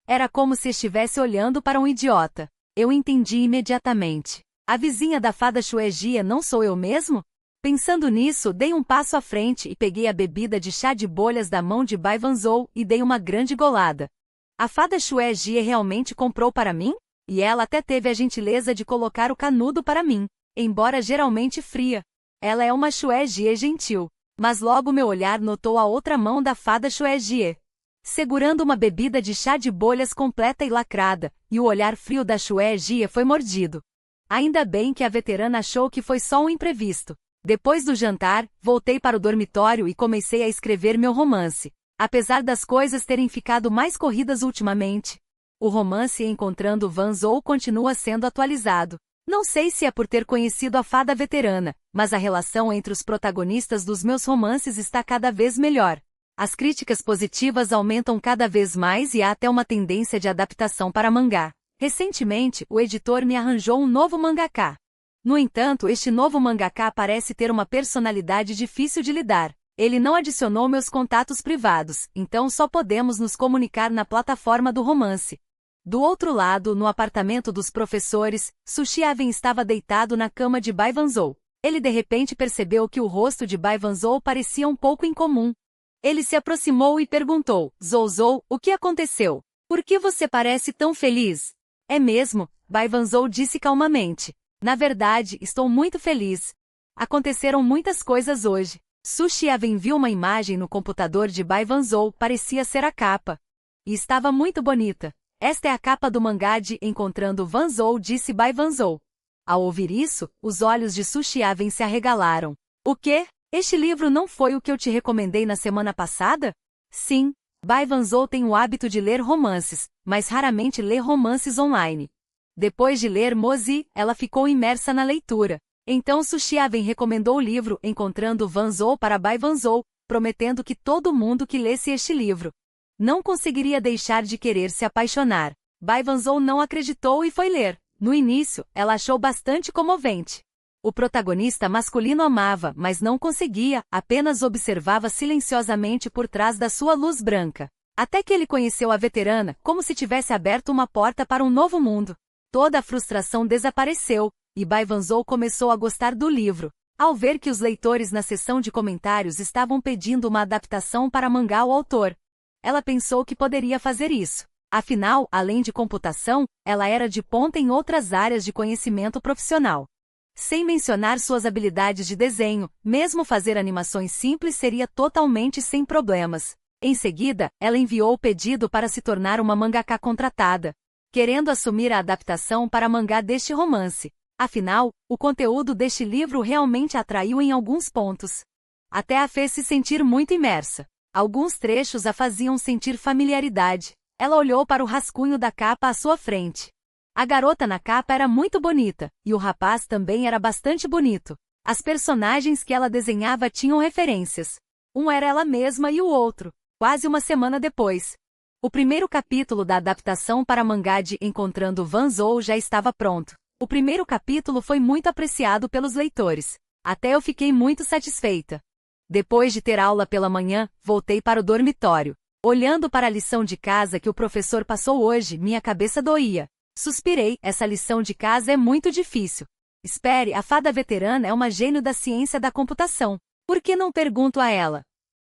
Era como se estivesse olhando para um idiota. Eu entendi imediatamente. A vizinha da fada Xue Jie não sou eu mesmo? Pensando nisso, dei um passo à frente e peguei a bebida de chá de bolhas da mão de Bai Wanzhou e dei uma grande golada. A fada Xue Jie realmente comprou para mim? E ela até teve a gentileza de colocar o canudo para mim, embora geralmente fria. Ela é uma Xue Jie gentil. Mas logo meu olhar notou a outra mão da fada Xue Jie, segurando uma bebida de chá de bolhas completa e lacrada, e o olhar frio da Xue Jie foi mordido. Ainda bem que a veterana achou que foi só um imprevisto. Depois do jantar, voltei para o dormitório e comecei a escrever meu romance. Apesar das coisas terem ficado mais corridas ultimamente, o romance Encontrando Wanzhou continua sendo atualizado. Não sei se é por ter conhecido a fada veterana, mas a relação entre os protagonistas dos meus romances está cada vez melhor. As críticas positivas aumentam cada vez mais e há até uma tendência de adaptação para mangá. Recentemente, o editor me arranjou um novo mangaka. No entanto, este novo mangaka parece ter uma personalidade difícil de lidar. Ele não adicionou meus contatos privados, então só podemos nos comunicar na plataforma do romance. Do outro lado, no apartamento dos professores, Sushiaven estava deitado na cama de Bai Wanzhou. Ele de repente percebeu que o rosto de Bai Wanzhou parecia um pouco incomum. Ele se aproximou e perguntou, Zouzou, o que aconteceu? Por que você parece tão feliz? É mesmo, Bai Wanzhou disse calmamente. Na verdade, estou muito feliz. Aconteceram muitas coisas hoje. Sushiaven viu uma imagem no computador de Bai Wanzhou, parecia ser a capa. E estava muito bonita. Esta é a capa do mangá de Encontrando Wanzhou, disse Bai Wanzhou. Ao ouvir isso, os olhos de Sushiaven se arregalaram. O quê? Este livro não foi o que eu te recomendei na semana passada? Sim, Bai Wanzhou tem o hábito de ler romances, mas raramente lê romances online. Depois de ler Mozi, ela ficou imersa na leitura. Então Sushiaven recomendou o livro Encontrando Wanzhou para Bai Wanzhou, prometendo que todo mundo que lesse este livro não conseguiria deixar de querer se apaixonar. Bai Wanzhou não acreditou e foi ler. No início, ela achou bastante comovente. O protagonista masculino amava, mas não conseguia, apenas observava silenciosamente por trás da sua luz branca. Até que ele conheceu a veterana, como se tivesse aberto uma porta para um novo mundo. Toda a frustração desapareceu, e Bai Wanzhou começou a gostar do livro. Ao ver que os leitores na seção de comentários estavam pedindo uma adaptação para mangá ao autor, ela pensou que poderia fazer isso. Afinal, além de computação, ela era de ponta em outras áreas de conhecimento profissional. Sem mencionar suas habilidades de desenho, mesmo fazer animações simples seria totalmente sem problemas. Em seguida, ela enviou o pedido para se tornar uma mangaka contratada, querendo assumir a adaptação para mangá deste romance. Afinal, o conteúdo deste livro realmente a atraiu em alguns pontos. Até a fez se sentir muito imersa. Alguns trechos a faziam sentir familiaridade. Ela olhou para o rascunho da capa à sua frente. A garota na capa era muito bonita, e o rapaz também era bastante bonito. As personagens que ela desenhava tinham referências. Um era ela mesma e o outro, quase uma semana depois. O primeiro capítulo da adaptação para mangá de Encontrando Van Zou já estava pronto. O primeiro capítulo foi muito apreciado pelos leitores. Até eu fiquei muito satisfeita. Depois de ter aula pela manhã, voltei para o dormitório. Olhando para a lição de casa que o professor passou hoje, minha cabeça doía. Suspirei, essa lição de casa é muito difícil. Espere, a fada veterana é uma gênio da ciência da computação. Por que não pergunto a ela?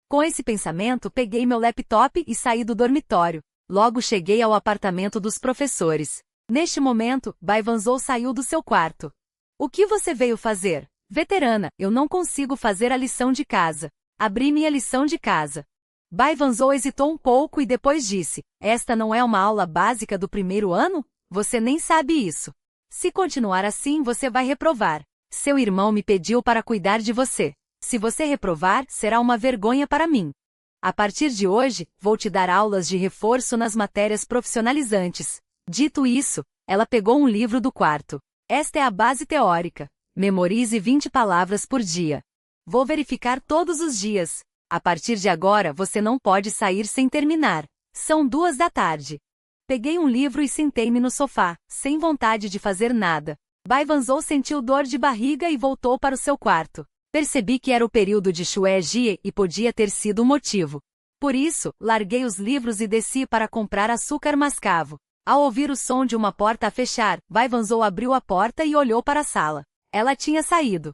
Com esse pensamento, peguei meu laptop e saí do dormitório. Logo cheguei ao apartamento dos professores. Neste momento, Bai Vanzou saiu do seu quarto. O que você veio fazer? Veterana, eu não consigo fazer a lição de casa. Abri minha lição de casa. Bai Vanzou hesitou um pouco e depois disse, esta não é uma aula básica do primeiro ano? Você nem sabe isso. Se continuar assim, você vai reprovar. Seu irmão me pediu para cuidar de você. Se você reprovar, será uma vergonha para mim. A partir de hoje, vou te dar aulas de reforço nas matérias profissionalizantes. Dito isso, ela pegou um livro do quarto. Esta é a base teórica. Memorize 20 palavras por dia. Vou verificar todos os dias. A partir de agora, você não pode sair sem terminar. São 2 da tarde. Peguei um livro e sentei-me no sofá, sem vontade de fazer nada. Bai Vanzou sentiu dor de barriga e voltou para o seu quarto. Percebi que era o período de Shue Jie e podia ter sido o motivo. Por isso, larguei os livros e desci para comprar açúcar mascavo. Ao ouvir o som de uma porta a fechar, Bai Vanzou abriu a porta e olhou para a sala. Ela tinha saído.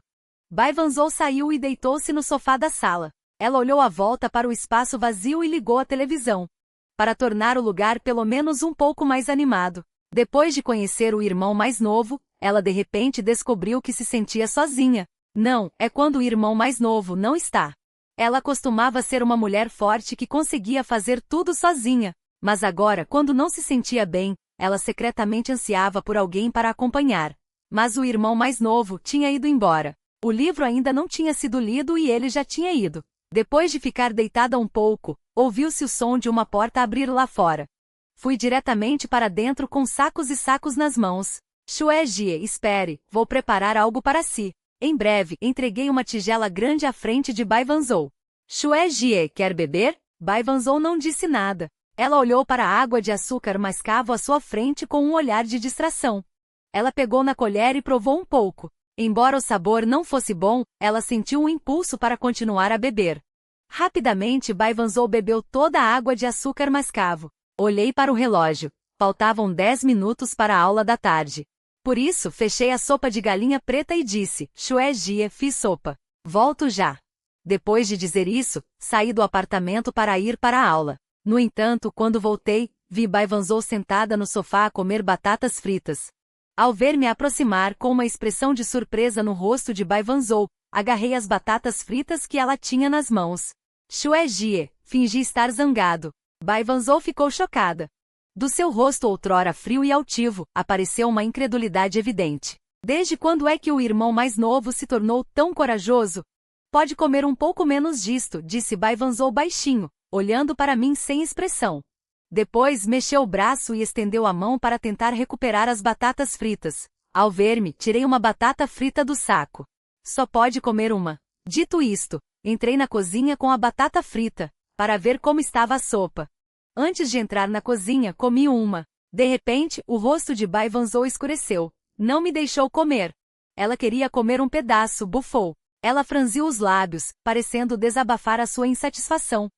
Bai Vanzou saiu e deitou-se no sofá da sala. Ela olhou à volta para o espaço vazio e ligou a televisão, para tornar o lugar pelo menos um pouco mais animado. Depois de conhecer o irmão mais novo, ela de repente descobriu que se sentia sozinha. Não, é quando o irmão mais novo não está. Ela costumava ser uma mulher forte que conseguia fazer tudo sozinha. Mas agora, quando não se sentia bem, ela secretamente ansiava por alguém para acompanhar. Mas o irmão mais novo tinha ido embora. O livro ainda não tinha sido lido e ele já tinha ido. Depois de ficar deitada um pouco, ouviu-se o som de uma porta abrir lá fora. Fui diretamente para dentro com sacos e sacos nas mãos. Shue Jie, espere, vou preparar algo para si. Em breve, entreguei uma tigela grande à frente de Bai Vanzou. Shue Jie, quer beber? Bai Vanzou não disse nada. Ela olhou para a água de açúcar mascavo à sua frente com um olhar de distração. Ela pegou na colher e provou um pouco. Embora o sabor não fosse bom, ela sentiu um impulso para continuar a beber. Rapidamente Bai Vanzou bebeu toda a água de açúcar mascavo. Olhei para o relógio. Faltavam 10 minutos para a aula da tarde. Por isso, fechei a sopa de galinha preta e disse, Shue Jie, fiz sopa. Volto já. Depois de dizer isso, saí do apartamento para ir para a aula. No entanto, quando voltei, vi Bai Vanzou sentada no sofá a comer batatas fritas. Ao ver me aproximar com uma expressão de surpresa no rosto de Bai Vanzou, agarrei as batatas fritas que ela tinha nas mãos. Shue Jie, fingi estar zangado. Bai Vanzou ficou chocada. Do seu rosto outrora frio e altivo, apareceu uma incredulidade evidente. Desde quando é que o irmão mais novo se tornou tão corajoso? Pode comer um pouco menos disto, disse Bai Vanzou baixinho, olhando para mim sem expressão. Depois mexeu o braço e estendeu a mão para tentar recuperar as batatas fritas. Ao ver-me, tirei uma batata frita do saco. Só pode comer uma. Dito isto, entrei na cozinha com a batata frita, para ver como estava a sopa. Antes de entrar na cozinha, comi uma. De repente, o rosto de Bai Vanzou escureceu. Não me deixou comer. Ela queria comer um pedaço, bufou. Ela franziu os lábios, parecendo desabafar a sua insatisfação.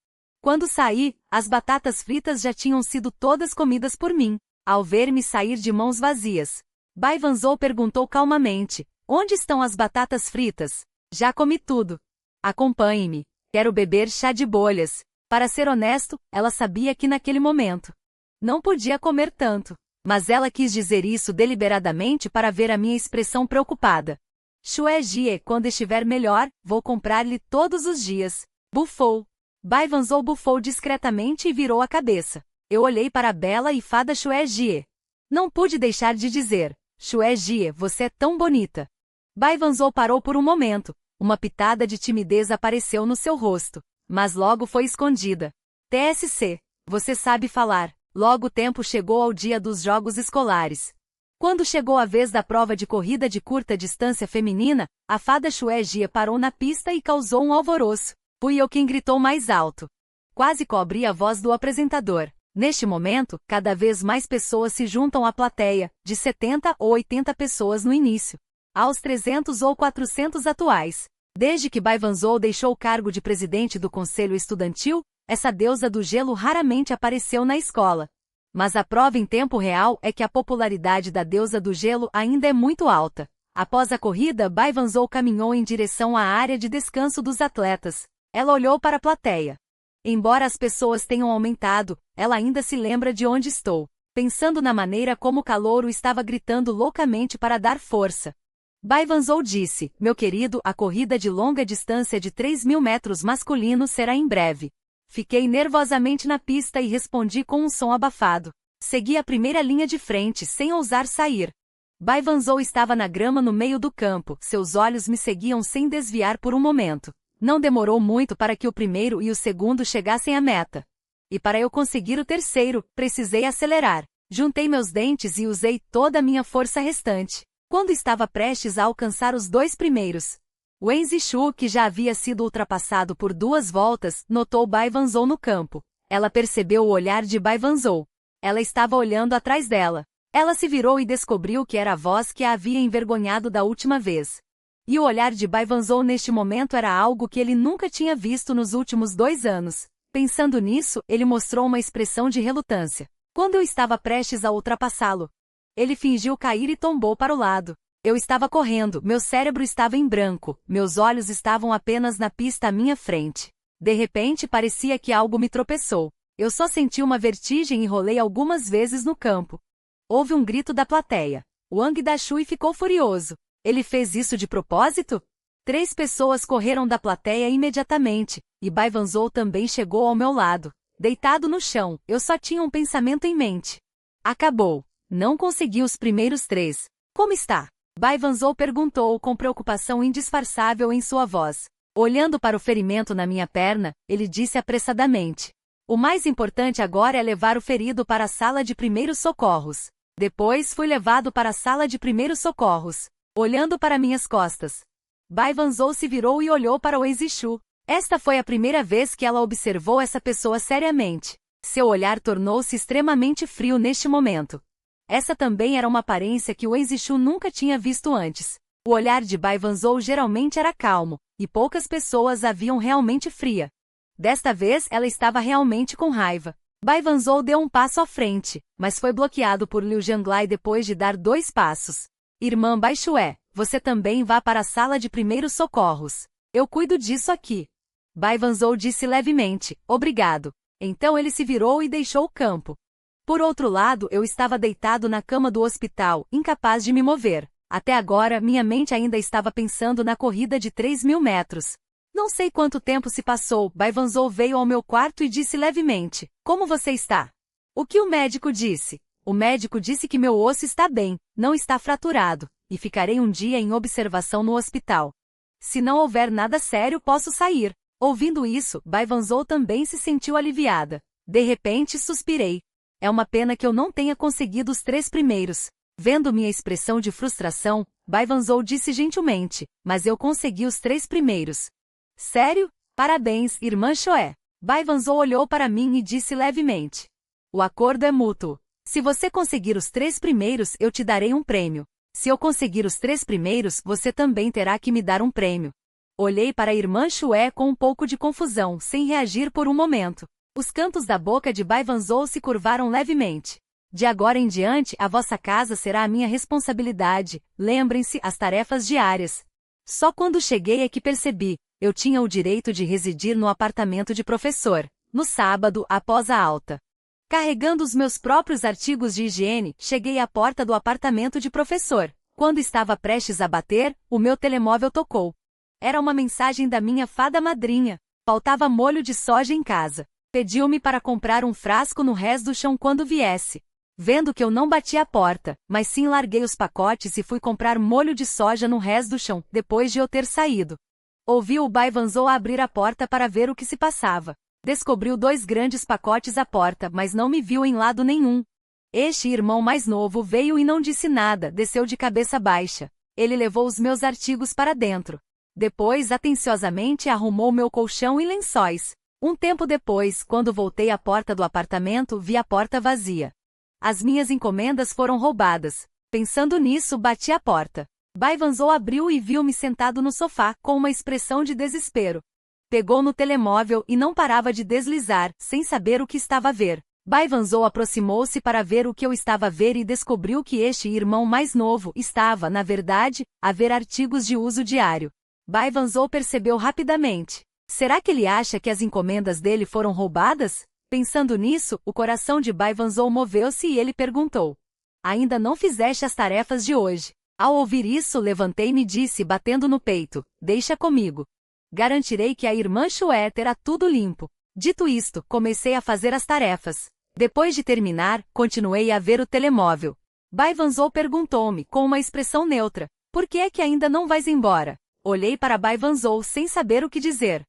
Quando saí, as batatas fritas já tinham sido todas comidas por mim. Ao ver-me sair de mãos vazias, Bai Vanzou perguntou calmamente, onde estão as batatas fritas? Já comi tudo. Acompanhe-me. Quero beber chá de bolhas. Para ser honesto, ela sabia que naquele momento não podia comer tanto. Mas ela quis dizer isso deliberadamente para ver a minha expressão preocupada. Chue Jie, quando estiver melhor, vou comprar-lhe todos os dias. Bufou. Bai Wanzhou bufou discretamente e virou a cabeça. Eu olhei para a bela e fada Chue Jie. Não pude deixar de dizer, Chue Jie, você é tão bonita. Bai Wanzhou parou por um momento. Uma pitada de timidez apareceu no seu rosto, mas logo foi escondida. TSC, você sabe falar. Logo o tempo chegou ao dia dos jogos escolares. Quando chegou a vez da prova de corrida de curta distância feminina, a fada Chue Jie parou na pista e causou um alvoroço. Fui eu quem gritou mais alto. Quase cobri a voz do apresentador. Neste momento, cada vez mais pessoas se juntam à plateia, de 70 ou 80 pessoas no início, aos 300 ou 400 atuais. Desde que Bai Wanzhou deixou o cargo de presidente do conselho estudantil, essa deusa do gelo raramente apareceu na escola. Mas a prova em tempo real é que a popularidade da deusa do gelo ainda é muito alta. Após a corrida, Bai Wanzhou caminhou em direção à área de descanso dos atletas. Ela olhou para a plateia. Embora as pessoas tenham aumentado, ela ainda se lembra de onde estou, pensando na maneira como o calouro estava gritando loucamente para dar força. Bai Wanzhou disse, meu querido, a corrida de longa distância de 3.000 metros masculino será em breve. Fiquei nervosamente na pista e respondi com um som abafado. Segui a primeira linha de frente, sem ousar sair. Bai Wanzhou estava na grama no meio do campo, seus olhos me seguiam sem desviar por um momento. Não demorou muito para que o primeiro e o segundo chegassem à meta. E para eu conseguir o terceiro, precisei acelerar. Juntei meus dentes e usei toda a minha força restante. Quando estava prestes a alcançar os dois primeiros, Wen Zixu, que já havia sido ultrapassado por 2 voltas, notou Bai Wanzhou no campo. Ela percebeu o olhar de Bai Wanzhou. Ela estava olhando atrás dela. Ela se virou e descobriu que era a voz que a havia envergonhado da última vez. E o olhar de Bai Wanzhou neste momento era algo que ele nunca tinha visto nos últimos 2 anos. Pensando nisso, ele mostrou uma expressão de relutância. Quando eu estava prestes a ultrapassá-lo, ele fingiu cair e tombou para o lado. Eu estava correndo, meu cérebro estava em branco, meus olhos estavam apenas na pista à minha frente. De repente parecia que algo me tropeçou. Eu só senti uma vertigem e rolei algumas vezes no campo. Houve um grito da plateia. Wang Dashui ficou furioso. Ele fez isso de propósito? 3 pessoas correram da plateia imediatamente, e Bai Wanzhou também chegou ao meu lado. Deitado no chão, eu só tinha um pensamento em mente. Acabou. Não consegui os primeiros 3. Como está? Bai Wanzhou perguntou com preocupação indisfarçável em sua voz. Olhando para o ferimento na minha perna, ele disse apressadamente. O mais importante agora é levar o ferido para a sala de primeiros socorros. Depois fui levado para a sala de primeiros socorros. Olhando para minhas costas. Bai Wanzhou se virou e olhou para Wen Zixu. Esta foi a primeira vez que ela observou essa pessoa seriamente. Seu olhar tornou-se extremamente frio neste momento. Essa também era uma aparência que Wen Zixu nunca tinha visto antes. O olhar de Bai Wanzhou geralmente era calmo, e poucas pessoas a viam realmente fria. Desta vez ela estava realmente com raiva. Bai Wanzhou deu um passo à frente, mas foi bloqueado por Liu Jianglai depois de dar 2 passos. Irmã Bai Xue, você também vá para a sala de primeiros socorros. Eu cuido disso aqui. Bai Wanzhou disse levemente, obrigado. Então ele se virou e deixou o campo. Por outro lado, eu estava deitado na cama do hospital, incapaz de me mover. Até agora, minha mente ainda estava pensando na corrida de 3.000 metros. Não sei quanto tempo se passou, Bai Wanzhou veio ao meu quarto e disse levemente, como você está? O que o médico disse? O médico disse que meu osso está bem, não está fraturado, e ficarei um dia em observação no hospital. Se não houver nada sério, posso sair. Ouvindo isso, Bai Wanzhou também se sentiu aliviada. De repente, suspirei. É uma pena que eu não tenha conseguido os 3 primeiros. Vendo minha expressão de frustração, Bai Wanzhou disse gentilmente, mas eu consegui os 3 primeiros. Sério? Parabéns, irmã Chue. Bai Wanzhou olhou para mim e disse levemente. O acordo é mútuo. Se você conseguir os 3 primeiros, eu te darei um prêmio. Se eu conseguir os 3 primeiros, você também terá que me dar um prêmio. Olhei para a irmã Chue com um pouco de confusão, sem reagir por um momento. Os cantos da boca de Bai Wanzhou se curvaram levemente. De agora em diante, a vossa casa será a minha responsabilidade. Lembrem-se as tarefas diárias. Só quando cheguei é que percebi, eu tinha o direito de residir no apartamento de professor, no sábado, após a alta. Carregando os meus próprios artigos de higiene, cheguei à porta do apartamento de professor. Quando estava prestes a bater, o meu telemóvel tocou. Era uma mensagem da minha fada madrinha. Faltava molho de soja em casa. Pediu-me para comprar um frasco no Rés do Chão quando viesse. Vendo que eu não bati a porta, mas sim larguei os pacotes e fui comprar molho de soja no Rés do Chão, depois de eu ter saído. Ouvi o Baivanzou abrir a porta para ver o que se passava. Descobriu 2 grandes pacotes à porta, mas não me viu em lado nenhum. Este irmão mais novo veio e não disse nada, desceu de cabeça baixa. Ele levou os meus artigos para dentro. Depois, atenciosamente, arrumou meu colchão e lençóis. Um tempo depois, quando voltei à porta do apartamento, vi a porta vazia. As minhas encomendas foram roubadas. Pensando nisso, bati a porta. Baivanzou abriu e viu-me sentado no sofá, com uma expressão de desespero. Pegou no telemóvel e não parava de deslizar, sem saber o que estava a ver. Baivanzou aproximou-se para ver o que eu estava a ver e descobriu que este irmão mais novo estava, na verdade, a ver artigos de uso diário. Baivanzou percebeu rapidamente. Será que ele acha que as encomendas dele foram roubadas? Pensando nisso, o coração de Baivanzou moveu-se e ele perguntou: Ainda não fizeste as tarefas de hoje? Ao ouvir isso, levantei-me e disse, batendo no peito: Deixa comigo. Garantirei que a irmã Chué terá tudo limpo. Dito isto, comecei a fazer as tarefas. Depois de terminar, continuei a ver o telemóvel. Baivanzou perguntou-me, com uma expressão neutra: Por que é que ainda não vais embora? Olhei para Baivanzou sem saber o que dizer.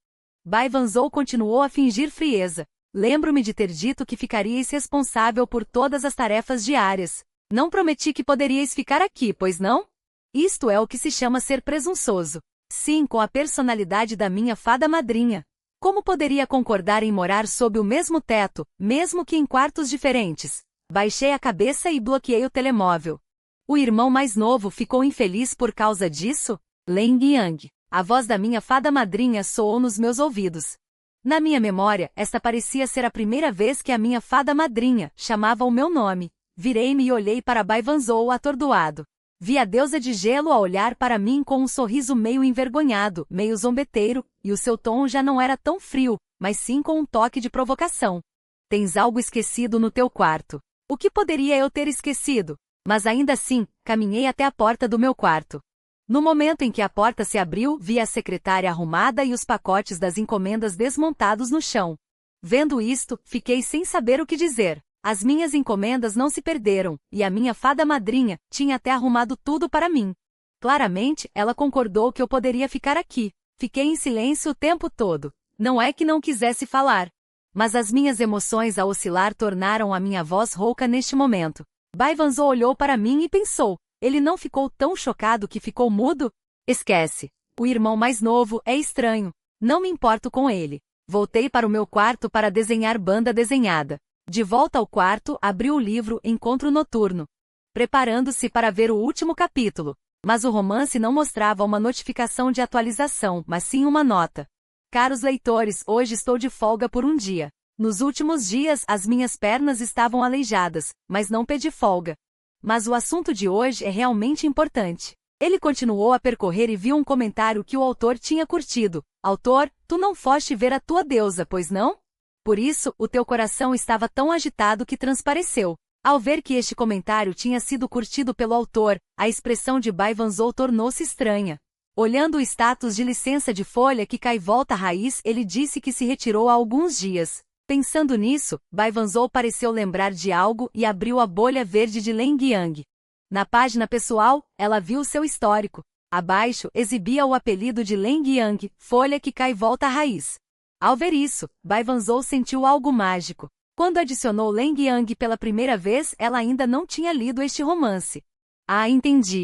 Baivanzou continuou a fingir frieza. Lembro-me de ter dito que ficaríeis responsável por todas as tarefas diárias. Não prometi que poderíeis ficar aqui, pois não? Isto é o que se chama ser presunçoso. Sim, com a personalidade da minha fada madrinha. Como poderia concordar em morar sob o mesmo teto, mesmo que em quartos diferentes? Baixei a cabeça e bloqueei o telemóvel. O irmão mais novo ficou infeliz por causa disso? Leng Yang. A voz da minha fada madrinha soou nos meus ouvidos. Na minha memória, esta parecia ser a primeira vez que a minha fada madrinha chamava o meu nome. Virei-me e olhei para Baivanzou atordoado. Vi a deusa de gelo a olhar para mim com um sorriso meio envergonhado, meio zombeteiro, e o seu tom já não era tão frio, mas sim com um toque de provocação. Tens algo esquecido no teu quarto. O que poderia eu ter esquecido? Mas ainda assim, caminhei até a porta do meu quarto. No momento em que a porta se abriu, vi a secretária arrumada e os pacotes das encomendas desmontados no chão. Vendo isto, fiquei sem saber o que dizer. As minhas encomendas não se perderam, e a minha fada madrinha tinha até arrumado tudo para mim. Claramente, ela concordou que eu poderia ficar aqui. Fiquei em silêncio o tempo todo. Não é que não quisesse falar. Mas as minhas emoções a oscilar tornaram a minha voz rouca neste momento. Baivanzou olhou para mim e pensou: ele não ficou tão chocado que ficou mudo? Esquece. O irmão mais novo é estranho. Não me importo com ele. Voltei para o meu quarto para desenhar banda desenhada. De volta ao quarto, abri o livro Encontro Noturno, preparando-se para ver o último capítulo. Mas o romance não mostrava uma notificação de atualização, mas sim uma nota. Caros leitores, hoje estou de folga por um dia. Nos últimos dias, as minhas pernas estavam aleijadas, mas não pedi folga. Mas o assunto de hoje é realmente importante. Ele continuou a percorrer e viu um comentário que o autor tinha curtido. Autor, tu não foste ver a tua deusa, pois não? Por isso, o teu coração estava tão agitado que transpareceu. Ao ver que este comentário tinha sido curtido pelo autor, a expressão de Baivanzou tornou-se estranha. Olhando o status de licença de folha que cai volta à raiz, ele disse que se retirou há alguns dias. Pensando nisso, Baivanzou pareceu lembrar de algo e abriu a bolha verde de Leng Yang. Na página pessoal, ela viu seu histórico. Abaixo, exibia o apelido de Leng Yang, folha que cai volta à raiz. Ao ver isso, Baivanzou sentiu algo mágico. Quando adicionou Leng Yang pela primeira vez, ela ainda não tinha lido este romance. Ah, entendi.